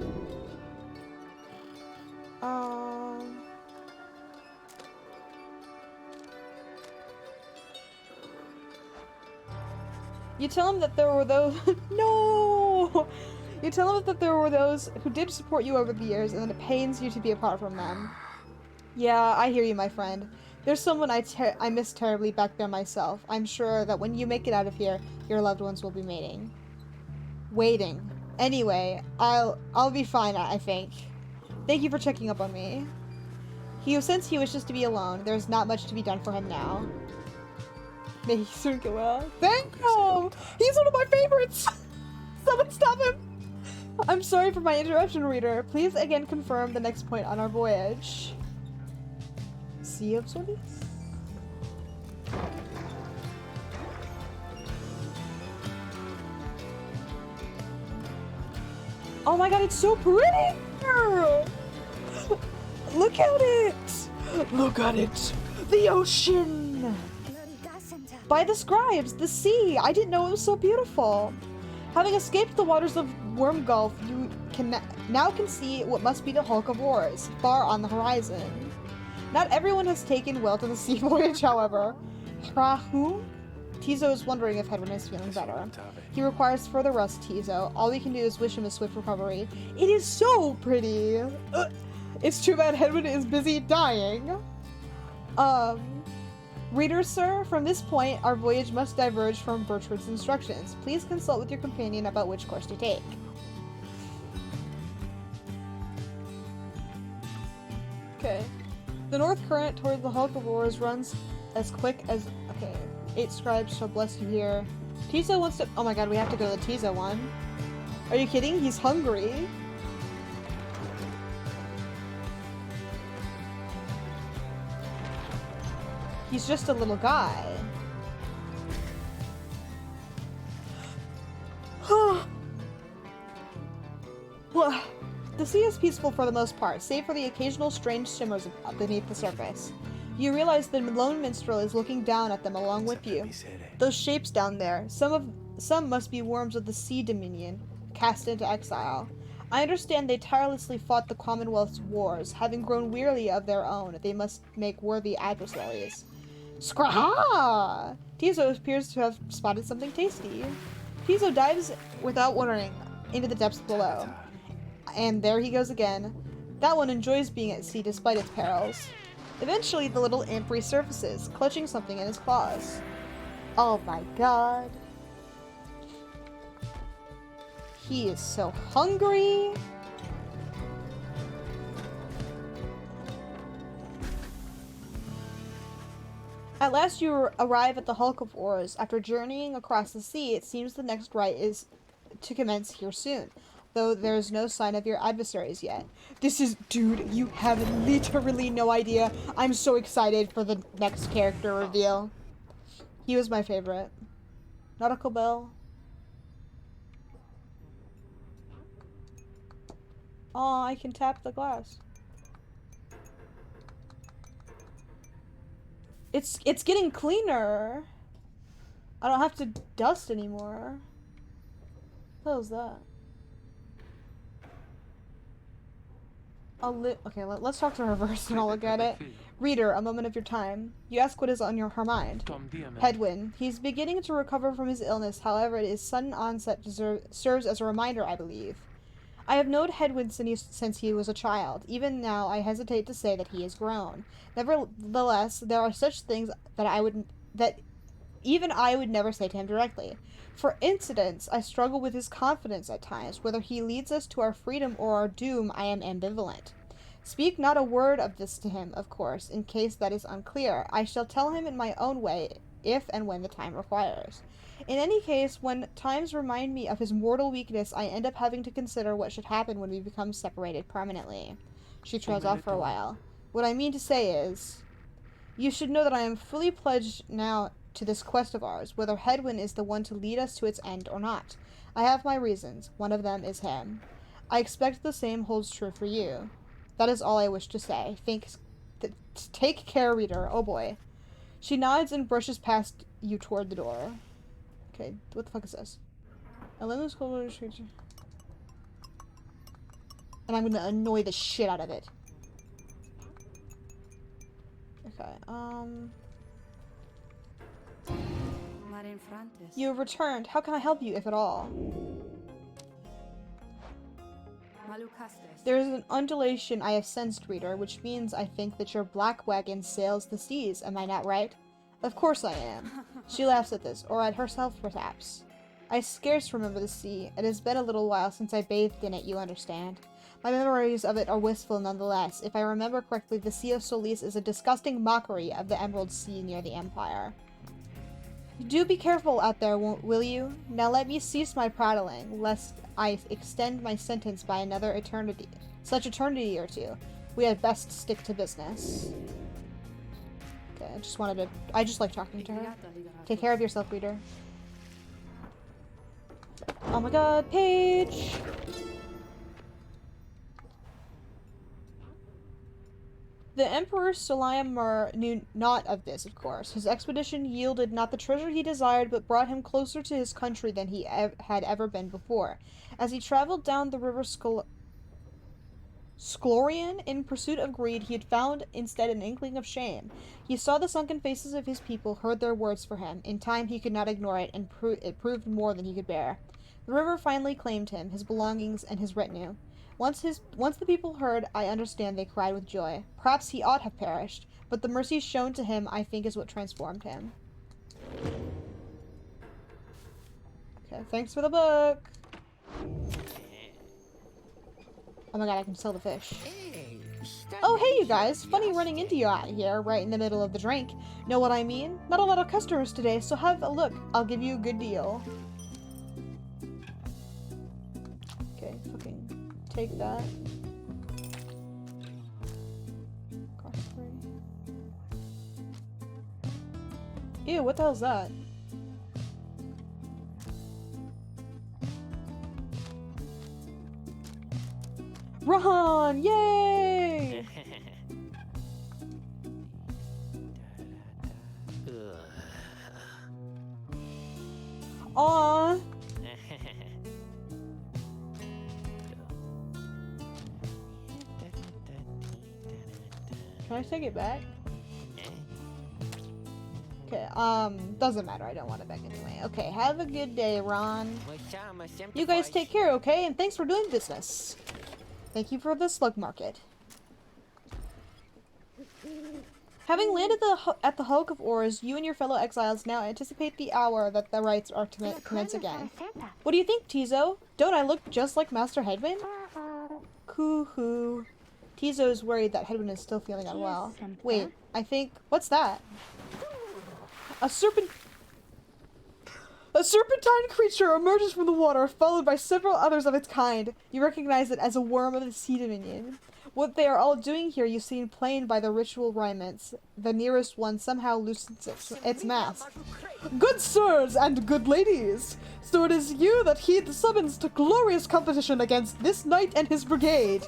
You tell him that there were those- No! You tell him that there were those who did support you over the years and that it pains you to be apart from them. Yeah, I hear you, my friend. There's someone I miss terribly back there myself. I'm sure that when you make it out of here, your loved ones will be waiting. Anyway, I'll be fine, I think. Thank you for checking up on me. Since he wishes to be alone, there's not much to be done for him now. May he soon get well. Thank you! He's one of my favorites! Someone stop him! I'm sorry for my interruption, reader. Please again confirm the next point on our voyage. Sea of Solis? Oh my god, it's so pretty! Look at it! Look at it! The ocean! By the scribes, the sea! I didn't know it was so beautiful! Having escaped the waters of Worm Gulf, you now can see what must be the hulk of oars, far on the horizon. Not everyone has taken well to the sea voyage, however. Rahu? Tizo is wondering if Headwind is feeling better. He requires further rest, Tizo. All we can do is wish him a swift recovery. It is so pretty! It's too bad Headwind is busy dying. Reader, sir, from this point, our voyage must diverge from Bertrude's instructions. Please consult with your companion about which course to take. Okay. The north current toward the hulk of oars runs as quick as... Okay. 8 scribes shall bless you here. Tizo wants to... Oh my god, we have to go to the Tizo one. Are you kidding? He's hungry. He's just a little guy. Well, the sea is peaceful for the most part, save for the occasional strange shimmers beneath the surface. You realize the lone minstrel is looking down at them along with you. Those shapes down there, some some must be worms of the Sea Dominion, cast into exile. I understand they tirelessly fought the Commonwealth's wars. Having grown weary of their own, they must make worthy adversaries. Scraha! Tizo appears to have spotted something tasty. Tizo dives without warning into the depths below. And there he goes again. That one enjoys being at sea despite its perils. Eventually, the little imp resurfaces, clutching something in his claws. Oh my god. He is so hungry. At last you arrive at the hulk of oars. After journeying across the sea, it seems the next rite is to commence here soon, though there is no sign of your adversaries yet. This is... Dude, you have literally no idea. I'm so excited for the next character reveal. He was my favorite. Nautical Bell. Oh, I can tap the glass. It's getting cleaner. I don't have to dust anymore. What was that? Okay, let's talk to her first and I'll look at it. Reader, a moment of your time. You ask what is on her mind. Hedwyn. He's beginning to recover from his illness, however, his sudden onset serves as a reminder, I believe. I have known Hedwyn since he was a child. Even now, I hesitate to say that he is grown. Nevertheless, there are such things that even I would never say to him directly. For instance, I struggle with his confidence at times. Whether he leads us to our freedom or our doom, I am ambivalent. Speak not a word of this to him, of course, in case that is unclear. I shall tell him in my own way, if and when the time requires. In any case, when times remind me of his mortal weakness, I end up having to consider what should happen when we become separated permanently. She trails off for a while. What I mean to say is, you should know that I am fully pledged now to this quest of ours, whether Hedwyn is the one to lead us to its end or not. I have my reasons. One of them is him. I expect the same holds true for you. That is all I wish to say. Take care, reader. Oh boy. She nods and brushes past you toward the door. Okay, what the fuck is this? And I'm gonna annoy the shit out of it. Okay, You have returned. How can I help you, if at all? There is an undulation I have sensed, reader, which means I think that your black wagon sails the seas. Am I not right? Of course I am. She laughs at this, or at herself, perhaps. I scarce remember the sea. It has been a little while since I bathed in it, you understand. My memories of it are wistful nonetheless. If I remember correctly, the Sea of Solis is a disgusting mockery of the Emerald Sea near the Empire. Do be careful out there, will you? Now let me cease my prattling, lest I extend my sentence by another eternity, such eternity or two. We had best stick to business. Okay, I just like talking to her. Take care of yourself, reader. Oh my god, Paige! The Emperor Solyamur knew not of this, of course. His expedition yielded not the treasure he desired, but brought him closer to his country than he had ever been before. As he traveled down the river Sklorian in pursuit of greed, he had found instead an inkling of shame. He saw the sunken faces of his people, heard their words for him. In time he could not ignore it, and it proved more than he could bear. The river finally claimed him, his belongings, and his retinue. Once the people heard, I understand they cried with joy. Perhaps he ought have perished, but the mercy shown to him, I think, is what transformed him. Okay, thanks for the book. Oh my god, I can sell the fish. Oh, hey you guys! Funny running into you out here, right in the middle of the drink. Know what I mean? Not a lot of customers today, so have a look. I'll give you a good deal. Okay, fucking take that. Cost free. Ew, what the hell's that? Run! Yay! Aw, Can I take it back? Okay, doesn't matter. I don't want it back anyway. Okay, have a good day, Ron. You guys take care, okay? And thanks for doing business. Thank you for the slug market. Having landed at the Hulk of Ores, you and your fellow exiles now anticipate the hour that the rites are to commence again. What do you think, Tizo? Don't I look just like Master Headwind? Coo-hoo. Tizo is worried that Headwind is still feeling unwell. Wait, I think... What's that? A serpentine creature emerges from the water, followed by several others of its kind. You recognize it as a worm of the Sea Dominion. What they are all doing here you see plain by the ritual rudiments. The nearest one somehow loosens its mask. Good sirs and good ladies! So it is you that heed the summons to glorious competition against this knight and his brigade.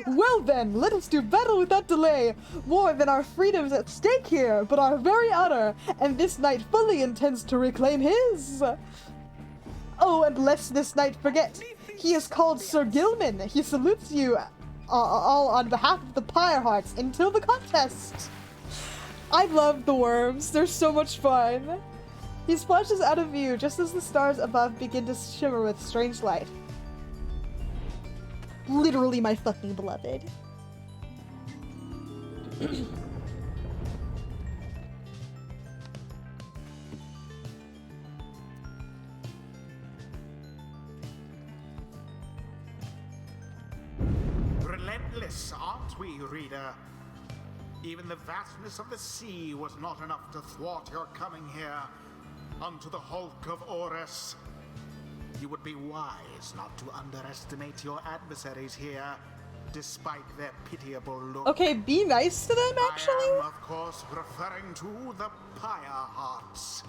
Well then, let us do battle without delay. More than our freedoms at stake here, but our very honor, and this knight fully intends to reclaim his. Oh, and lest this knight forget, he is called Sir Gilman. He salutes you all on behalf of the Pyre Hearts until the contest. I love the worms. They're so much fun. He splashes out of view just as the stars above begin to shimmer with strange light. Literally my fucking beloved. Relentless, aren't we, reader? Even the vastness of the sea was not enough to thwart your coming here unto the Hulk of Ores. You would be wise not to underestimate your adversaries here, despite their pitiable look. Okay, be nice to them, actually? I am, of course, referring to the Pyre Hearts.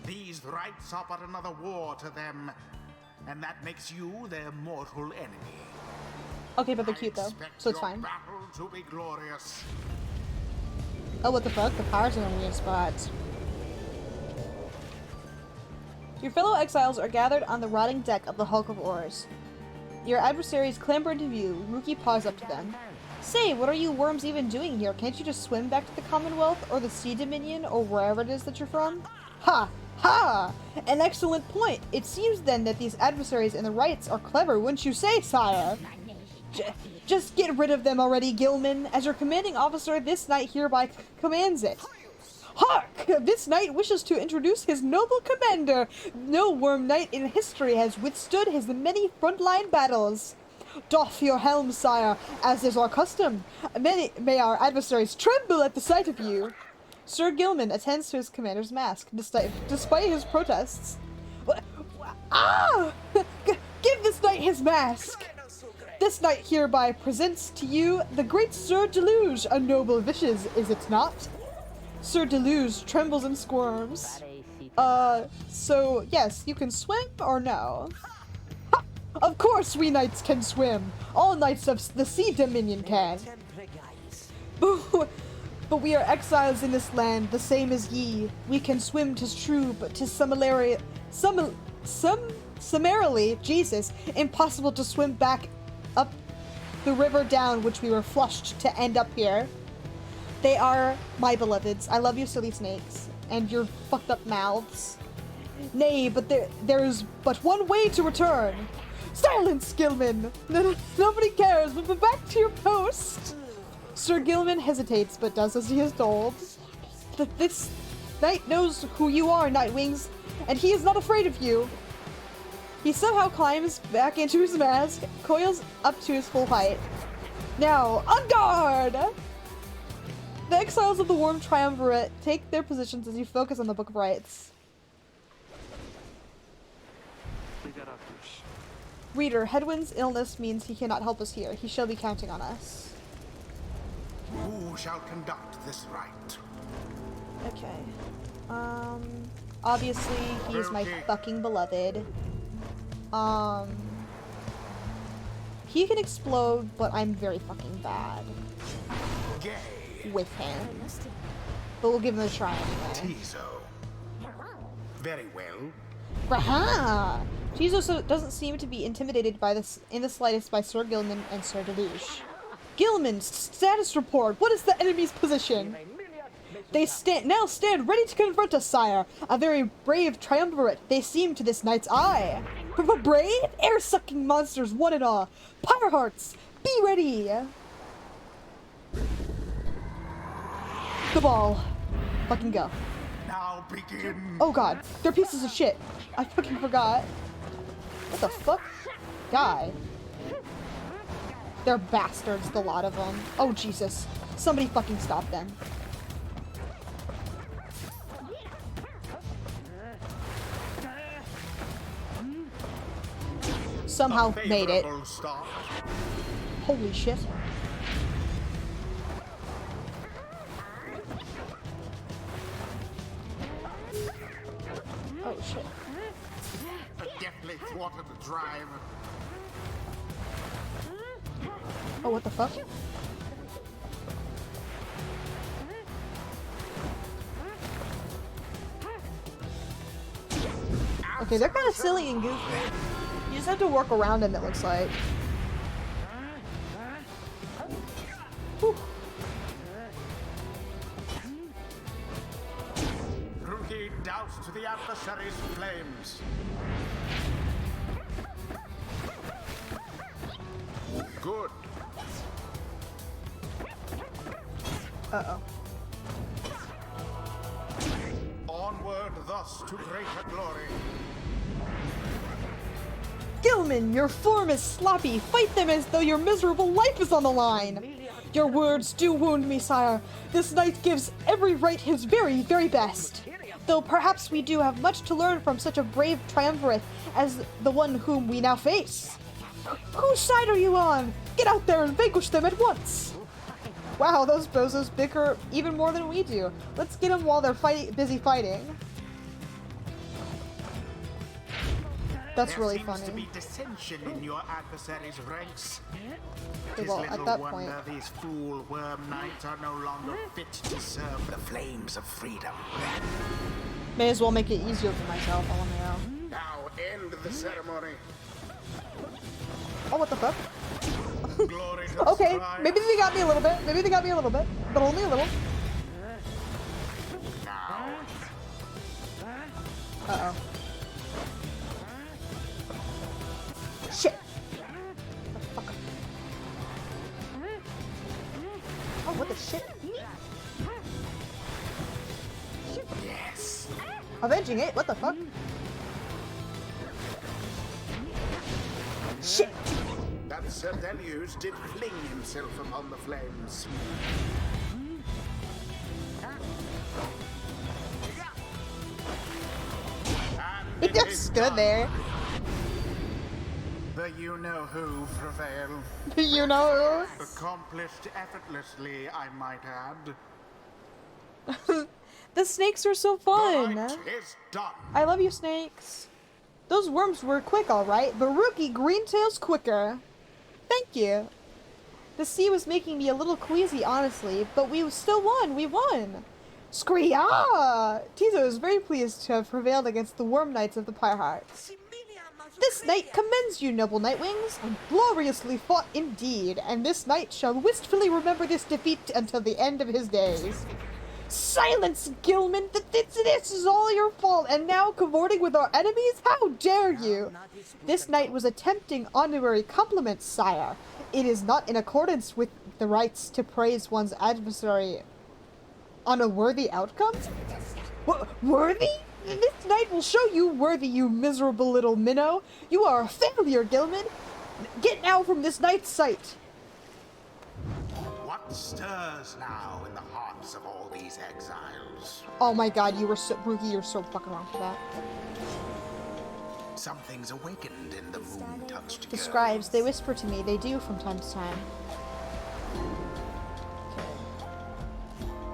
These rites are but another war to them, and that makes you their mortal enemy. Okay, but they're cute though, so it's your fine. battle to be glorious. Oh, what the fuck? The Pyre's in a weird spot. Your fellow exiles are gathered on the rotting deck of the Hulk of Ores. Your adversaries clamber into view. Ruki paws up to them. Say, what are you worms even doing here? Can't you just swim back to the Commonwealth, or the Sea Dominion, or wherever it is that you're from? Ha! Ha! An excellent point! It seems then that these adversaries in the rites are clever, wouldn't you say, sire? Just get rid of them already, Gilman. As your commanding officer, this knight hereby commands it. Hark! This knight wishes to introduce his noble commander. No worm knight in history has withstood his many frontline battles. Doff your helm, sire, as is our custom. May our adversaries tremble at the sight of you. Sir Gilman attends to his commander's mask, despite his protests. Ah! Give this knight his mask! This knight hereby presents to you the great Sir Deluge, a noble wishes, is it not? Sir Deluge trembles and squirms. So, yes, you can swim or no? Ha! Of course we knights can swim! All knights of the Sea Dominion can! But we are exiles in this land, the same as ye. We can swim, 'tis true, but 'tis summarily, Jesus, impossible to swim back up the river down which we were flushed to end up here. They are my beloveds. I love you, silly snakes, and your fucked up mouths. Nay, but there's but one way to return. Silence, Gilman! Nobody cares, but back to your post! Sir Gilman hesitates, but does as he is told. This knight knows who you are, Nightwings, and he is not afraid of you. He somehow climbs back into his mask, coils up to his full height. Now, on guard! The exiles of the Worm Triumvirate take their positions as you focus on the Book of Rites. Reader, Headwind's illness means he cannot help us here. He shall be counting on us. Who shall conduct this rite? Okay. Obviously, he is my fucking beloved. He can explode, but I'm very fucking bad with him. But we'll give him a try anyway. Tizo. Very well. Raha! Tizo doesn't seem to be intimidated by this in the slightest by Sir Gilman and Sir Deluge. Gilman, status report. What is the enemy's position? They now stand ready to confront us, sire. A very brave triumvirate they seem to this knight's eye. Brave? Air-sucking monsters, one and all. Pyre hearts, be ready. The ball. Fucking go. Now begin. Oh god, they're pieces of shit. I fucking forgot. What the fuck? Die. They're bastards, the lot of them. Oh Jesus. Somebody fucking stop them. Somehow made it. Start. Holy shit. Oh shit. Deftly thwarted the drive. Oh, what the fuck? Okay, they're kind of silly and goofy. You just have to work around them, it looks like. Whew. Rookie doused the adversary's flames. Good. Uh-oh. Onward thus to greater glory. Gilman, your form is sloppy. Fight them as though your miserable life is on the line. Your words do wound me, sire. This knight gives every right his very, very best. Though perhaps we do have much to learn from such a brave triumvirate as the one whom we now face. Whose side are you on? Get out there and vanquish them at once. Wow, those bozos bicker even more than we do. Let's get them while they're busy fighting. That's really funny. There seems to be dissension in your adversary's ranks. Okay, Tis well, little at that wonder point, these fool worm knights are no longer fit to serve the flames of freedom. may as well make it easier for myself. I want to know. Now end the ceremony. Oh, what the fuck? Glory to Okay, strive. maybe they got me a little bit. Maybe they got me a little bit, but only a little. Now. Uh-oh. Shit! Motherfucker. Oh, what the shit? Yes. Avenging it? What the fuck? Shit! That Sir Deluge did fling himself upon the flames. And it Yes, is good done. there. The you-know-who prevail. You know. Accomplished effortlessly, I might add. The snakes are so The fun. fight is done. I love you, snakes. Those worms were quick, alright, but Rookie Greentail's quicker. Thank you. The sea was making me a little queasy, honestly, but we still won. We won. Screeah! Tizo is very pleased to have prevailed against the Worm Knights of the Pyre Hearts. This knight commends you, noble Nightwings, and gloriously fought indeed, and this knight shall wistfully remember this defeat until the end of his days. Silence, Gilman! This is all your fault, and now cavorting with our enemies? How dare you! This knight was attempting honorary compliments, sire. It is not in accordance with the rights to praise one's adversary on a worthy outcome? Worthy? This knight will show you worthy, you miserable little minnow. You are a failure, Gilman. Get now from this knight's sight. What stirs now in the hearts of all these exiles? Oh my god, you were so, Rookie, you're so fucking wrong for that. Something's awakened in the moon-touched The girl. scribes, they whisper to me. They do from time to time.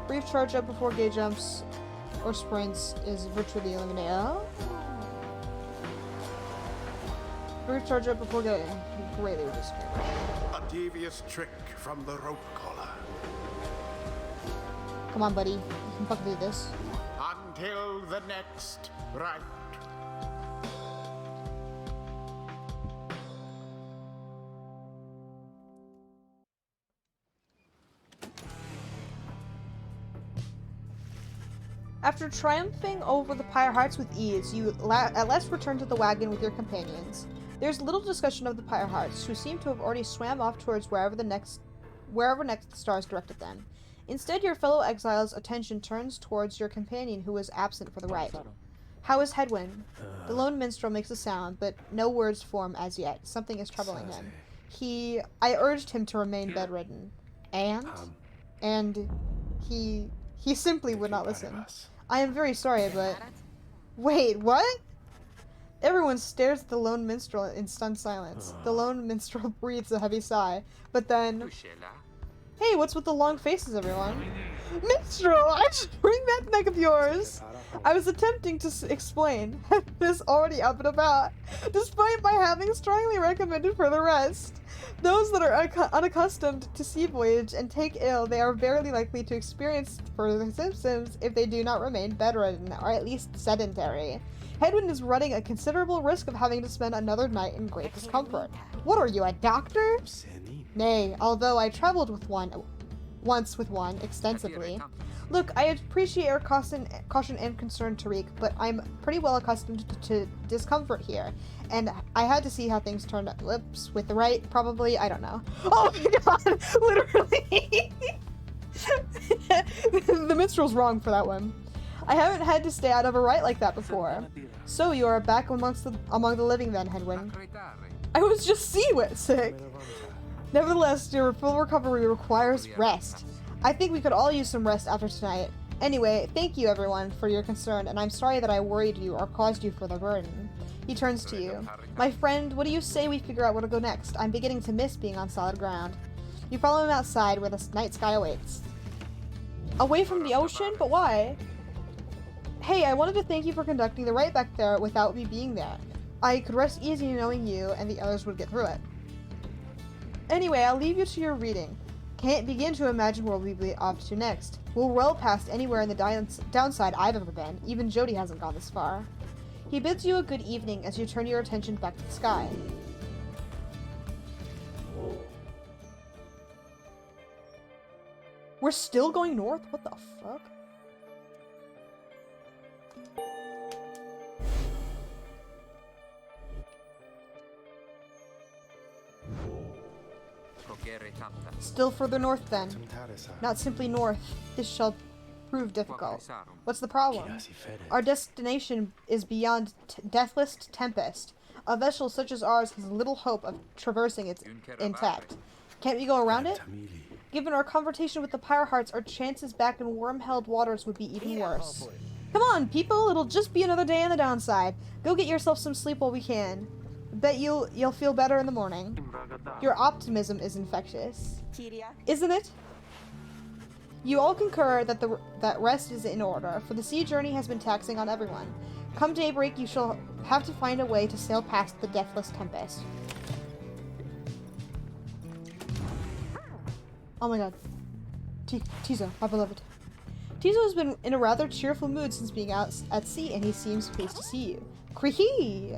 Brief charge up before gate jumps or sprints is virtually eliminated. Oh? Brief charge up before gate. Greatly reduced. A devious trick from the rope collar. Come on, buddy. You can fucking do this. Until the next right. After triumphing over the Pyre Hearts with ease, you at last return to the wagon with your companions. There's little discussion of the Pyre Hearts, who seem to have already swam off towards wherever next the stars directed them. Instead, your fellow exiles' attention turns towards your companion who was absent for the rite. How is Hedwyn? The lone minstrel makes a sound, but no words form as yet. Something is troubling him. I urged him to remain bedridden. And he simply would not listen. I am very sorry, but... Wait, what? Everyone stares at the lone minstrel in stunned silence. The lone minstrel breathes a heavy sigh, but then... Hey, what's with the long faces, everyone? Minstrel, I should bring that neck of yours! I was attempting to explain. This already up and about, despite my having strongly recommended further rest. Those that are unaccustomed to sea voyage and take ill, they are very likely to experience further symptoms if they do not remain bedridden, or at least sedentary. Hedwyn is running a considerable risk of having to spend another night in great discomfort. What are you, a doctor? Nay, although I traveled once with one extensively. Look, I appreciate your caution and concern, Tariq, but I'm pretty well accustomed to discomfort here, and I had to see how things turned out. Whoops, with the right, probably, I don't know. Oh my god, literally! The minstrel's wrong for that one. I haven't had to stay out of a rite like that before. So you are back among the living then, Hedwyn. I was just sick. Nevertheless, your full recovery requires rest. I think we could all use some rest after tonight. Anyway, thank you everyone for your concern, and I'm sorry that I worried you or caused you further burden. He turns to you. My friend, what do you say we figure out where to go next? I'm beginning to miss being on solid ground. You follow him outside where the night sky awaits. Away from the ocean? But why? Hey, I wanted to thank you for conducting the rite back there without me being there. I could rest easy knowing you and the others would get through it. Anyway, I'll leave you to your reading. Can't begin to imagine where we'll be off to next. We're well past anywhere in the downside I've ever been. Even Jody hasn't gone this far. He bids you a good evening as you turn your attention back to the sky. We're still going north? What the fuck? Still further north then. Not simply north. This shall prove difficult. What's the problem? Our destination is beyond deathless tempest. A vessel such as ours has little hope of traversing it intact. Can't we go around it? Given our confrontation with the Pyre Hearts, our chances back in worm-held waters would be even worse. Come on, people! It'll just be another day on the downside. Go get yourself some sleep while we can. Bet you'll feel better in the morning. Your optimism is infectious. Isn't it? You all concur that rest is in order, for the sea journey has been taxing on everyone. Come daybreak, you shall have to find a way to sail past the deathless tempest. Oh my god. Tizo, my beloved. Tizo has been in a rather cheerful mood since being out at sea, and he seems pleased to see you. Cree!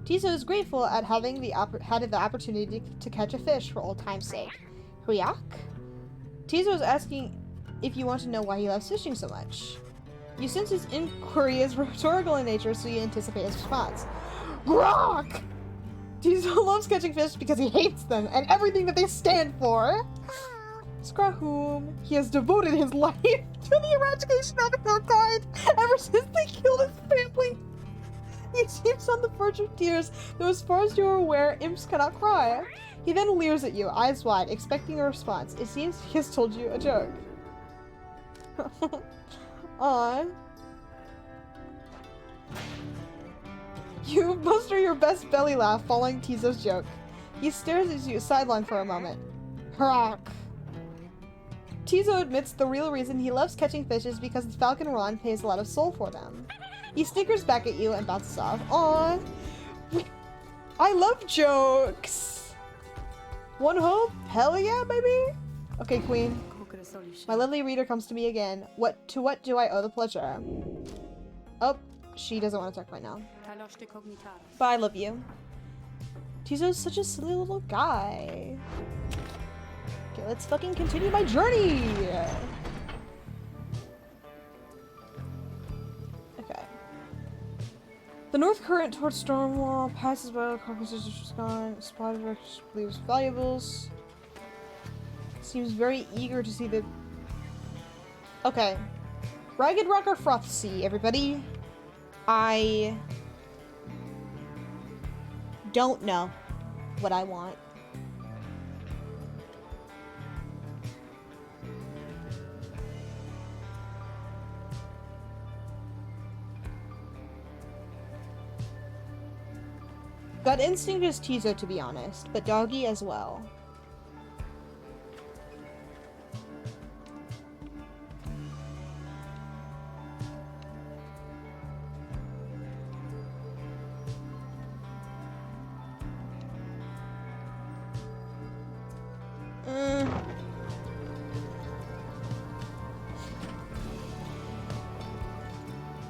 Tizo is grateful at having had the opportunity to catch a fish for old time's sake. Huyak? Tizo is asking if you want to know why he loves fishing so much. You sense his inquiry is rhetorical in nature, so you anticipate his response. Grok! Tizo loves catching fish because he hates them and everything that they stand for. Scrahum, he has devoted his life to the eradication of mankind ever since they killed his family. He seems on the verge of tears, though as far as you are aware, imps cannot cry. He then leers at you, eyes wide, expecting a response. It seems he has told you a joke. Aww. You muster your best belly laugh following Tizo's joke. He stares at you sideline for a moment. Hurrah! Tizo admits the real reason he loves catching fish is because the Falcon Ron pays a lot of soul for them. He snickers back at you and bounces off. Aww. I love jokes. One hope? Hell yeah, baby. Okay, Queen. My lovely reader comes to me again. What do I owe the pleasure? Oh, she doesn't want to talk right now. But I love you. Tizo's such a silly little guy. Okay, let's fucking continue my journey. The north current towards Stormwall passes by the carcasses which is gone. Spotted leaves valuables. Seems very eager to see the... Okay. Ragged Rock or Froth Sea, everybody. I... don't know what I want. Gut instinct is Tizo, to be honest, but Doggy as well.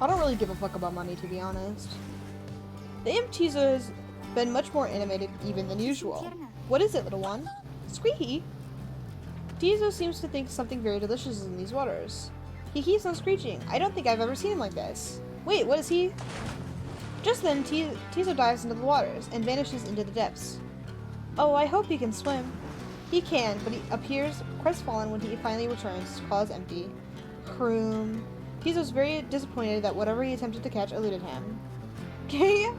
I don't really give a fuck about money, to be honest. The imp Tizo has been much more animated even than usual. What is it, little one? Squeaky? Tizo seems to think something very delicious is in these waters. He keeps on screeching. I don't think I've ever seen him like this. Wait, what is he? Just then, Tizo dives into the waters and vanishes into the depths. Oh, I hope he can swim. He can, but he appears crestfallen when he finally returns, his claws empty. Croom. Tizo's very disappointed that whatever he attempted to catch eluded him. Kay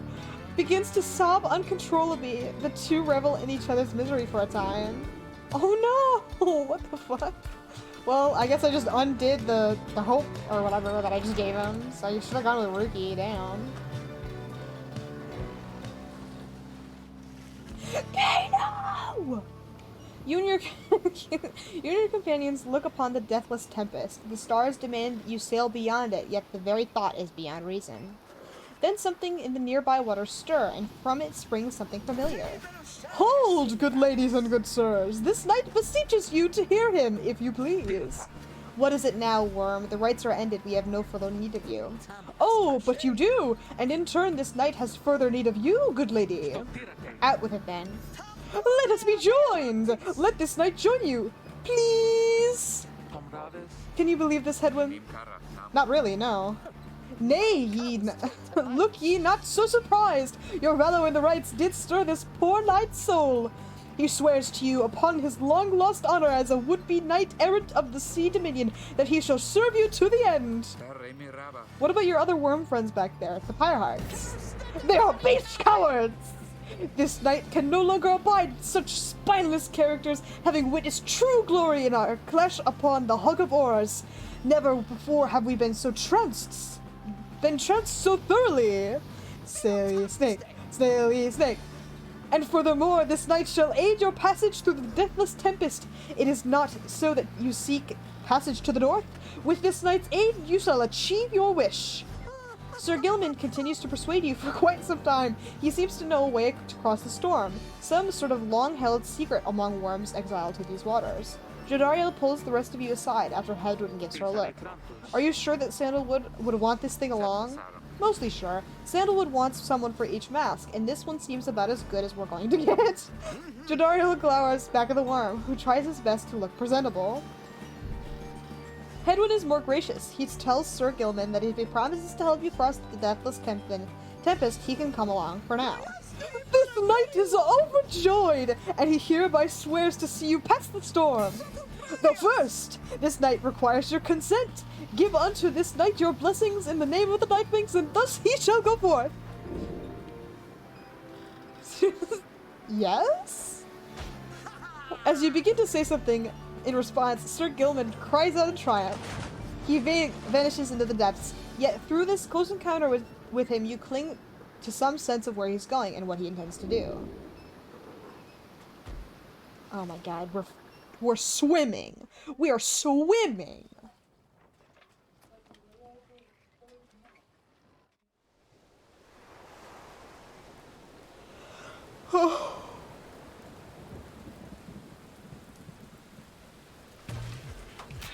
begins to sob uncontrollably. The two revel in each other's misery for a time. Oh no! What the fuck? Well, I guess I just undid the hope or whatever that I just gave him. So you should have gone with Rookie down. Kay, no! You and your companions look upon the deathless tempest. The stars demand you sail beyond it, yet the very thought is beyond reason. Then something in the nearby waters stir, and from it springs something familiar. Hold, good ladies and good sirs! This knight beseeches you to hear him, if you please. What is it now, worm? The rites are ended, we have no further need of you. Oh, but you do! And in turn this knight has further need of you, good lady. Out with it then. Let us be joined! Let this knight join you! Please! Can you believe this, Hedwin? Not really, no. Nay, look ye not so surprised! Your valor in the rites did stir this poor knight's soul! He swears to you upon his long-lost honor as a would-be knight-errant of the Sea Dominion that he shall serve you to the end! What about your other worm friends back there, the Pyre Hearts? They are base cowards! This knight can no longer abide such spineless characters, having witnessed true glory in our clash upon the Hug of Oars. Never before have we been tranced so thoroughly. Silly snake, silly snake. And furthermore, this knight shall aid your passage through the deathless tempest. It is not so that you seek passage to the north. With this knight's aid, you shall achieve your wish. Sir Gilman continues to persuade you for quite some time. He seems to know a way to cross the storm, some sort of long-held secret among worms exiled to these waters. Jodariel pulls the rest of you aside after Hedwin gives her a look. Are you sure that Sandalwood would want this thing along? Mostly sure. Sandalwood wants someone for each mask, and this one seems about as good as we're going to get. Jodariel glowers back at the worm, who tries his best to look presentable. Hedwin is more gracious. He tells Sir Gilman that if he promises to help you cross the deathless tempest, he can come along for now. This knight is overjoyed, and he hereby swears to see you past the storm. Though first, this knight requires your consent. Give unto this knight your blessings in the name of the Nightwings, and thus he shall go forth. Yes? As you begin to say something in response, Sir Gilman cries out in triumph. He vanishes into the depths, yet through this close encounter with him, you cling to some sense of where he's going and what he intends to do. Oh my god, we're swimming! We are swimming!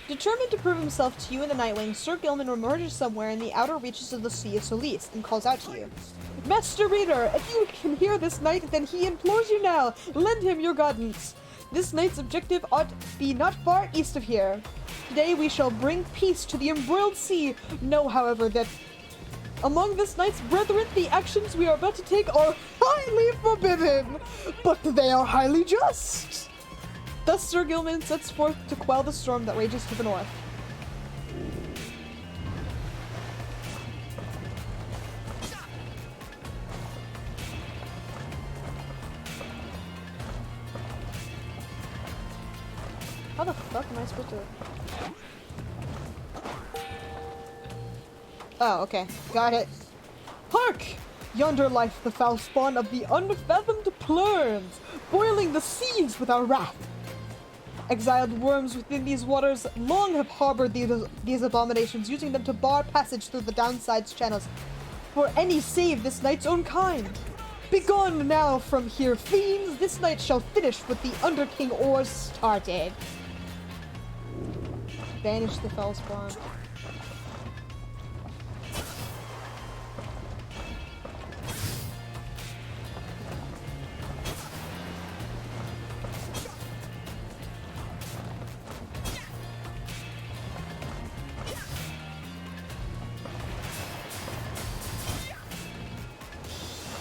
Determined to prove himself to you and the Nightwing, Sir Gilman emerges somewhere in the outer reaches of the Sea of Solis and calls out to you. Master Reader, if you can hear this knight, then he implores you now, lend him your guidance. This knight's objective ought be not far east of here. Today we shall bring peace to the embroiled sea. Know, however, that Among this knight's brethren, the actions we are about to take are highly forbidden, but they are highly just. Thus Sir Gilman sets forth to quell the storm that rages to the north. How the fuck am I supposed to... Oh, okay. Got it. Hark! Yonder lieth the foul spawn of the unfathomed plurns, boiling the seas with our wrath. Exiled worms within these waters long have harbored these abominations, using them to bar passage through the downside's channels for any save this knight's own kind. Begone now from here, fiends! This night shall finish what the Underking oars started. Banish the foul spawn.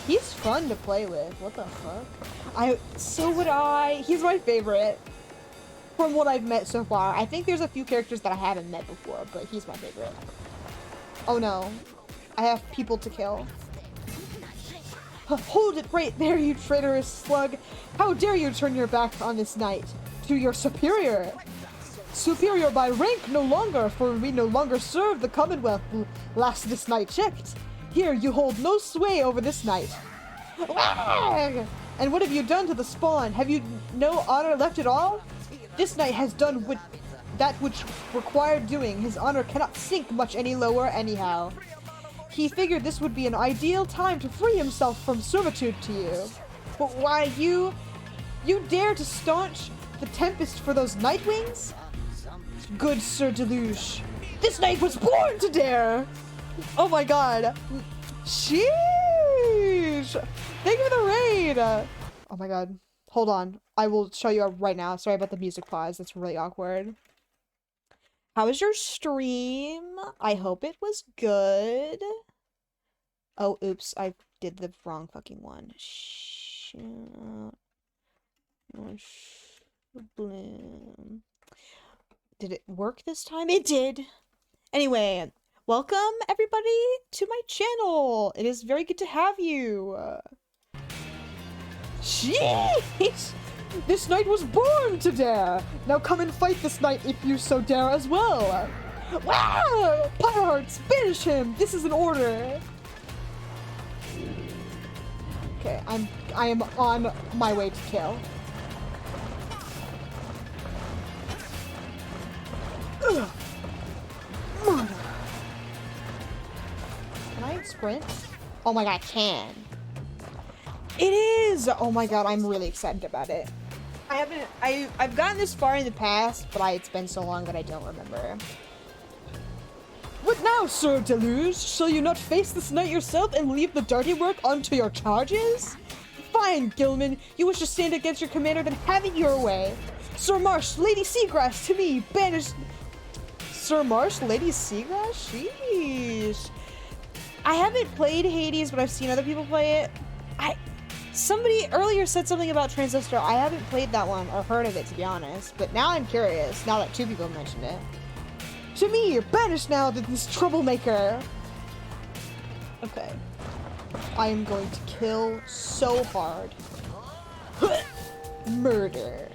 He's fun to play with. What the fuck? So would I. He's my favorite. From what I've met so far. I think there's a few characters that I haven't met before, but he's my favorite. Oh no. I have people to kill. Hold it right there, you traitorous slug. How dare you turn your back on this knight? To your superior. Superior by rank no longer, for we no longer serve the Commonwealth last this night checked. Here, you hold no sway over this knight. And what have you done to the spawn? Have you no honor left at all? This knight has done that which required doing. His honor cannot sink much any lower anyhow. He figured this would be an ideal time to free himself from servitude to you. But why you dare to staunch the tempest for those Nightwings? Good Sir Deluge, this knight was born to dare! Oh my god. Sheesh! Thank you for the raid! Oh my god. Hold on. I will show you right now. Sorry about the music pause. That's really awkward. How was your stream? I hope it was good. Oh, oops. I did the wrong fucking one. Bloom. Did it work this time? It did! Anyway, welcome everybody to my channel. It is very good to have you. Jeez! This knight was born to dare! Now come and fight this knight if you so dare as well! Wow! Pyre, banish him! This is an order! Okay, I am on my way to kill. Ugh. Murder! Can I sprint? Oh my god, I can. It is! Oh my god, I'm really excited about it. I've gotten this far in the past, but it's been so long that I don't remember. What now, Sir Deluge? Shall you not face this knight yourself and leave the dirty work onto your charges? Fine, Gilman. You wish to stand against your commander, then have it your way. Sir Marsh, Lady Seagrass, to me, banish... Sir Marsh, Lady Seagrass? Sheesh. I haven't played Hades, but I've seen other people play it. Somebody earlier said something about Transistor. I haven't played that one or heard of it, to be honest. But now I'm curious, now that two people mentioned it. To me, banish now this troublemaker. Okay. I am going to kill so hard. Murder.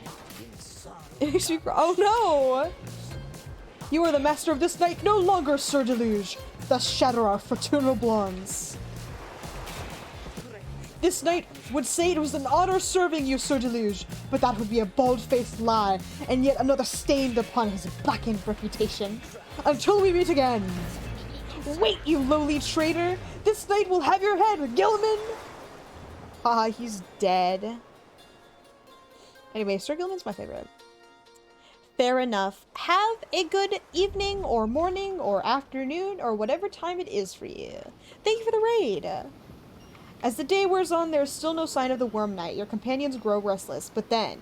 Oh no! You are the master of this night, no longer, Sir Deluge. Thus shatter our fraternal bonds. This knight would say it was an honor serving you, Sir Deluge, but that would be a bald-faced lie, and yet another stained upon his blackened reputation. Until we meet again. Wait, you lowly traitor! This knight will have your head, Gilman! Haha, he's dead. Anyway, Sir Gilman's my favorite. Fair enough. Have a good evening, or morning, or afternoon, or whatever time it is for you. Thank you for the raid! As the day wears on, there is still no sign of the Worm Knight. Your companions grow restless, but then...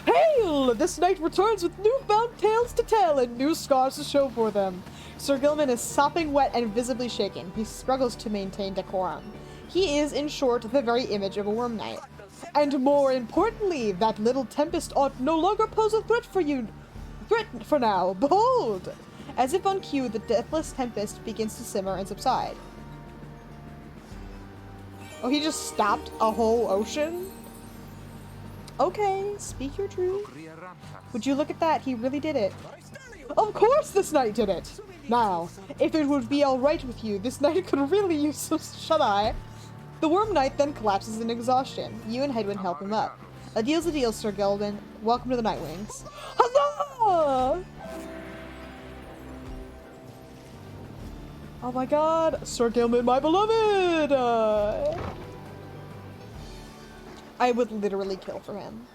Hail! This knight returns with newfound tales to tell and new scars to show for them. Sir Gilman is sopping wet and visibly shaken. He struggles to maintain decorum. He is, in short, the very image of a worm knight. And more importantly, that little tempest ought no longer pose a threat for you. Threat for now. Behold! As if on cue, the deathless tempest begins to simmer and subside. Oh, he just stopped a whole ocean? Okay, speak your truth. Would you look at that? He really did it. Of course this knight did it! Now, if it would be alright with you, this knight could really use some shut-eye. The worm knight then collapses in exhaustion. You and Headwind help him up. A deal's a deal, Sir Gilman. Welcome to the Nightwings. Huzzah! Oh my god, Sir Gilman, my beloved! I would literally kill for him.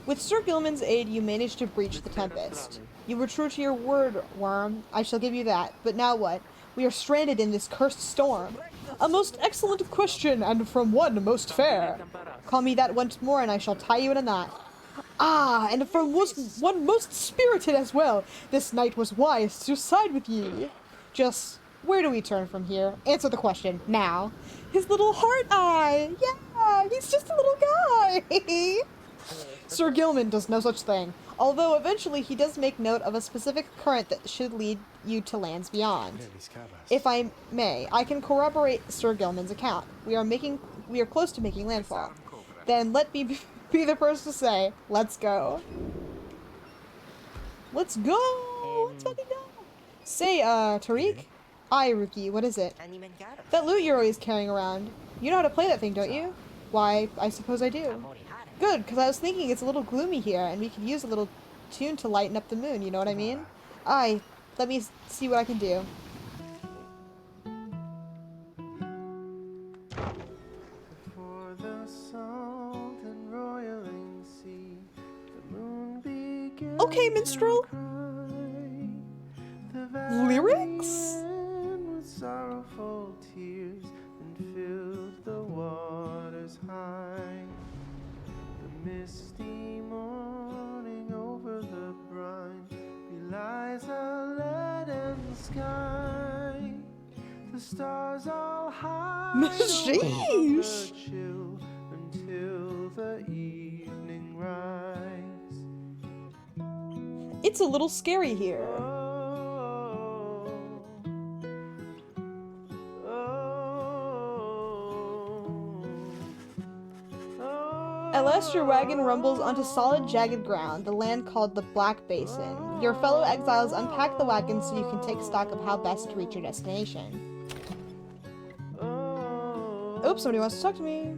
With Sir Gilman's aid, you managed to breach the Tempest. You were true to your word, Worm. I shall give you that. But now what? We are stranded in this cursed storm. A most excellent question, and from one most fair. Call me that once more, and I shall tie you in a knot. Ah, and from one most spirited as well. This knight was wise to side with ye. Just, where do we turn from here? Answer the question, now. His little heart eye! Yeah, he's just a little guy! Sir Gilman does no such thing, although eventually he does make note of a specific current that should lead you to lands beyond. If I may, I can corroborate Sir Gilman's account. We are close to making landfall. Then let me be the first to say, let's go. Let's go! Let's fucking go! Say, Tariq? Aye, Ruki, what is it? That loot you're always carrying around. You know how to play that thing, don't you? Why, I suppose I do. Good, because I was thinking it's a little gloomy here, and we could use a little tune to lighten up the moon, you know what I mean? Aye, let me see what I can do. Okay, minstrel. Lyrics? Misty morning over the brine belies a leaden sky. The stars all high over the chill until the evening rise. It's a little scary here. At last your wagon rumbles onto solid, jagged ground, the land called the Black Basin. Your fellow exiles unpack the wagon so you can take stock of how best to reach your destination. Oops, somebody wants to talk to me.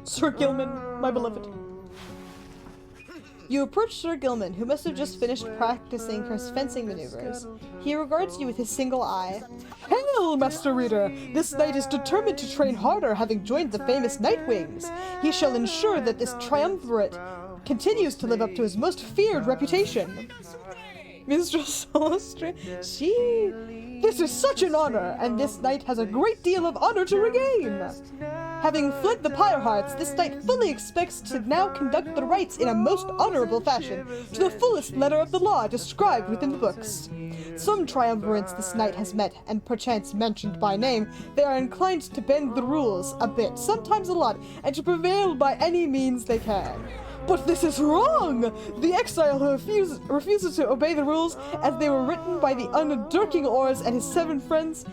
Sir Gilman, my beloved. You approach Sir Gilman, who must have just finished practicing his fencing maneuvers. He regards you with his single eye. Hail, Master Reader! This knight is determined to train harder, having joined the famous Nightwings. He shall ensure that this triumvirate continues to live up to his most feared reputation. Mistress Solastri, this is such an honor, and this knight has a great deal of honor to regain. Having fled the Pyre Hearts, this knight fully expects to now conduct the rites in a most honorable fashion, to the fullest letter of the law described within the books. Some triumvirates this knight has met, and perchance mentioned by name, they are inclined to bend the rules a bit, sometimes a lot, and to prevail by any means they can. But this is wrong! The exile who refuses to obey the rules as they were written by the undirking Ors and his 7 friends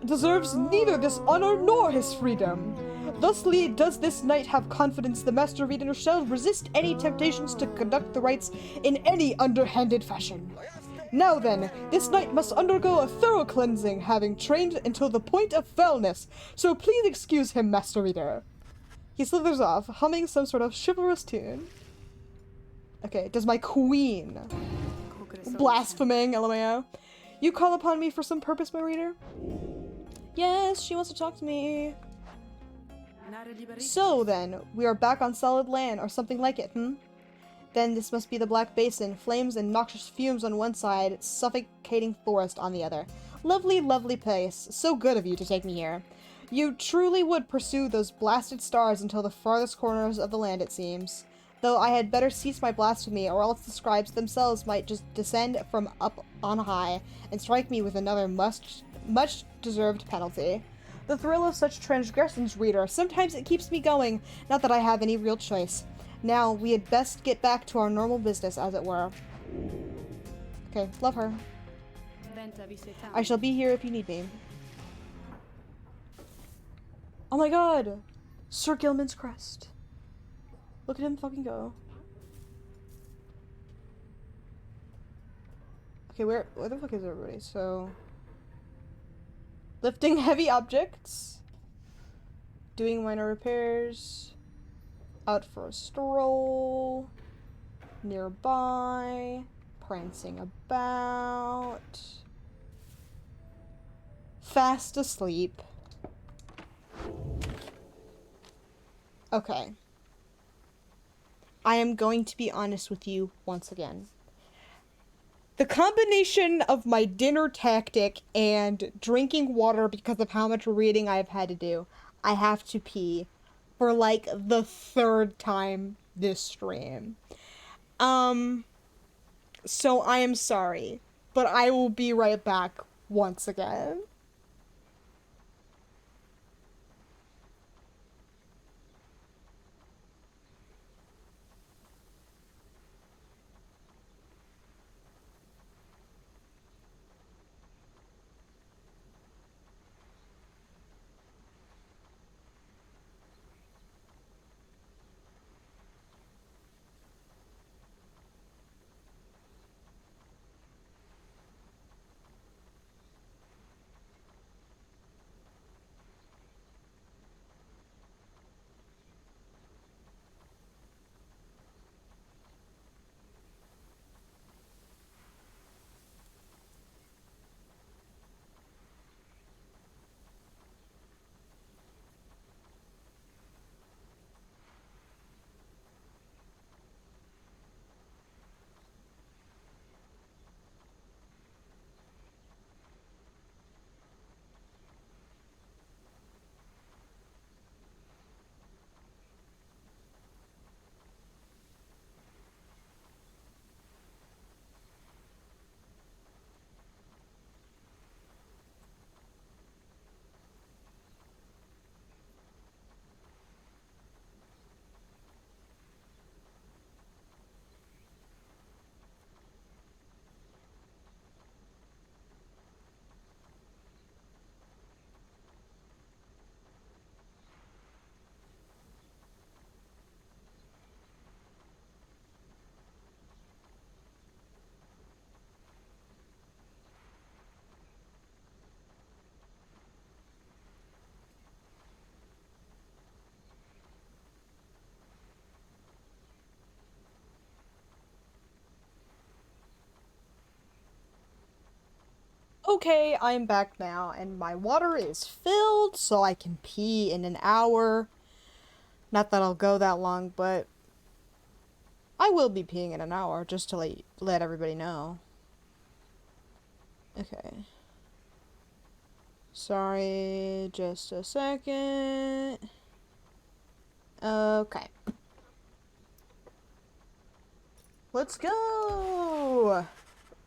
deserves neither this honor nor his freedom. Thusly does this knight have confidence the Master Reader shall resist any temptations to conduct the rites in any underhanded fashion. Now then, this knight must undergo a thorough cleansing, having trained until the point of foulness, so please excuse him, Master Reader. He slithers off, humming some sort of chivalrous tune. Okay, does my queen. Blaspheming, LMAO. You call upon me for some purpose, my reader? Yes, she wants to talk to me. So then, we are back on solid land, or something like it, Then this must be the Black Basin, flames and noxious fumes on one side, suffocating forest on the other. Lovely, lovely place. So good of you to take me here. You truly would pursue those blasted stars until the farthest corners of the land, it seems. Though I had better cease my blasphemy, or else the scribes themselves might just descend from up on high and strike me with another much-deserved penalty. The thrill of such transgressions, reader, sometimes it keeps me going, not that I have any real choice. Now, we had best get back to our normal business, as it were. Okay, love her. I shall be here if you need me. Oh my god! Sir Gilman's crest. Look at him fucking go. Okay, where the fuck is everybody? So... lifting heavy objects. Doing minor repairs. Out for a stroll. Nearby. Prancing about. Fast asleep. Okay. I am going to be honest with you once again. The combination of my dinner tactic and drinking water because of how much reading I've had to do, I have to pee for like the third time this stream. So I am sorry, but I will be right back once again. Okay, I'm back now, and my water is filled, so I can pee in an hour. Not that I'll go that long, but I will be peeing in an hour, just to let everybody know. Okay. Sorry, just a second. Okay. Let's go!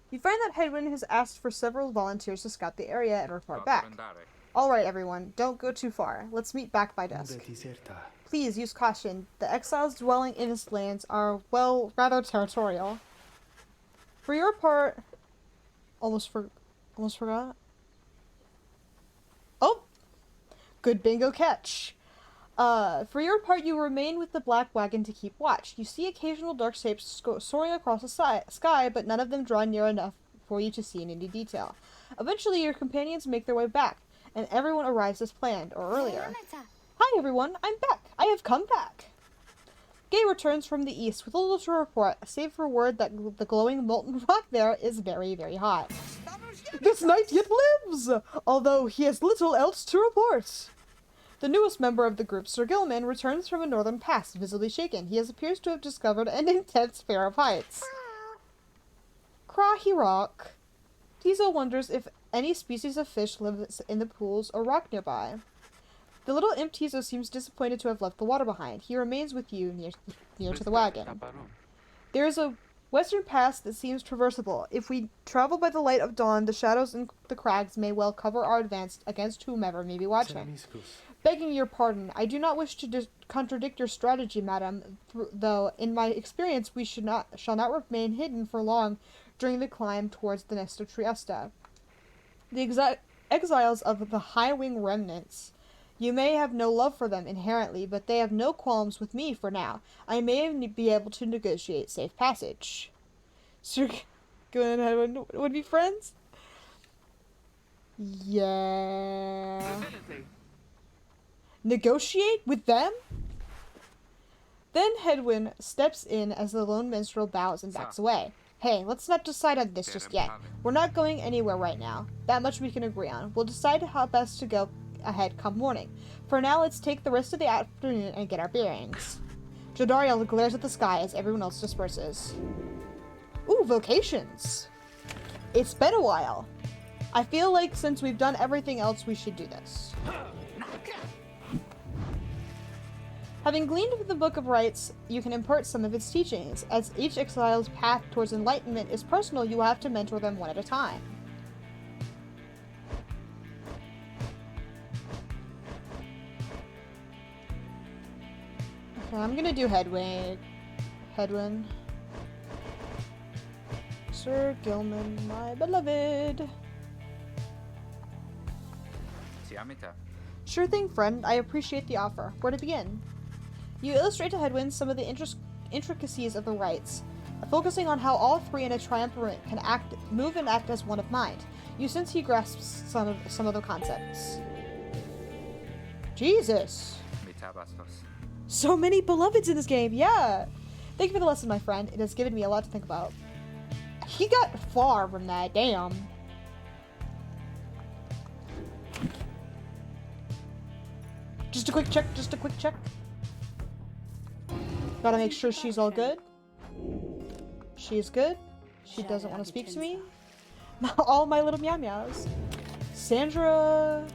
You find that Headwind has asked for several volunteers to scout the area and report back. Alright everyone, don't go too far. Let's meet back by dusk. Please use caution. The exiles dwelling in his lands are, well, rather territorial. For your part... Almost forgot. Oh! Good bingo catch. For your part, you remain with the Black Wagon to keep watch. You see occasional dark shapes soaring across the sky, but none of them draw near enough for you to see in any detail. Eventually, your companions make their way back, and everyone arrives as planned, or earlier. Hi everyone, I'm back. I have come back. Gay returns from the east with little to report, save for word that the glowing molten rock there is very, very hot. This knight yet lives, although he has little else to report. The newest member of the group, Sir Gilman, returns from a northern past, visibly shaken. He appears to have discovered an intense fear of heights. Crahi Rock. Diesel wonders if any species of fish lives in the pools or rock nearby. The little imp Tizo seems disappointed to have left the water behind. He remains with you near to the wagon. There is a western pass that seems traversable. If we travel by the light of dawn, the shadows in the crags may well cover our advance against whomever may be watching. Begging your pardon, I do not wish to contradict your strategy, madam, though in my experience we shall not remain hidden for long during the climb towards the nest of Trieste. The exiles of the high-wing remnants. You may have no love for them inherently, but they have no qualms with me for now. I may be able to negotiate safe passage. Sir Gilman and Hedwyn would be friends? Yeah. Negotiate with them? Then Hedwyn steps in as the lone minstrel bows and backs away. Hey, let's not decide on this just yet. We're not going anywhere right now. That much we can agree on. We'll decide how best to go ahead come morning. For now, let's take the rest of the afternoon and get our bearings. Jodariel glares at the sky as everyone else disperses. Ooh, vocations! It's been a while. I feel like since we've done everything else, we should do this. Having gleaned from the Book of Rites, you can impart some of its teachings. As each exile's path towards enlightenment is personal, you will have to mentor them one at a time. Okay, I'm gonna do Hedwyn. Sir Gilman, my beloved. Sure thing, friend. I appreciate the offer. Where to begin? You illustrate to Hedwyn some of the intricacies of the rites, focusing on how all three in a triumvirate can move and act as one of mind. You sense he grasps some of the concepts. Jesus! So many beloveds in this game, yeah! Thank you for the lesson, my friend. It has given me a lot to think about. He got far from that, damn. Just a quick check. Gotta make sure she's all good. She's good. She doesn't want to speak to me. All my little meow meows. Sandra...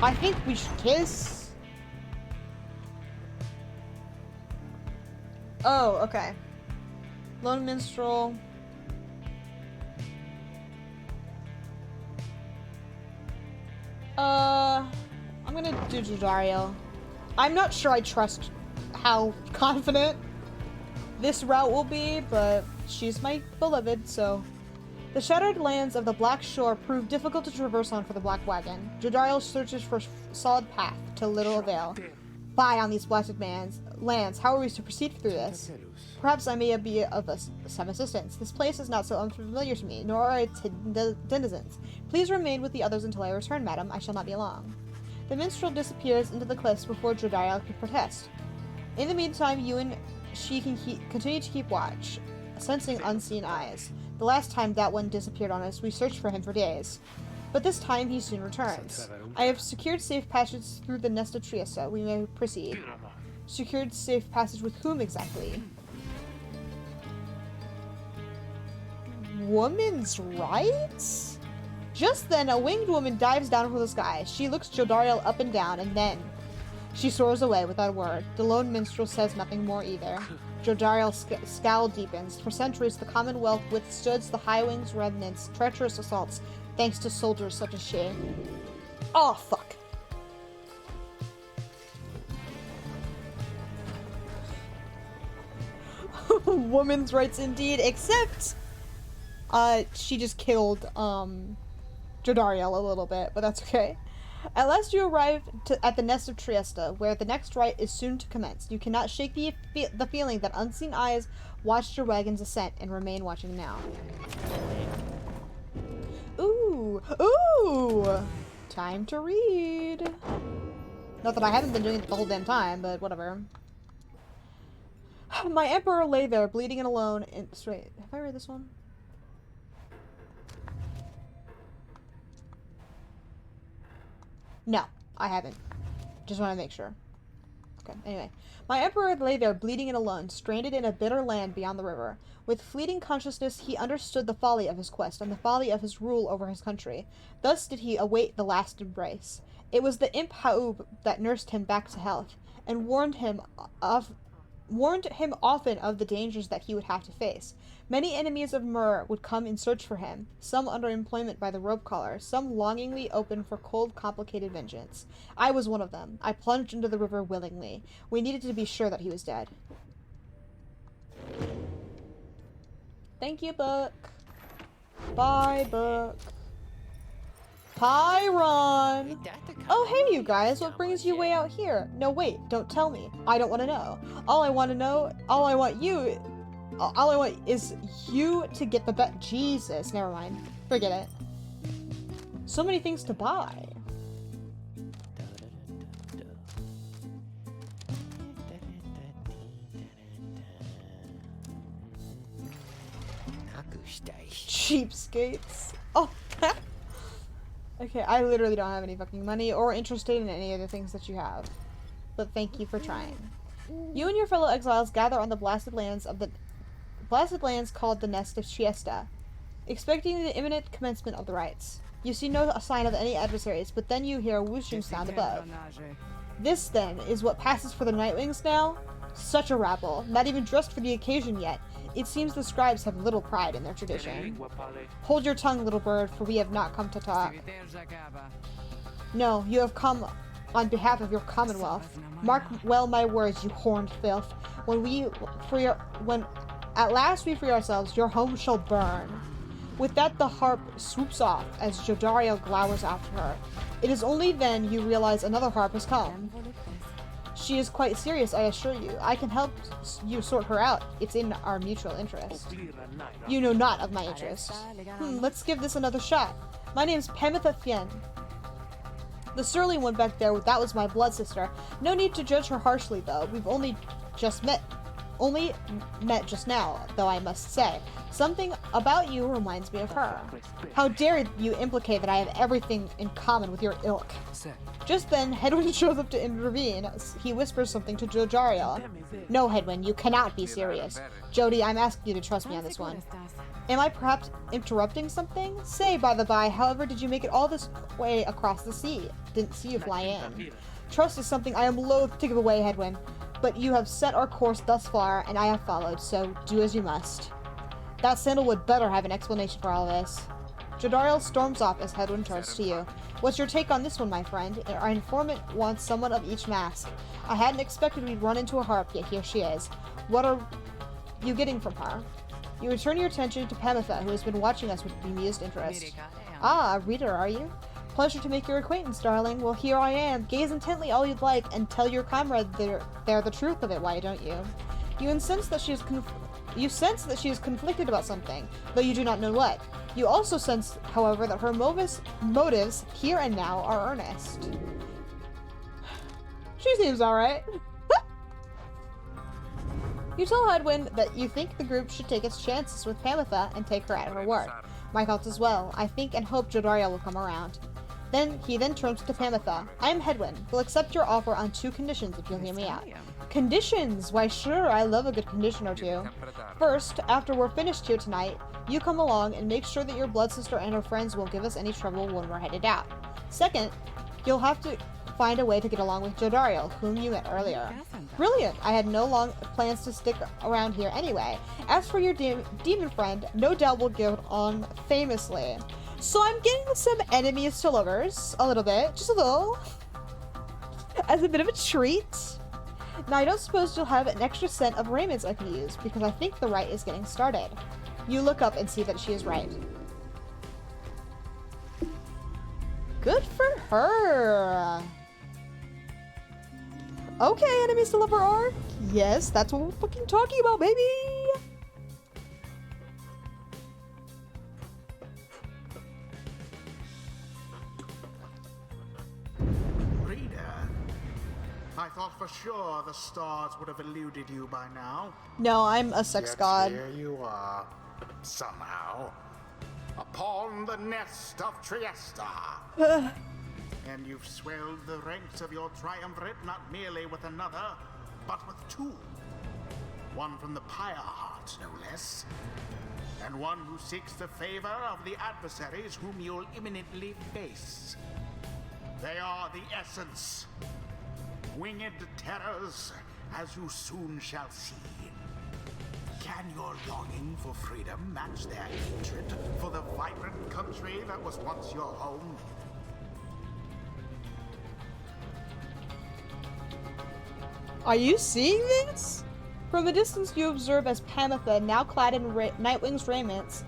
I think we should kiss. Oh, okay. Lone Minstrel. I'm gonna do Jodariel. I'm not sure I trust how confident this route will be, but she's my beloved, so... The shattered lands of the Black Shore prove difficult to traverse on for the Black Wagon. Jodariel searches for a solid path, to little avail. Bye on these blasted lands. How are we to proceed through this? Perhaps I may be of some assistance. This place is not so unfamiliar to me, nor are its hidden denizens. Please remain with the others until I return, madam. I shall not be long. The minstrel disappears into the cliffs before Jodariel can protest. In the meantime, you and she can continue to keep watch, sensing unseen eyes. The last time that one disappeared on us, we searched for him for days. But this time, he soon returns. I have secured safe passage through the nest of Trieste. We may proceed. Secured safe passage with whom exactly? Woman's rights? Just then, a winged woman dives down from the sky. She looks Jodariel up and down, and then she soars away without a word. The lone minstrel says nothing more either. Jodariel's scowl deepens. For centuries, the Commonwealth withstood the High Wings remnants' treacherous assaults, thanks to soldiers such as she. Oh, fuck. Woman's rights indeed, except she just killed Jodariel a little bit, but that's okay. At last you arrive at the nest of Trieste, where the next rite is soon to commence. You cannot shake the feeling that unseen eyes watched your wagon's ascent and remain watching now. Ooh! Ooh! Time to read. Not that I haven't been doing it the whole damn time, but whatever. My emperor lay there, bleeding and alone. Wait, have I read this one? No. I haven't. Just want to make sure. Okay, anyway. My emperor lay there bleeding and alone, stranded in a bitter land beyond the river. With fleeting consciousness, he understood the folly of his quest and the folly of his rule over his country. Thus did he await the last embrace. It was the imp Haub that nursed him back to health, and warned him often of the dangers that he would have to face. Many enemies of Mur would come in search for him, some under employment by the rope collar, some longingly open for cold, complicated vengeance. I was one of them. I plunged into the river willingly. We needed to be sure that he was dead. Thank you, book. Bye, book. Pyron! Oh, hey, you guys. What brings you way out here? No, wait. Don't tell me. I don't want to know. All I want is you to get the bet. Jesus, never mind. Forget it. So many things to buy. Cheapskates. Oh, okay, I literally don't have any fucking money or interested in any of the things that you have. But thank you for trying. You and your fellow exiles gather on the blasted lands called the Nest of Siesta, expecting the imminent commencement of the rites. You see no sign of any adversaries, but then you hear a whooshing sound above. This, then, is what passes for the Nightwings now? Such a rabble, not even dressed for the occasion yet. It seems the scribes have little pride in their tradition. Hold your tongue, little bird, for we have not come to talk. No, you have come on behalf of your commonwealth. Mark well my words, you horned filth. When at last we free ourselves, your home shall burn. With that, the harp swoops off as Jodario glowers after her. It is only then you realize another harp has come. She is quite serious, I assure you. I can help you sort her out. It's in our mutual interest. You know not of my interest. Let's give this another shot. My name's Pamitha Fien. The surly one back there, that was my blood sister. No need to judge her harshly, though. We've only met just now, though I must say. Something about you reminds me of her. How dare you implicate that I have everything in common with your ilk? Just then, Hedwin shows up to intervene. He whispers something to Jojariel. No, Hedwin, you cannot be serious. Jody, I'm asking you to trust me on this one. Am I perhaps interrupting something? Say, by the by, however did you make it all this way across the sea? Didn't see you fly in. Trust is something I am loath to give away, Hedwin. But you have set our course thus far, and I have followed, so do as you must. That sandalwood better have an explanation for all this. Jodariel storms off as Hedwin turns to you. What's your take on this one, my friend? Our informant wants someone of each mask. I hadn't expected we'd run into a harp, yet here she is. What are you getting from her? You return your attention to Pamitha, who has been watching us with bemused interest. Ah, a reader, are you? Pleasure to make your acquaintance, darling. Well, here I am. Gaze intently all you'd like, and tell your comrade they're the truth of it, why don't you? You sense that she is conflicted about something, though you do not know what. You also sense, however, that her motives, here and now, are earnest. She seems alright. You tell Hedwin that you think the group should take its chances with Pamitha and take her at her word. My thoughts as well. I think and hope Jodaria will come around. He then turns to Pamitha. I am Hedwin. Will accept your offer on 2 conditions if you'll hear me out. Conditions? Why sure, I love a good condition or two. First, after we're finished here tonight, you come along and make sure that your blood sister and her friends won't give us any trouble when we're headed out. Second, you'll have to find a way to get along with Jodariel, whom you met earlier. Brilliant! I had no long plans to stick around here anyway. As for your demon friend, no doubt we'll get on famously. So I'm getting some enemies to lovers, a little bit, just a little, as a bit of a treat. Now I don't suppose you'll have an extra set of raiments I can use, because I think the rite is getting started. You look up and see that she is right. Good for her! Okay, enemies to lover arc. Yes, that's what we're fucking talking about, baby! I thought for sure the stars would have eluded you by now. No, I'm a sex Yet god. Here you are, somehow, upon the nest of Triesta. And you've swelled the ranks of your triumvirate not merely with another, but with two. One from the Pyre heart, no less. And one who seeks the favor of the adversaries whom you'll imminently face. They are the essence. Winged terrors, as you soon shall see. Can your longing for freedom match their hatred for the vibrant country that was once your home? Are you seeing this? From a distance you observe as Pamitha, now clad in Nightwing's raiments,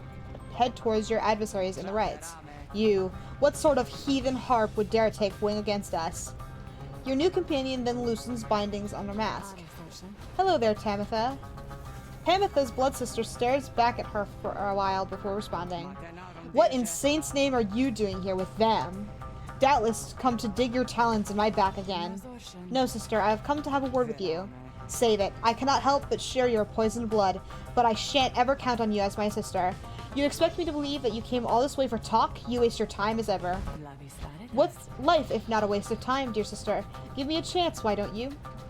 head towards your adversaries in the rights. You, what sort of heathen harp would dare take wing against us? Your new companion then loosens bindings on her mask. Hello there, Tamitha. Pamitha's blood sister stares back at her for a while before responding. What in saint's name are you doing here with them? Doubtless come to dig your talons in my back again. No, sister, I have come to have a word with you. Save it. I cannot help but share your poisoned blood, but I shan't ever count on you as my sister. You expect me to believe that you came all this way for talk? You waste your time as ever. What's life if not a waste of time, dear sister? Give me a chance, why don't you?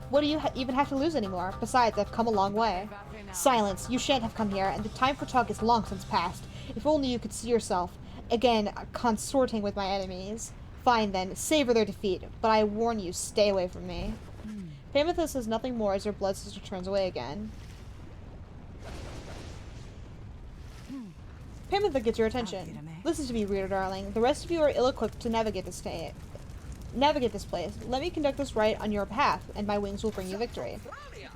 What do you even have to lose anymore? Besides, I've come a long way. Silence. You shan't have come here, and the time for talk is long since past. If only you could see yourself, again, consorting with my enemies. Fine then, savor their defeat, but I warn you, stay away from me. Pamitha says nothing more as her blood sister turns away again. Pamitha gets your attention. Listen to me, reader darling. The rest of you are ill-equipped to navigate this place. Let me conduct this rite on your behalf, and my wings will bring you victory.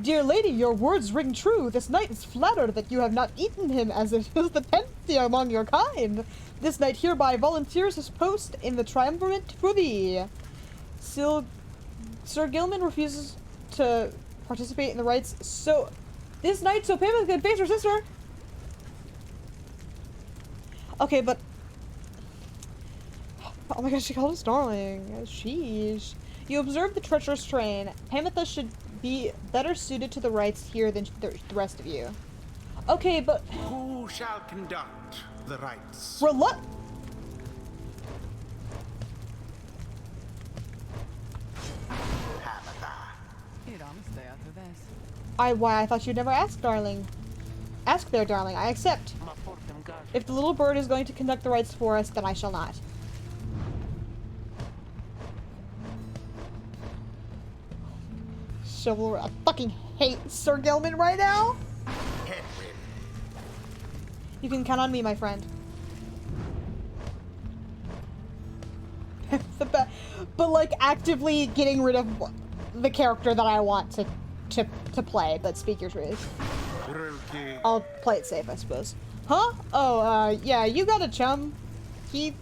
Dear lady, your words ring true. This knight is flattered that you have not eaten him, as it is the 10th among your kind. This knight hereby volunteers his post in the triumvirate for thee. Sir Gilman refuses to participate in the rites, so this knight so Pamitha can face her sister. Okay, but oh my gosh, she called us darling. Sheesh. You observe the treacherous train. Pamitha should be better suited to the rites here than the rest of you. Okay, but who shall conduct the rites? Pamitha. Why, I thought you'd never ask, darling. Ask there, darling. I accept. If the little bird is going to conduct the rites for us, then I shall not. Chivalry. I fucking hate Sir Gilman right now. You can count on me, my friend. But like actively getting rid of the character that I want to play, but speak your truth. I'll play it safe, I suppose. Huh? Oh, yeah, you got a chum. He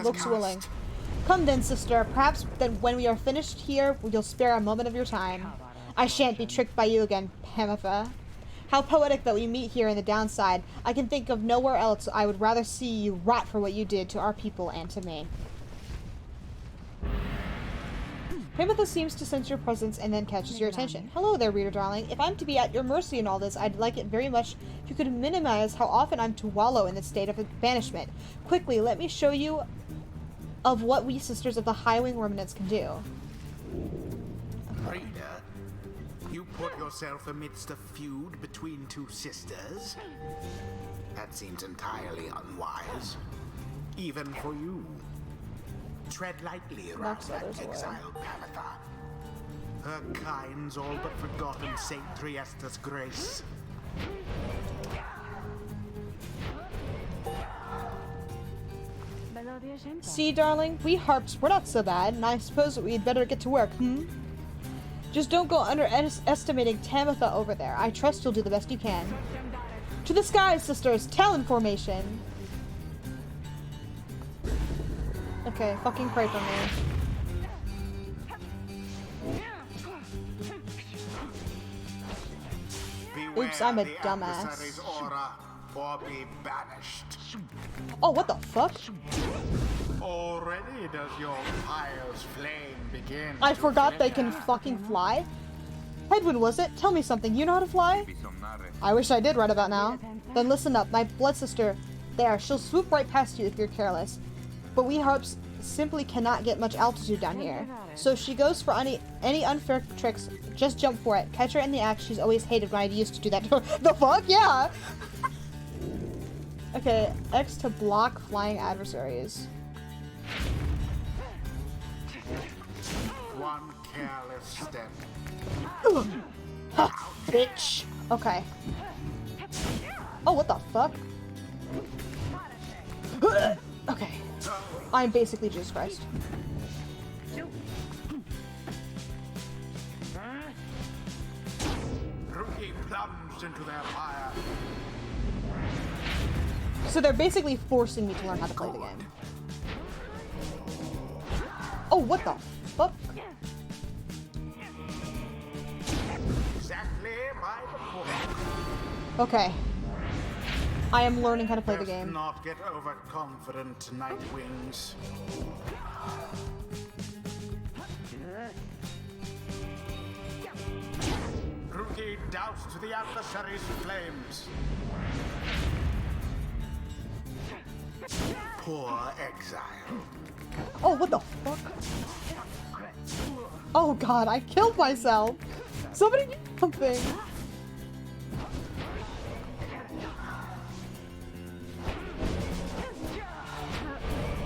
looks willing. Come then, sister. Perhaps then when we are finished here, you'll spare a moment of your time. I shan't be tricked by you again, Pamitha. How poetic that we meet here in the downside. I can think of nowhere else I would rather see you rot for what you did to our people and to me. Pamitha seems to sense your presence and then catches your attention. Hello there, reader darling. If I'm to be at your mercy in all this, I'd like it very much if you could minimize how often I'm to wallow in this state of banishment. Quickly, let me show you of what we sisters of the Highwing Remnants can do. Reader, you put yourself amidst a feud between two sisters? That seems entirely unwise. Even for you. Tread lightly around that exiled Pamitha. Her kind's all but forgotten Saint Triesta's grace. See, darling, we harps, we're not so bad, and I suppose we'd better get to work, Just don't go underestimating Tamitha over there. I trust you'll do the best you can. To the skies, sisters! Talon formation! Okay, fucking pray for me. Oops, I'm a dumbass. Or be banished. Oh, what the fuck? Already does your fire's flame begin. I forgot they can fucking fly. Hedwin, was it? Tell me something. You know how to fly? I wish I did right about now. Then listen up. My blood sister, there, she'll swoop right past you if you're careless. But we harps simply cannot get much altitude down here. So if she goes for any unfair tricks, just jump for it. Catch her in the act. She's always hated when I used to do that. The fuck? Yeah! Okay, X to block flying adversaries. One careless step. Ha, bitch. Okay. Oh, what the fuck? Okay. I'm basically Jesus Christ. Rookie plunged into their fire. So they're basically forcing me to learn how to play the game. Oh, what the fuck? Exactly by the book. Okay. I am learning how to play the Best game. not get overconfident, Nightwings. Rookie doused the adversary's flames. Poor exile. Oh, what the fuck? Oh god, I killed myself! Somebody do something!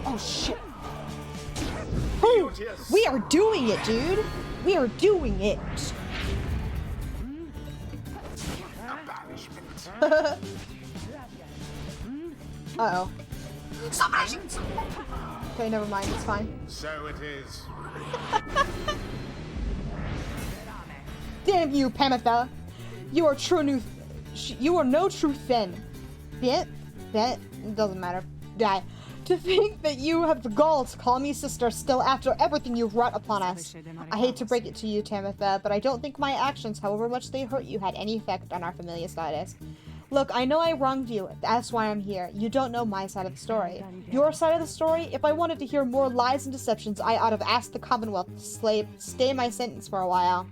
Oh shit! Ooh, we are doing it, dude! We are doing it! Uh-oh. Okay, never mind, it's fine. So it is. Damn you, Pamitha! You are you are no true Finn. That doesn't matter. Die. To think that you have the gall to call me sister still after everything you've wrought upon us. I hate to break it to you, Tamitha, but I don't think my actions, however much they hurt you, had any effect on our familiar status. Look, I know I wronged you. That's why I'm here. You don't know my side of the story. Your side of the story? If I wanted to hear more lies and deceptions, I ought to have asked the Commonwealth to stay my sentence for a while.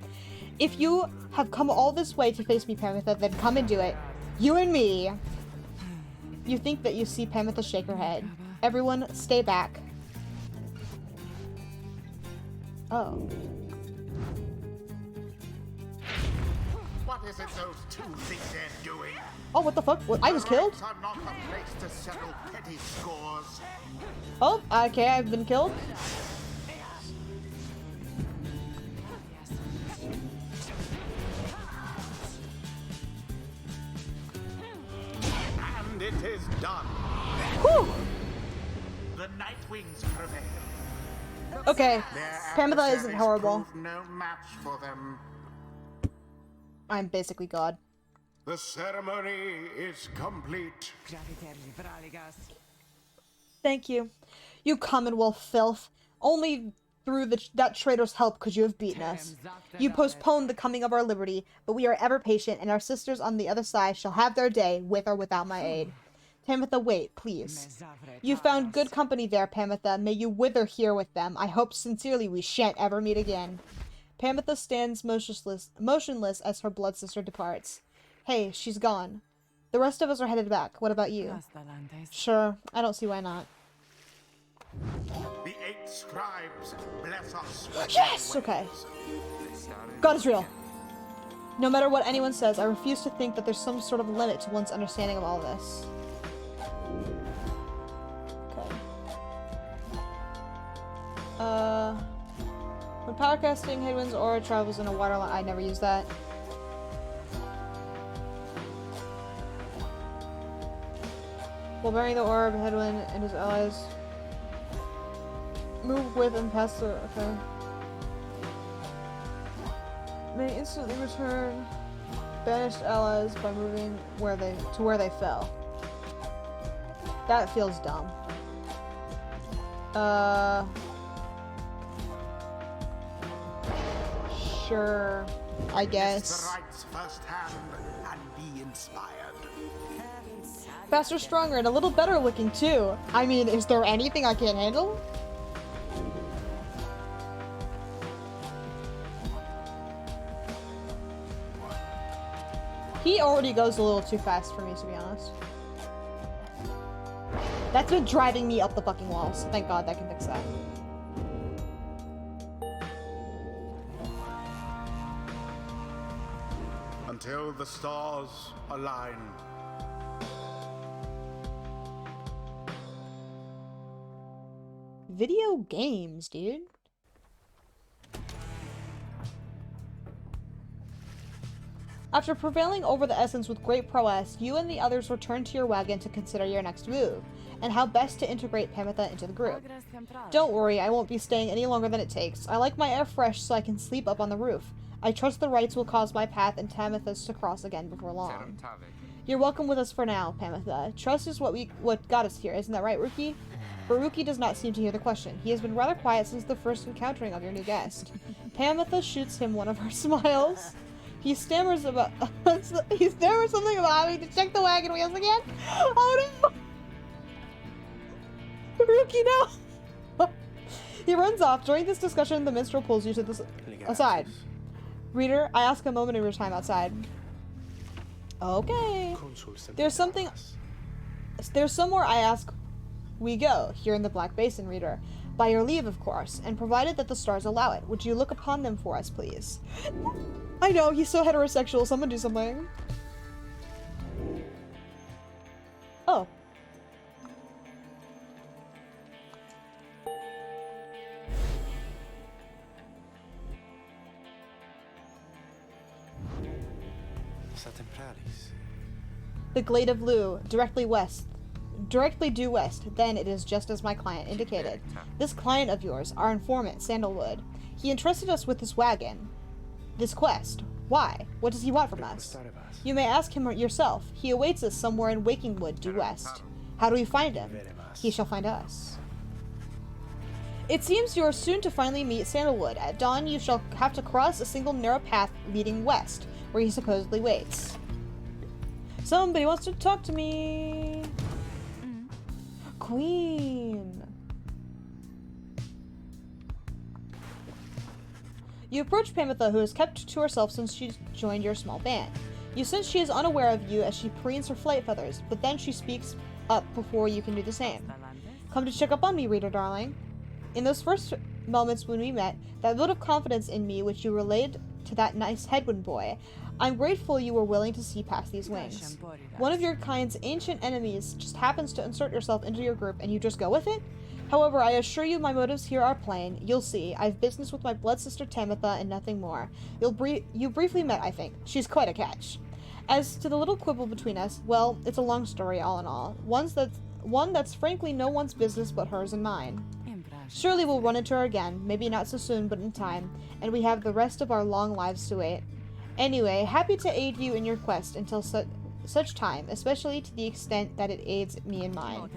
If you have come all this way to face me, Pamitha, then come and do it. You and me. You think that you see Pamitha shake her head. Everyone, stay back. Oh. What is it those two think they're doing? Oh, what the fuck? What, I was killed? Are not a place to settle petty scores. Oh, okay, I've been killed. And it is done. Whew. The Nightwings prevail. Okay, Their Pamitha isn't adversaries horrible. proved no match for them. I'm basically God. The ceremony is complete. Thank you. You Commonwealth filth. Only through that traitor's help could you have beaten us. You postponed the coming of our liberty, but we are ever patient, and our sisters on the other side shall have their day, with or without my aid. Tamitha, wait, please. You found good company there, Pamitha. May you wither here with them. I hope sincerely we shan't ever meet again. Pamitha stands motionless as her blood sister departs. Hey, she's gone. The rest of us are headed back. What about you? Sure, I don't see why not. The 8 scribes bless us. Yes! Okay. God is real. No matter what anyone says, I refuse to think that there's some sort of limit to one's understanding of all this. Okay. When power casting Headwind's aura travels in a water line, I never use that. While bearing the aura of Headwind and his allies, move with and pass the. Okay. May instantly return banished allies by moving where they fell. That feels dumb. Sure, I guess. The rights firsthand and be inspired. Faster, stronger, and a little better looking too. I mean, is there anything I can't handle? He already goes a little too fast for me, to be honest. That's been driving me up the fucking walls. Thank God that can fix that. Until the stars align. Video games, dude. After prevailing over the essence with great prowess, you and the others return to your wagon to consider your next move, and how best to integrate Pamitha into the group. Don't worry, I won't be staying any longer than it takes. I like my air fresh so I can sleep up on the roof. I trust the rites will cause my path and Tamitha's to cross again before long. You're welcome with us for now, Pamitha. Trust is what got us here, isn't that right, Rookie? But Rookie does not seem to hear the question. He has been rather quiet since the first encountering of your new guest. Pamitha shoots him one of her smiles. He stammers something about having to check the wagon wheels again. Oh no! Rookie, no! He runs off. During this discussion, the minstrel pulls you to the aside. Reader, I ask a moment of your time outside. Okay. There's somewhere I ask we go, here in the Black Basin, Reader. By your leave, of course, and provided that the stars allow it. Would you look upon them for us, please? I know, he's so heterosexual. Someone do something. Oh. The glade of Lu, directly due west, then it is just as my client indicated. This client of yours, our informant, Sandalwood, he entrusted us with this wagon. This quest. Why? What does he want from us? You may ask him yourself. He awaits us somewhere in Wakingwood, due west. How do we find him? He shall find us. It seems you are soon to finally meet Sandalwood. At dawn, you shall have to cross a single narrow path leading west, where he supposedly waits. Somebody wants to talk to me. Queen. You approach Pamitha, who has kept to herself since she joined your small band. You sense she is unaware of you as she preens her flight feathers, but then she speaks up before you can do the same. Come to check up on me, reader darling. In those first moments when we met, that vote of confidence in me which you relayed to that nice Headwind boy, I'm grateful you were willing to see past these wings. One of your kind's ancient enemies just happens to insert yourself into your group and you just go with it? However, I assure you my motives here are plain. You'll see. I've business with my blood sister Tamitha and nothing more. You briefly met, I think. She's quite a catch. As to the little quibble between us, well, it's a long story all in all. One that's frankly no one's business but hers and mine. Surely we'll run into her again, maybe not so soon but in time, and we have the rest of our long lives to wait. Anyway, happy to aid you in your quest until such time, especially to the extent that it aids me in mine.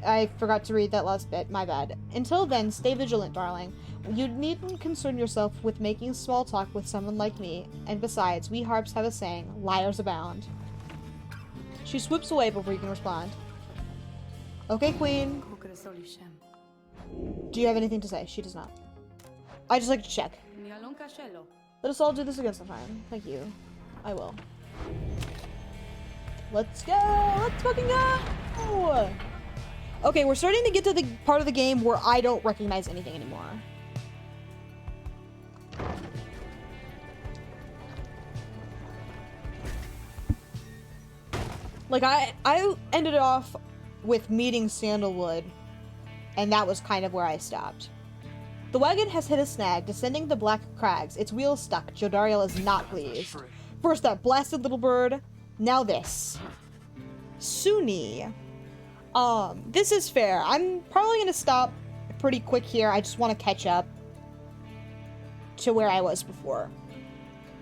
I forgot to read that last bit, my bad. Until then, stay vigilant, darling. You needn't concern yourself with making small talk with someone like me, and besides, we harps have a saying, liars abound. She swoops away before you can respond. Okay, Queen. Do you have anything to say? She does not. I just like to check. Let us all do this again sometime. Thank you. I will. Let's go! Let's fucking go! Okay, we're starting to get to the part of the game where I don't recognize anything anymore. Like, I ended off with meeting Sandalwood, and that was kind of where I stopped. The wagon has hit a snag, descending the black crags. Its wheels stuck. Jodariel is not pleased. First that blasted little bird, now this. Sunni. This is fair. I'm probably gonna stop pretty quick here. I just want to catch up to where I was before.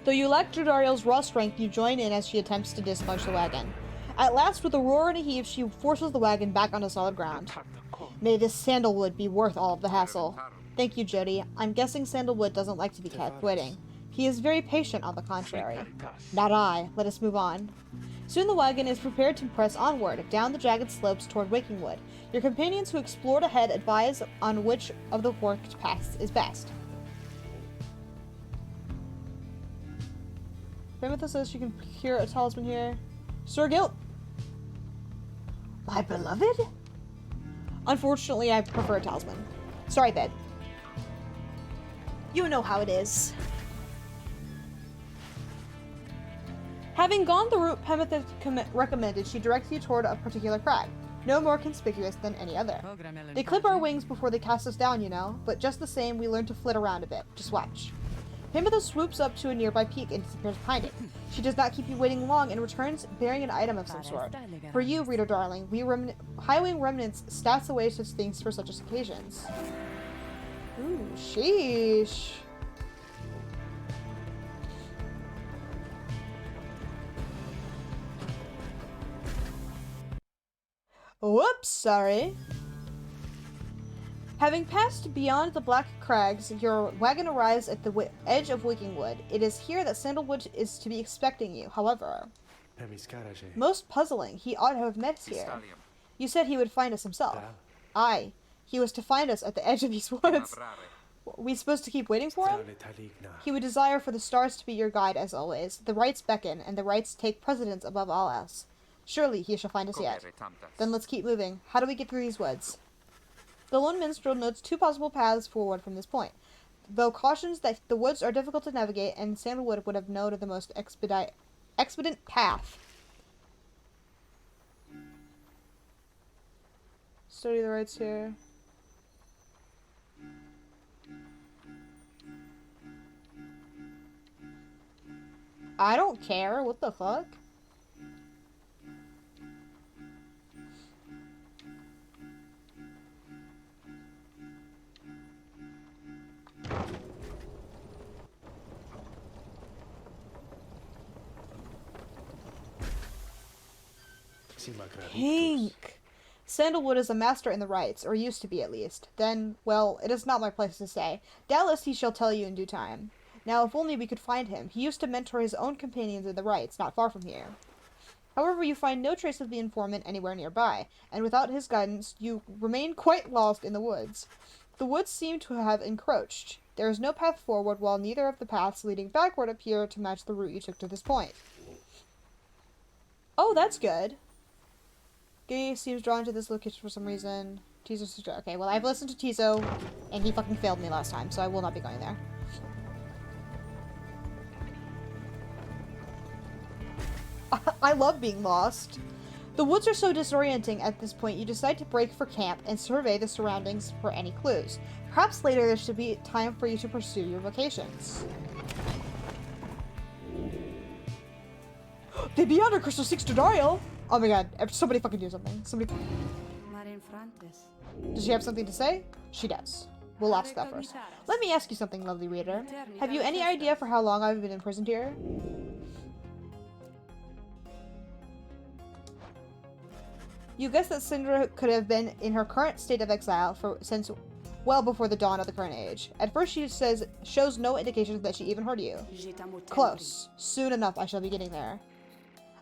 Though you lack Jodariel's raw strength, you join in as she attempts to dislodge the wagon. At last, with a roar and a heave, she forces the wagon back onto solid ground. May this Sandalwood be worth all of the hassle. Thank you, Jody. I'm guessing Sandalwood doesn't like to be kept waiting. He is very patient, on the contrary. Not I. Let us move on. Soon the wagon is prepared to press onward, down the jagged slopes toward Wakingwood. Your companions who explored ahead advise on which of the forked paths is best. Pamitha says she can hear a talisman here. Sir Gilt! My beloved? Unfortunately, I prefer a talisman. Sorry, babe. You know how it is. Having gone the route Pemethus recommended, she directs you toward a particular crag, no more conspicuous than any other. They clip our wings before they cast us down, you know, but just the same, we learn to flit around a bit. Just watch. Pemethus swoops up to a nearby peak and disappears behind it. She does not keep you waiting long and returns bearing an item of some sort. For you, reader darling, Highwing Remnants stats away such things for such occasions. Ooh, sheesh. Whoops, sorry. Having passed beyond the Black Crags, your wagon arrives at the edge of Wigingwood. It is here that Sandalwood is to be expecting you, however. Most puzzling, he ought to have met us here. You said he would find us himself. Aye, he was to find us at the edge of these woods. We supposed to keep waiting for him? He would desire for the stars to be your guide, as always. The rights beckon, and the rights take precedence above all else. Surely he shall find us yet. Then let's keep moving. How do we get through these woods? The lone minstrel notes 2 possible paths forward from this point, though cautions that the woods are difficult to navigate and Sandalwood would have noted the most expedient path. Study the rights here. I don't care. What the fuck? Pink. Sandalwood is a master in the rites, or used to be at least. Then, well, it is not my place to say. Doubtless he shall tell you in due time. Now, if only we could find him. He used to mentor his own companions in the rites, not far from here. However, you find no trace of the informant anywhere nearby, and without his guidance, you remain quite lost in the woods. The woods seem to have encroached. There is no path forward, while neither of the paths leading backward appear to match the route you took to this point. Oh, that's good. Gay seems drawn to this location for some reason. Tizo suggests. Okay, well, I've listened to Tizo, and he fucking failed me last time, so I will not be going there. I love being lost. The woods are so disorienting at this point, you decide to break for camp and survey the surroundings for any clues. Perhaps later there should be time for you to pursue your vocations. They be under Crystal 6 Dariel! Oh my god, somebody fucking do something. Somebody. Does she have something to say? She does. We'll ask that first. Let me ask you something, lovely reader. Have you any idea for how long I've been imprisoned here? You guess that Syndra could have been in her current state of exile since well before the dawn of the current age. At first she shows no indications that she even heard you. Close. Soon enough I shall be getting there.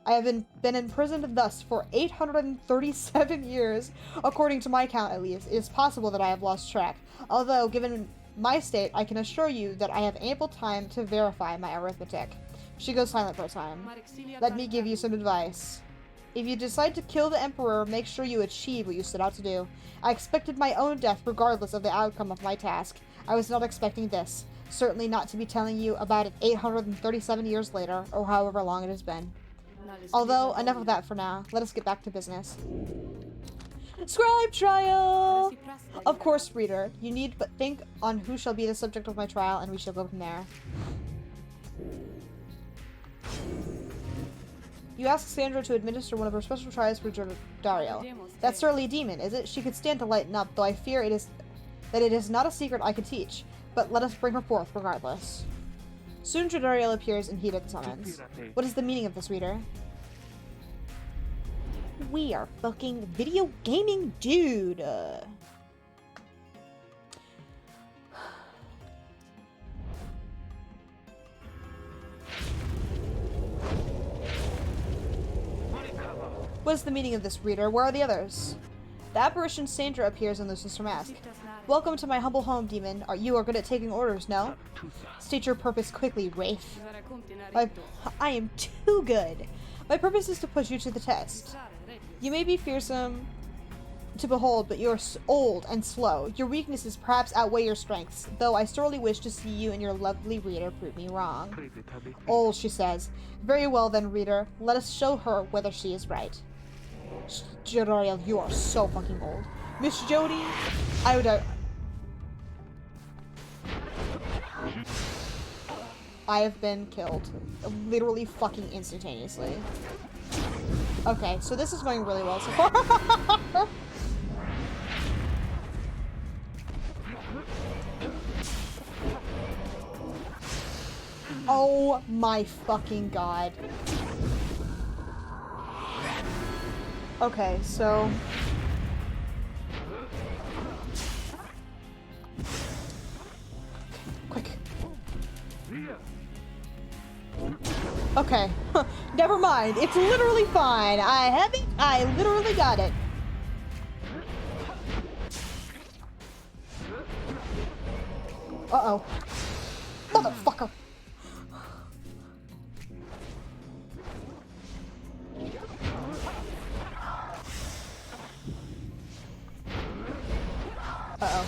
I have been imprisoned thus for 837 years, according to my count at least. It is possible that I have lost track, although given my state, I can assure you that I have ample time to verify my arithmetic. She goes silent for a time. Let me give you some advice. If you decide to kill the Emperor, make sure you achieve what you set out to do. I expected my own death regardless of the outcome of my task. I was not expecting this. Certainly not to be telling you about it 837 years later, or however long it has been. Although, enough of that for now. Let us get back to business. Scribe trial! Of course, reader. You need but think on who shall be the subject of my trial, and we shall go from there. You ask Sandra to administer one of her special trials for Dario. That's certainly a demon, is it? She could stand to lighten up, though I fear that it is not a secret I could teach. But let us bring her forth, regardless. Soon Jodariel appears in heat at the summons. What is the meaning of this, reader? We are fucking video gaming dude. What is the meaning of this, reader? Where are the others? The apparition Sandra appears and loosens her mask. Welcome to my humble home, demon. You are good at taking orders, no? State your purpose quickly, Wraith. I am too good. My purpose is to put you to the test. You may be fearsome. to behold, but you're old and slow. Your weaknesses perhaps outweigh your strengths, though I sorely wish to see you and your lovely reader prove me wrong. Old, she says. Very well then, reader. Let us show her whether she is right. Jodariel, you are so fucking old. Miss Jody, I would... I have been killed. Literally fucking instantaneously. Okay, so this is going really well so far. Oh my fucking god. Okay, so... Quick. Okay. Never mind. It's literally fine. I have it. I literally got it. Uh-oh. Motherfucker. Uh-oh.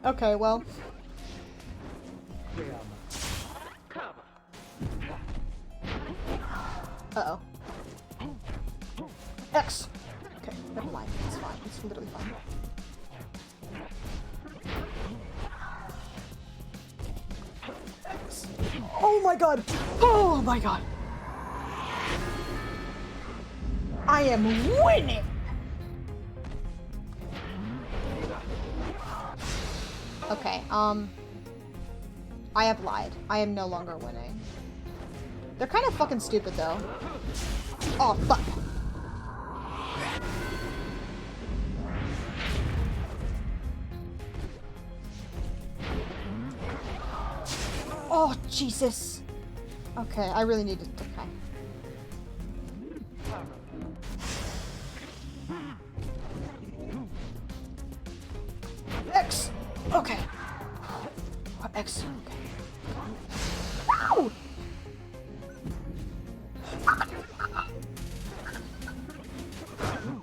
Okay, well. Uh-oh. X! Okay, never mind. It's fine. It's literally fine. X. Oh my god! Oh my god! I am winning! Okay, I have lied. I am no longer winning. They're kind of fucking stupid, though. Oh, fuck. Oh, Jesus. Okay, I really need to... Okay. X! Okay. X. Okay. Ow!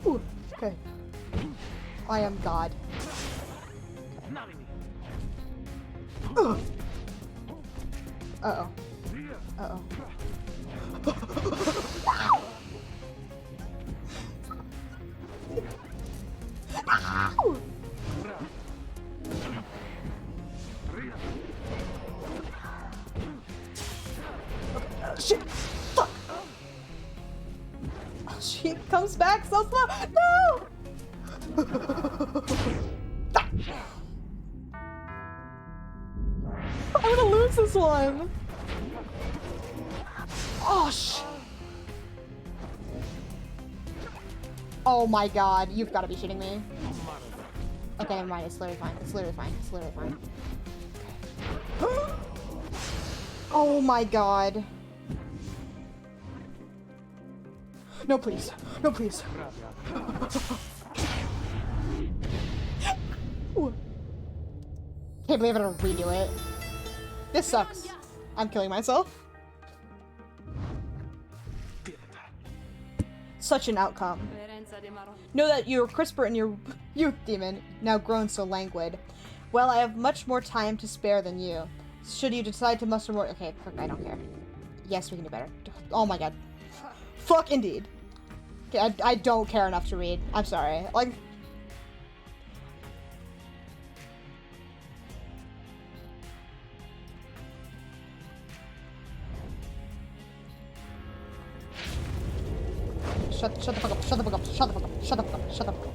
Ooh, okay. I am God. Okay. Uh-oh. Uh-oh. Ow! Shit! Fuck! She comes back so slow! No! I'm gonna lose this one! Oh, oh my god, you've gotta be shitting me. Okay, never mind, it's literally fine. It's literally fine. It's literally fine. Oh my god. No, please. No, please. Can't believe I'm gonna redo it. This sucks. I'm killing myself. Such an outcome. Know that you were crisper in your youth, demon, now grown so languid. Well, I have much more time to spare than you. Should you decide to muster more... Okay, fuck, I don't care. Yes, we can do better. Oh my god. Fuck, indeed. Okay, I don't care enough to read. I'm sorry. Like... Shut the fuck up, shut the fuck up, shut the fuck up, shut the fuck up, shut the fuck up.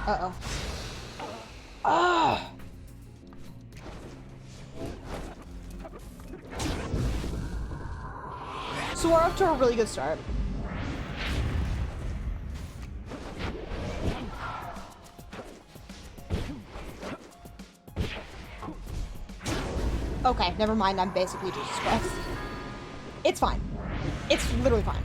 Uh-oh. Ah! So we're off to a really good start. Okay, never mind, I'm basically Jesus Christ. It's fine. It's literally fine.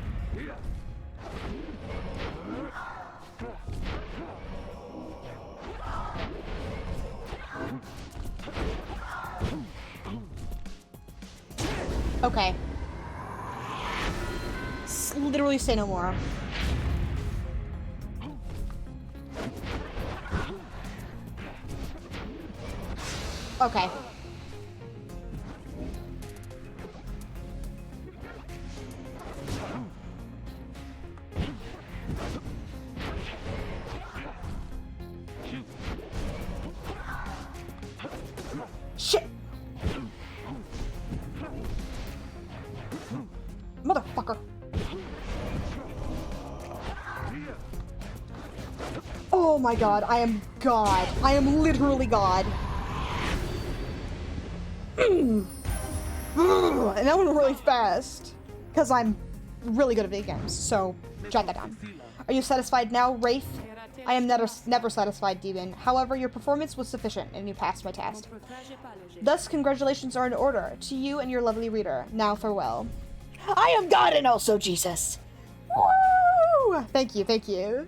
Okay. Literally say no more. Okay. Shit! Motherfucker. Oh my god, I am God. I am literally God. And that went really fast. Because I'm really good at video games, so jot that down. Are you satisfied now, Wraith? I am never satisfied, Demon. However, your performance was sufficient, and you passed my test. Thus, congratulations are in order to you and your lovely reader. Now, farewell. I am God and also Jesus. Woo! Thank you, thank you.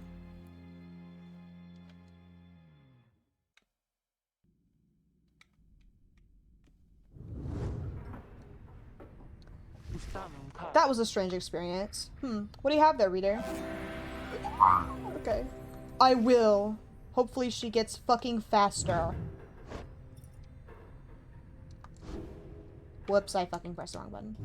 That was a strange experience. What do you have there, reader? Okay. I will. Hopefully she gets fucking faster. Whoops, I fucking pressed the wrong button.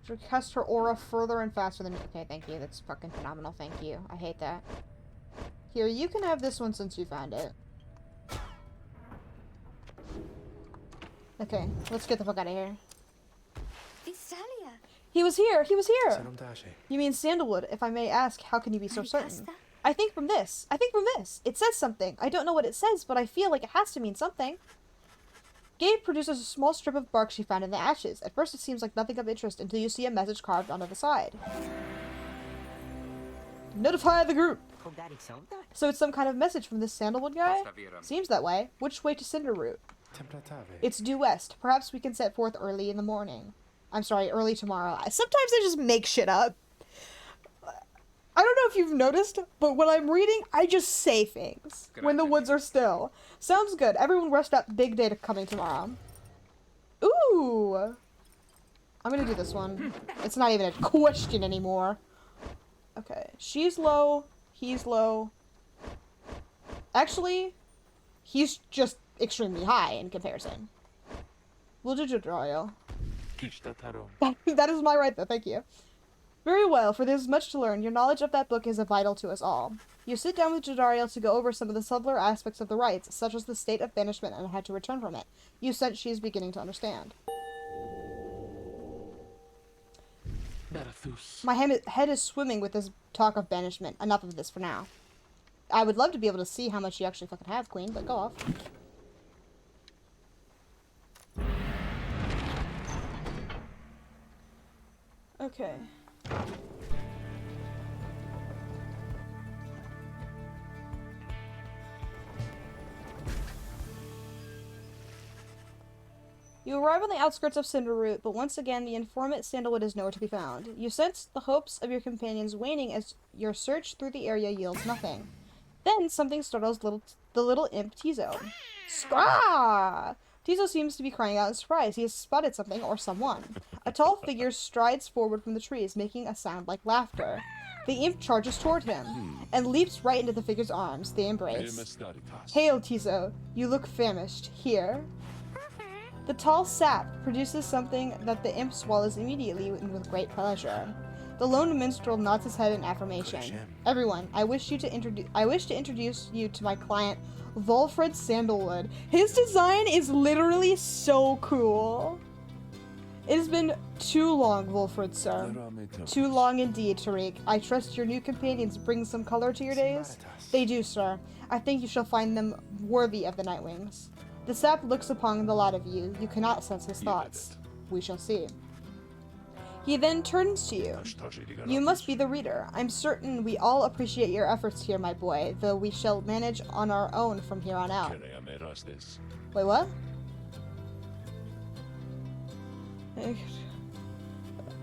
She'll cast her aura further and faster than me. Okay, thank you. That's fucking phenomenal. Thank you. I hate that. Here, you can have this one since you found it. Okay, let's get the fuck out of here. Visalia. He was here! He was here! You mean Sandalwood? If I may ask, how can you be so certain? I think from this. It says something. I don't know what it says, but I feel like it has to mean something. Gabe produces a small strip of bark she found in the ashes. At first it seems like nothing of interest until you see a message carved onto the side. Notify the group! So it's some kind of message from this Sandalwood guy? Seems that way. Which way to Cinderroot? It's due west. Perhaps we can set forth early in the morning. I'm sorry, early tomorrow. Sometimes I just make shit up. I don't know if you've noticed, but when I'm reading, I just say things when the woods are still. Sounds good. Everyone rest up. Big day coming tomorrow. Ooh. I'm gonna do this one. It's not even a question anymore. Okay. She's low. He's low. Actually, he's just extremely high in comparison. We'll do tutorial. That is my right though, thank you. Very well, for there's much to learn. Your knowledge of that book is vital to us all. You sit down with Jadariel to go over some of the subtler aspects of the rites, such as the state of banishment and how to return from it. You sense she is beginning to understand. My head is swimming with this talk of banishment. Enough of this for now. I would love to be able to see how much you actually fucking have, Queen, but go off. Okay. You arrive on the outskirts of Cinderroot, but once again the informant Sandalwood is nowhere to be found. You sense the hopes of your companions waning as your search through the area yields nothing. Then something startles the little imp Tizo. Scrah! Tizo seems to be crying out in surprise. He has spotted something or someone. A tall figure strides forward from the trees, making a sound like laughter. The imp charges toward him, and leaps right into the figure's arms. They embrace. Hail, Tizo. You look famished. Here. The tall sap produces something that the imp swallows immediately and with great pleasure. The lone minstrel nods his head in affirmation. Everyone, I wish to introduce you to my client, Volfred Sandalwood. His design is literally so cool. It has been too long, Volfred, sir. Too long indeed, Tariq. I trust your new companions bring some color to your days? They do, sir. I think you shall find them worthy of the Nightwings. The sap looks upon the lot of you. You cannot sense his thoughts. We shall see. He then turns to you. You must be the reader. I'm certain we all appreciate your efforts here, my boy, though we shall manage on our own from here on out. Wait, what?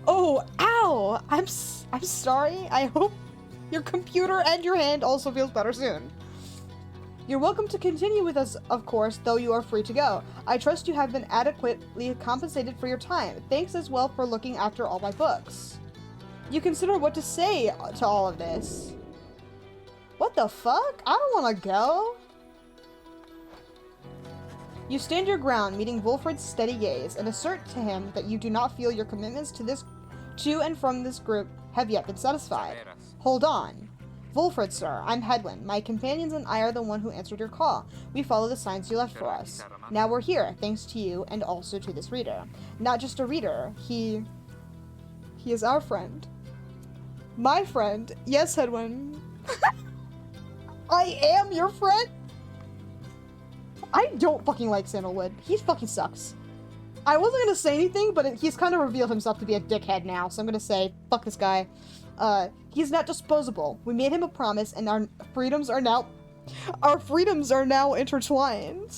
Oh, ow! I'm sorry. I hope your computer and your hand also feels better soon. You're welcome to continue with us, of course, though you are free to go. I trust you have been adequately compensated for your time. Thanks as well for looking after all my books. You consider what to say to all of this. What the fuck? I don't want to go. You stand your ground, meeting Wolfred's steady gaze, and assert to him that you do not feel your commitments to and from this group have yet been satisfied. Hold on. Wolfred, sir, I'm Hedwin. My companions and I are the one who answered your call. We follow the signs you left for us. Now we're here, thanks to you and also to this reader. Not just a reader, he is our friend. My friend. Yes, Hedwin. I am your friend? I don't fucking like Sandalwood. He fucking sucks. I wasn't gonna say anything, but he's kind of revealed himself to be a dickhead now, so I'm gonna say, fuck this guy. He's not disposable. We made him a promise, and our freedoms are now intertwined.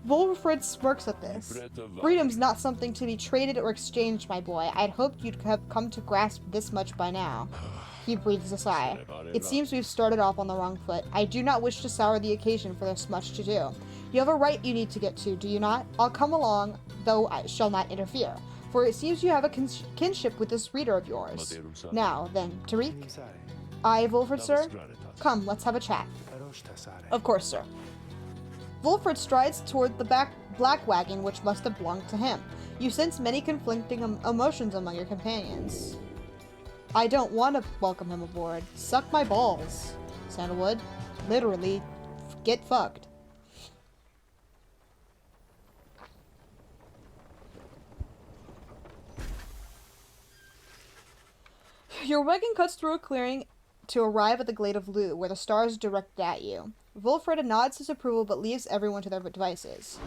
Wolfred smirks at this. Freedom's not something to be traded or exchanged, my boy. I'd hoped you'd have come to grasp this much by now. He breathes a sigh. It seems we've started off on the wrong foot. I do not wish to sour the occasion, for there's much to do. You have a right you need to get to, do you not? I'll come along, though I shall not interfere. For it seems you have a kinship with this reader of yours. Now, then, Tariq? Aye, Wolfred, sir? Come, let's have a chat. Of course, sir. Wolfred strides toward the black wagon, which must have belonged to him. You sense many conflicting emotions among your companions. I don't want to welcome him aboard. Suck my balls, Sandalwood. Literally, get fucked. Your wagon cuts through a clearing to arrive at the Glade of Lu, where the stars direct at you. Wolfred nods his approval but leaves everyone to their devices.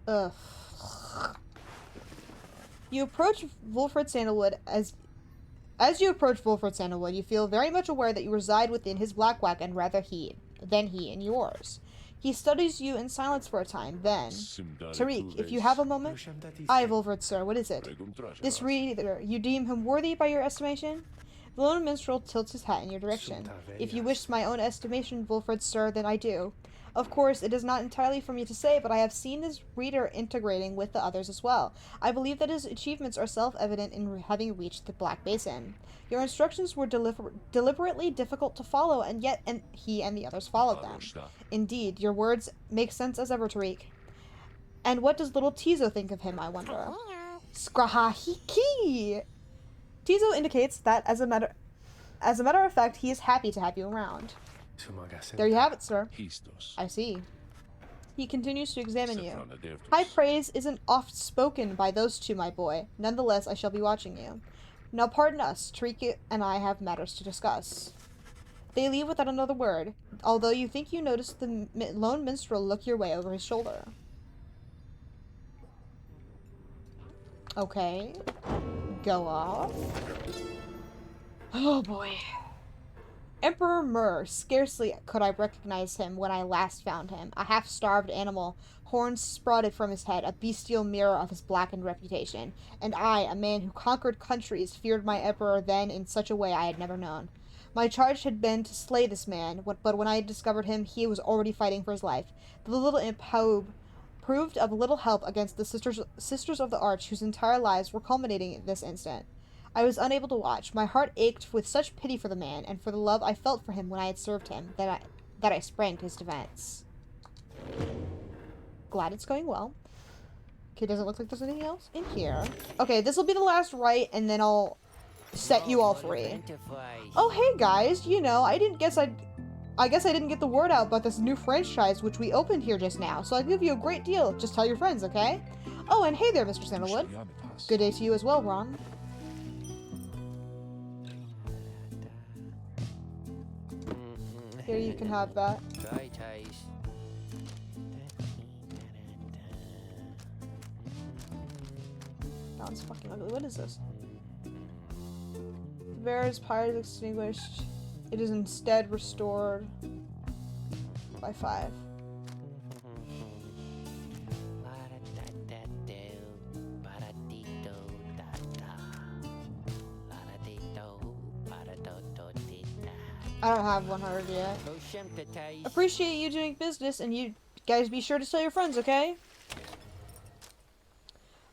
Ugh. You approach Wolfred Sandalwood as you approach Wolfred Sandalwood, you feel very much aware that you reside within his black wagon than he in yours. He studies you in silence for a time, then... Tariq, if you have a moment... Aye, Wolfred, sir, what is it? This reader, you deem him worthy by your estimation? The lone minstrel tilts his hat in your direction. If you wish my own estimation, Wolfred, sir, then I do. Of course, it is not entirely for me to say, but I have seen this reader integrating with the others as well. I believe that his achievements are self-evident in having reached the Black Basin. Your instructions were deliberately difficult to follow, and yet he and the others followed them. Indeed, your words make sense as ever, Tariq. And what does little Tizo think of him, I wonder? Skrahahiki! Tizo indicates that, as a matter of fact, he is happy to have you around. There you have it, sir. I see. He continues to examine you. High praise isn't oft spoken by those two, my boy. Nonetheless, I shall be watching you. Now pardon us, Tariq and I have matters to discuss. They leave without another word, although you think you notice the lone minstrel look your way over his shoulder. Okay. Go off. Oh boy. Emperor Mur. Scarcely could I recognize him when I last found him. A half-starved animal, horns sprouted from his head, a bestial mirror of his blackened reputation. And I, a man who conquered countries, feared my emperor then in such a way I had never known. My charge had been to slay this man, but when I had discovered him, he was already fighting for his life. The little imp, Haub, proved of little help against the sisters of the Arch, whose entire lives were culminating at this instant. I was unable to watch. My heart ached with such pity for the man, and for the love I felt for him when I had served him, that I sprang to his defense. Glad it's going well. Okay, doesn't look like there's anything else in here. Okay, this will be the last rite, and then I'll set you all free. Oh, hey guys, you know, I guess I didn't get the word out about this new franchise which we opened here just now, so I'll give you a great deal. Just tell your friends, okay? Oh, and hey there, Mr. Sandalwood. Good day to you as well, Ron. Here, you can have that. That one's fucking ugly. What is this? Pyre's Pyre is extinguished. It is instead restored by 5. I don't have 100 yet. Appreciate you doing business, and you guys be sure to tell your friends, okay?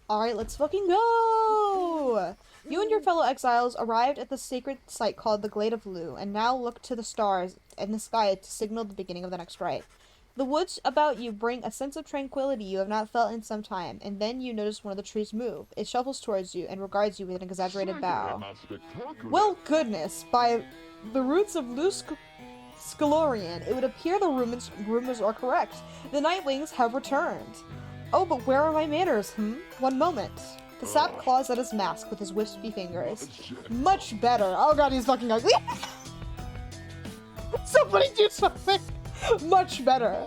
Alright, let's fucking go! You and your fellow exiles arrived at the sacred site called the Glade of Lu, and now look to the stars and the sky to signal the beginning of the next rite. The woods about you bring a sense of tranquility you have not felt in some time, and then you notice one of the trees move. It shuffles towards you and regards you with an exaggerated bow. Well, goodness, by the roots of Scalorian, it would appear the rumors are correct. The Nightwings have returned. Oh, but where are my manners, One moment. The sap claws at his mask with his wispy fingers. Much better. Oh god, he's fucking ugly. Somebody do something. Much better.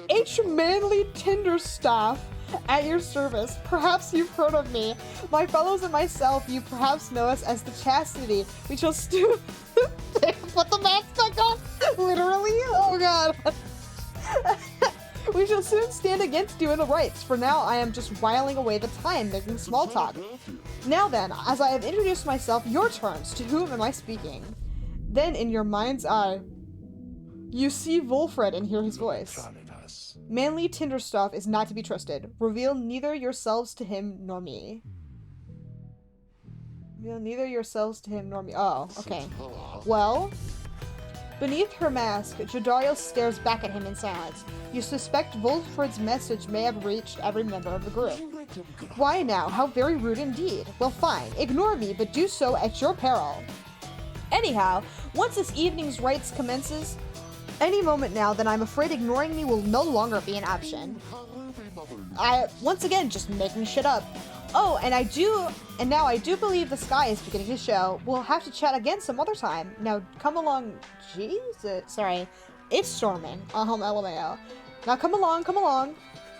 H. Manly Tinderstaff at your service. Perhaps you've heard of me. My fellows and myself, you perhaps know us as the Chastity. We shall put the mask back on. Literally? Oh god. We shall soon stand against you in the rights. For now, I am just whiling away the time making small talk. Now then, as I have introduced myself, your turns. To whom am I speaking? Then, in your mind's eye, you see Wolfred and hear his voice. Manly Tinderstaff is not to be trusted. Reveal neither yourselves to him nor me. Reveal neither yourselves to him nor me. Oh, okay. Well... Beneath her mask, Jadario stares back at him in silence. You suspect Wolfred's message may have reached every member of the group. Why now? How very rude indeed. Well, fine. Ignore me, but do so at your peril. Anyhow, once this evening's rites commences, any moment now, then I'm afraid ignoring me will no longer be an option. Once again, just making shit up. Oh, and now I do believe the sky is beginning to show. We'll have to chat again some other time. Now, come along. Jesus. Sorry. It's storming. LMAO. Now, come along.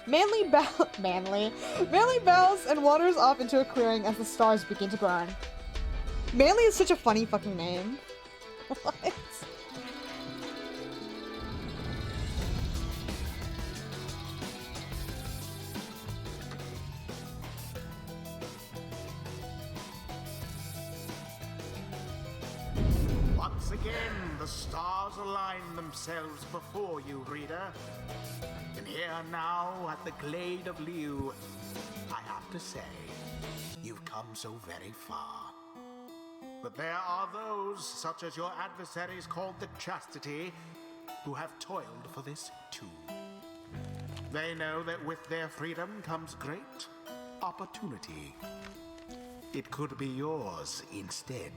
Manly bows and wanders off into a clearing as the stars begin to burn. Manly is such a funny fucking name. What? Once again, the stars align themselves before you, reader. And here now at the Glade of Liu, I have to say, you've come so very far. But there are those, such as your adversaries called the Chastity, who have toiled for this too. They know that with their freedom comes great opportunity. It could be yours instead.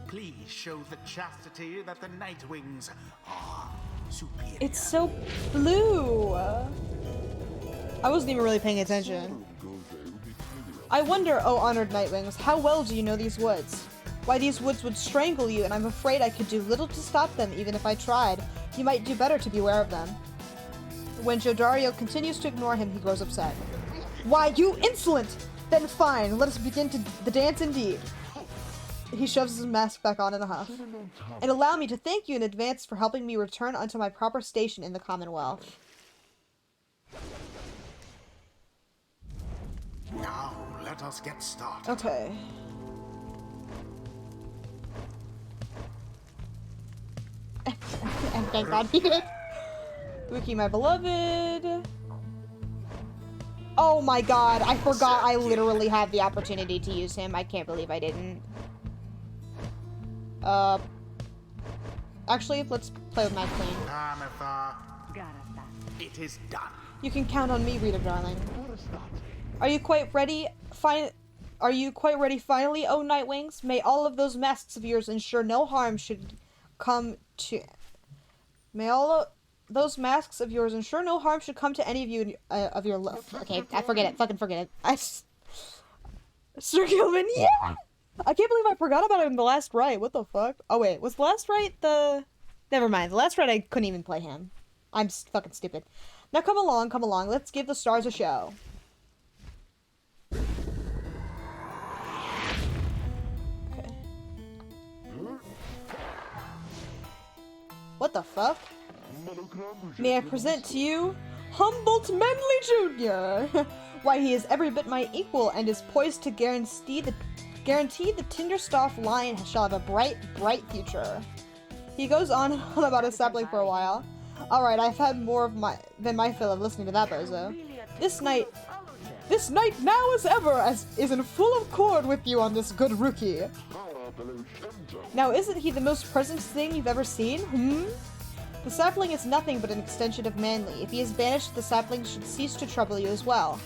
Please show the Chastity that the Nightwings are superior. It's so blue. I wasn't even really paying attention. I wonder, oh honored Nightwings, how well do you know these woods? Why, these woods would strangle you, and I'm afraid I could do little to stop them, even if I tried. You might do better to beware of them. When Jodario continues to ignore him, he grows upset. Why, you insolent! Then fine, let us begin the dance indeed. He shoves his mask back on in a huff. And allow me to thank you in advance for helping me return unto my proper station in the Commonwealth. Now, let us get started. Okay. And thank God he did. Wiki, my beloved. Oh my god, I forgot I literally had the opportunity to use him. I can't believe I didn't. Actually, let's play with my queen. It is done. You can count on me, Rita, darling. Are you quite ready? Are you quite ready finally, oh Nightwings? May all of those masks of yours ensure no harm should come to... May all of those masks of yours ensure no harm should come to any of you of your love. Okay, I forget it. Fucking forget it. Sir Gilman, yeah! I can't believe I forgot about it in the last rite. What the fuck? Oh wait, was the last rite the... Never mind. The last rite I couldn't even play him. I'm fucking stupid. Now come along. Let's give the stars a show. Okay. What the fuck? May I present to you Humboldt Menley Jr. Why, he is every bit my equal and is poised to guarantee the Tinderstaff line shall have a bright, bright future. He goes on about a sapling for a while. Alright, I've had more than my fill of listening to that bozo. This night now as ever is in full accord with you on this good rookie. Now isn't he the most present thing you've ever seen? The sapling is nothing but an extension of Manly. If he is banished, the sapling should cease to trouble you as well.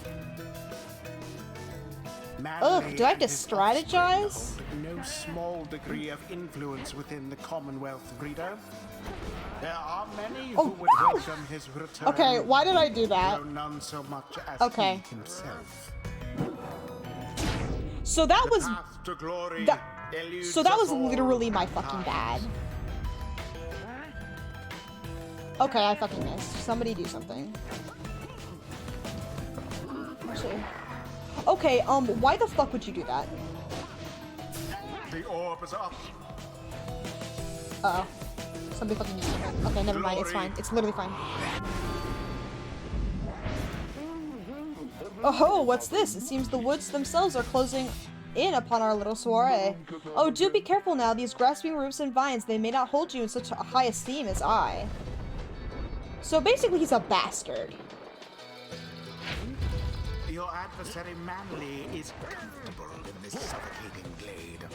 Ugh, do I have to strategize? No small degree of influence within the Commonwealth, reader. There are many who would welcome his return. Okay, why did I do that? Though none so much as Okay. he himself. So that was Path to glory eludes so that us was all. literally my fucking bad. Okay, I fucking missed. Somebody do something. Actually. Okay, why the fuck would you do that? The orb is up. Uh-oh. Somebody fucking do something. Okay, never mind. It's fine. It's literally fine. Oh, what's this? It seems the woods themselves are closing in upon our little soiree. Oh, do be careful now. These grasping roots and vines, they may not hold you in such a high esteem as I. So basically, he's a bastard. Your adversary Manly is comfortable in this suffocating glade.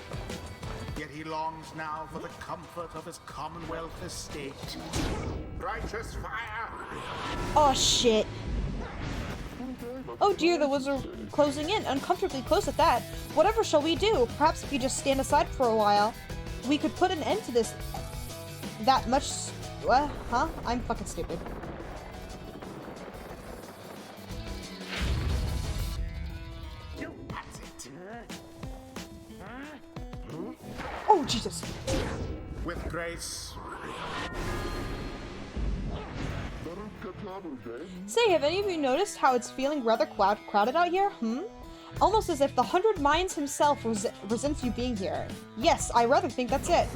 Yet he longs now for the comfort of his Commonwealth estate. Righteous fire! Oh, shit. Oh dear, the woods are closing in, uncomfortably close at that. Whatever shall we do? Perhaps if you just stand aside for a while, we could put an end to this. That much. What? Huh? I'm fucking stupid. Oh, Jesus. With grace. Say, have any of you noticed how it's feeling rather crowded out here? Almost as if the 100 Minds himself resents you being here. Yes, I rather think that's it.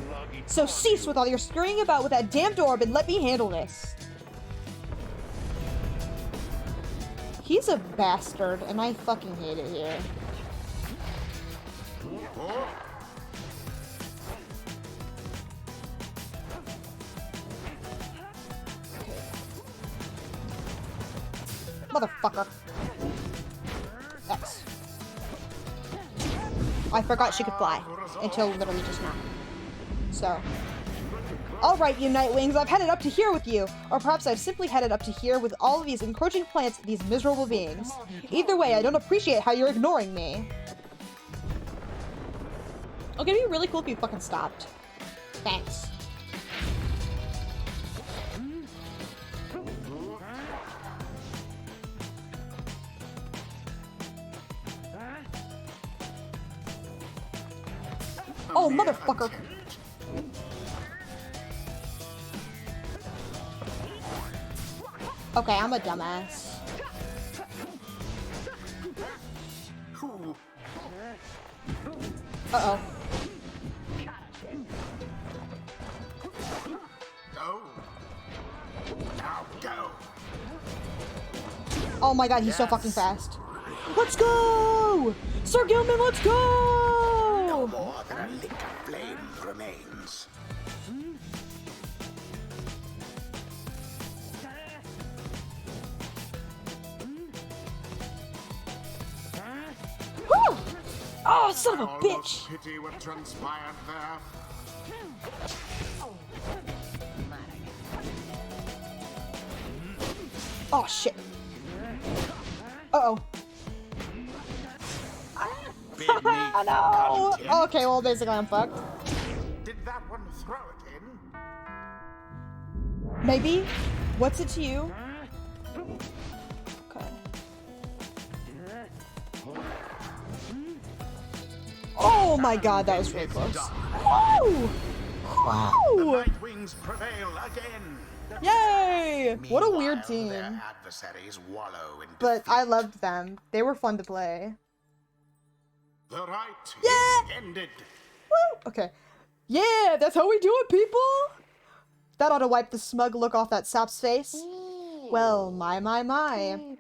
So cease with all your scurrying about with that damned orb and let me handle this. He's a bastard, and I fucking hate it here. Motherfucker. X. I forgot she could fly. Until literally just now. So. Alright, you Nightwings, I've headed up to here with you. Or perhaps I've simply headed up to here with all of these encroaching plants, these miserable beings. Either way, I don't appreciate how you're ignoring me. Okay, it'd be really cool if you fucking stopped. Thanks. Oh, motherfucker. Okay, I'm a dumbass. Uh-oh. Oh my god, he's so fucking fast. Let's go! Sir Gilman, let's go! No more than a lick of flame remains. Woo! Oh, son of a bitch! Pity what transpired there. Oh, shit. Uh-oh. No! Okay, well, basically I'm fucked. Did that one throw it in? Maybe? What's it to you? Okay. Oh my god, that was really close. Woo! Woo! Nightwings prevail again. Yay! What a weird Meanwhile, team. their adversaries wallow in But defeat. I loved them. They were fun to play. The right Yeah! is ended. Woo! Okay. Yeah, that's how we do it, people! That ought to wipe the smug look off that sap's face. Well, my.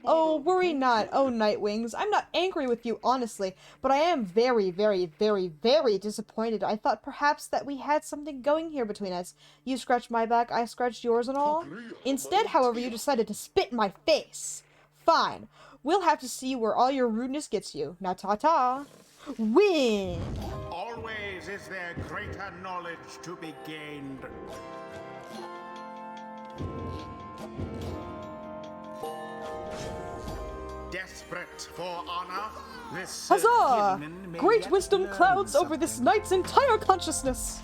Oh, worry not, oh Nightwings. I'm not angry with you, honestly, but I am very, very, very, very disappointed. I thought perhaps that we had something going here between us. You scratched my back, I scratched yours and all. Instead, however, you decided to spit in my face. Fine. We'll have to see where all your rudeness gets you. Now ta-ta. Win! Always is there greater knowledge to be gained. Desperate for honor, this Huzzah! Kidman may Great yet wisdom learn clouds over this something. knight's entire consciousness.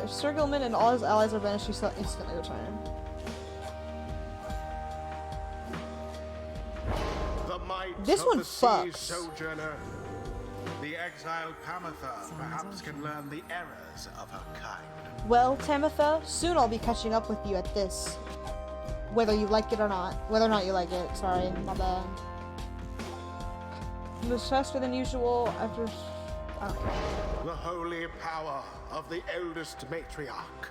Sir Gilman and all his allies are banished. He shall instantly return. The might This of one the sea fucks. sojourner. The exiled Pamatha perhaps can learn the errors of her kind. Well, Tamitha, soon I'll be catching up with you at this. Whether you like it or not. Whether or not you like it. Sorry, my bad. Moves faster than usual after... I don't care. The holy power of the eldest matriarch.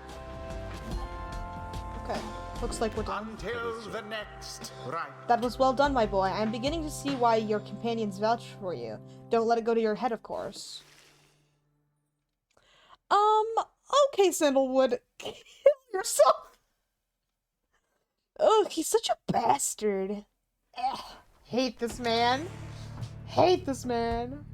Okay, looks like we're done. Until the next right. That was well done, my boy. I am beginning to see why your companions vouch for you. Don't let it go to your head, of course. Okay, Sandalwood. Kill yourself! Ugh, he's such a bastard. Ugh, hate this man. Hate this man.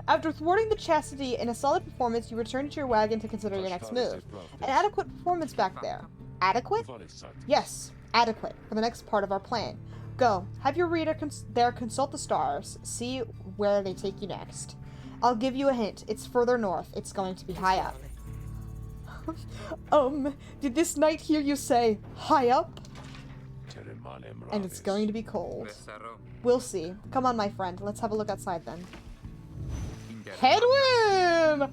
After thwarting the chastity in a solid performance, you return to your wagon to consider your next move. An adequate performance back there. Adequate? Yes, adequate for the next part of our plan. Go, have your reader there consult the stars, see where they take you next. I'll give you a hint. It's further north. It's going to be high up. Did this knight hear you say, high up? And it's going to be cold. We'll see. Come on, my friend. Let's have a look outside then. Headwind!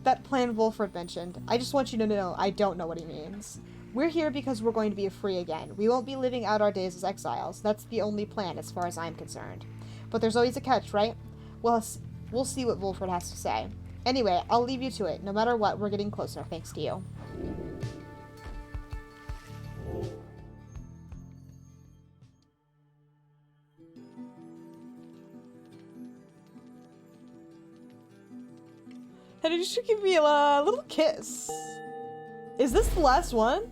That plan Wolfred mentioned. I just want you to know I don't know what he means. We're here because we're going to be free again. We won't be living out our days as exiles. That's the only plan as far as I'm concerned. But there's always a catch, right? Well, we'll see what Wolfred has to say. Anyway, I'll leave you to it. No matter what, we're getting closer, thanks to you. And you should give me a little kiss. Is this the last one?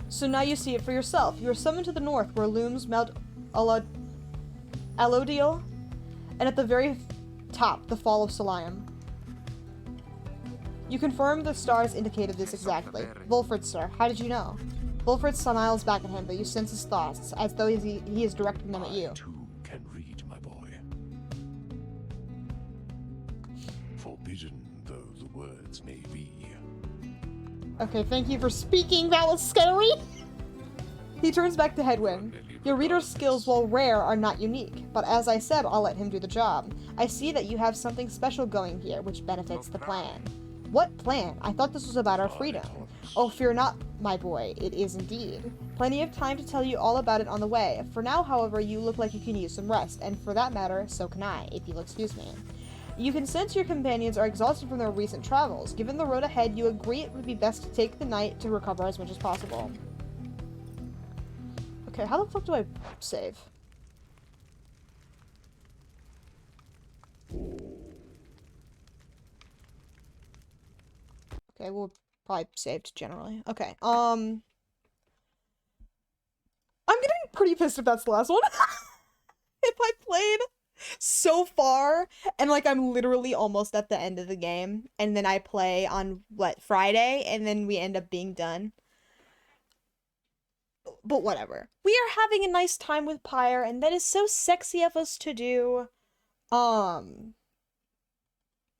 So now you see it for yourself. You are summoned to the north, where looms Mount Alodiel, and at the very top, the fall of Solayim. You confirm the stars indicated this exactly. Wolfred, sir, how did you know? Wolfred smiles back at him, but you sense his thoughts, as though he is directing them at you. I too can read, my boy. Forbidden though the words may be. Okay, thank you for speaking. That was scary. He turns back to Headwind. Your reader's skills, while rare, are not unique, but as I said, I'll let him do the job. I see that you have something special going here, which benefits the plan. What plan? I thought this was about our freedom. Oh, fear not, my boy. It is indeed. Plenty of time to tell you all about it on the way. For now, however, you look like you can use some rest, and for that matter, so can I, if you'll excuse me. You can sense your companions are exhausted from their recent travels. Given the road ahead, you agree it would be best to take the night to recover as much as possible. Okay, how the fuck do I save? Okay, we'll probably saved generally. Okay, I'm getting pretty pissed if that's the last one. If I played so far and like I'm literally almost at the end of the game and then I play on what, Friday, and then we end up being done. But whatever. We are having a nice time with Pyre, and that is so sexy of us to do.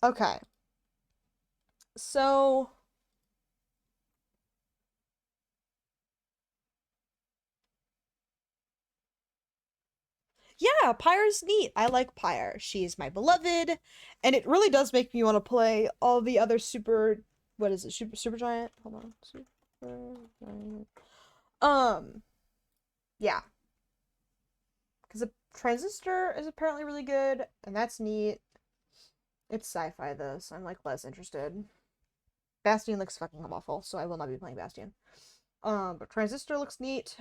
Okay. So yeah, Pyre's neat. I like Pyre. She's my beloved, and it really does make me want to play all the other super, what is it? Super Giant? Hold on. Super Giant. Yeah. Because Transistor is apparently really good, and that's neat. It's sci-fi though, so I'm like less interested. Bastion looks fucking awful, so I will not be playing Bastion. But Transistor looks neat.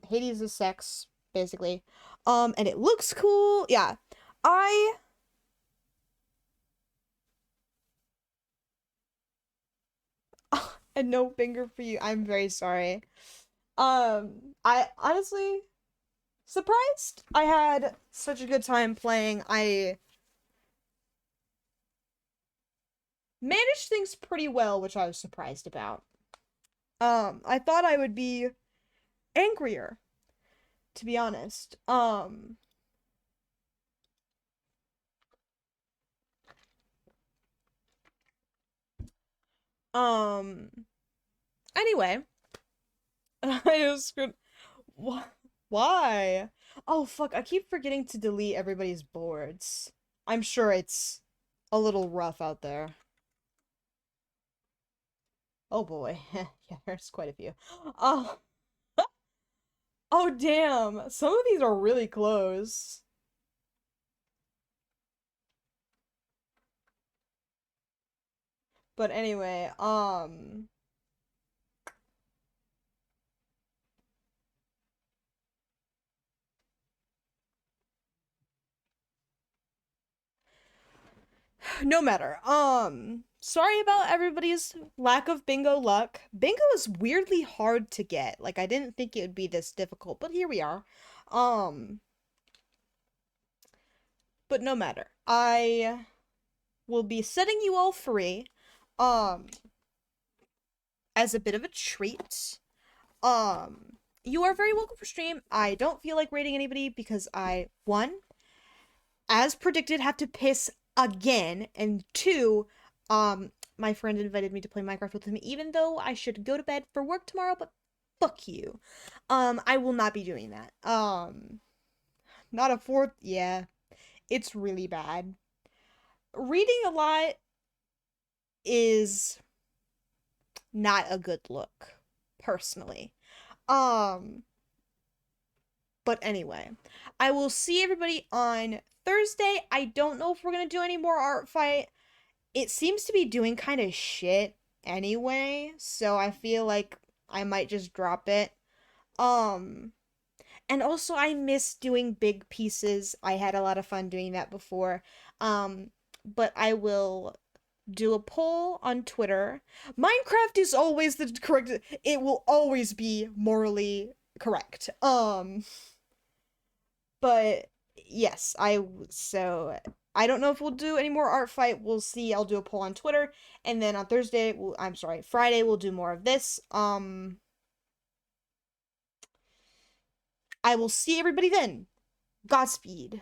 Hades is sex, basically. And it looks cool. Yeah. And no finger for you. I'm very sorry. I honestly surprised. I had such a good time playing. I managed things pretty well, which I was surprised about. I thought I would be angrier, to be honest. Um, anyway, I just could. Why? Oh, fuck, I keep forgetting to delete everybody's boards. I'm sure it's a little rough out there. Oh boy. Yeah, there's quite a few. Oh. Oh, damn. Some of these are really close. But anyway, no matter. Sorry about everybody's lack of bingo luck. Bingo is weirdly hard to get. Like, I didn't think it would be this difficult, but here we are. But no matter. I will be setting you all free, as a bit of a treat. You are very welcome for stream. I don't feel like rating anybody because I, one, as predicted, have to piss again, and two, my friend invited me to play Minecraft with him, even though I should go to bed for work tomorrow, but fuck you. I will not be doing that. Not a fourth, yeah, it's really bad. Reading a lot is not a good look, personally. But anyway, I will see everybody on Thursday. I don't know if we're gonna do any more art fight. It seems to be doing kind of shit anyway, so I feel like I might just drop it. And also I miss doing big pieces. I had a lot of fun doing that before. But I will do a poll on Twitter. Minecraft is always the correct, it will always be morally correct. But yes, so I don't know if we'll do any more art fight. We'll see. I'll do a poll on Twitter, and then on Friday we'll do more of this. I will see everybody then. Godspeed.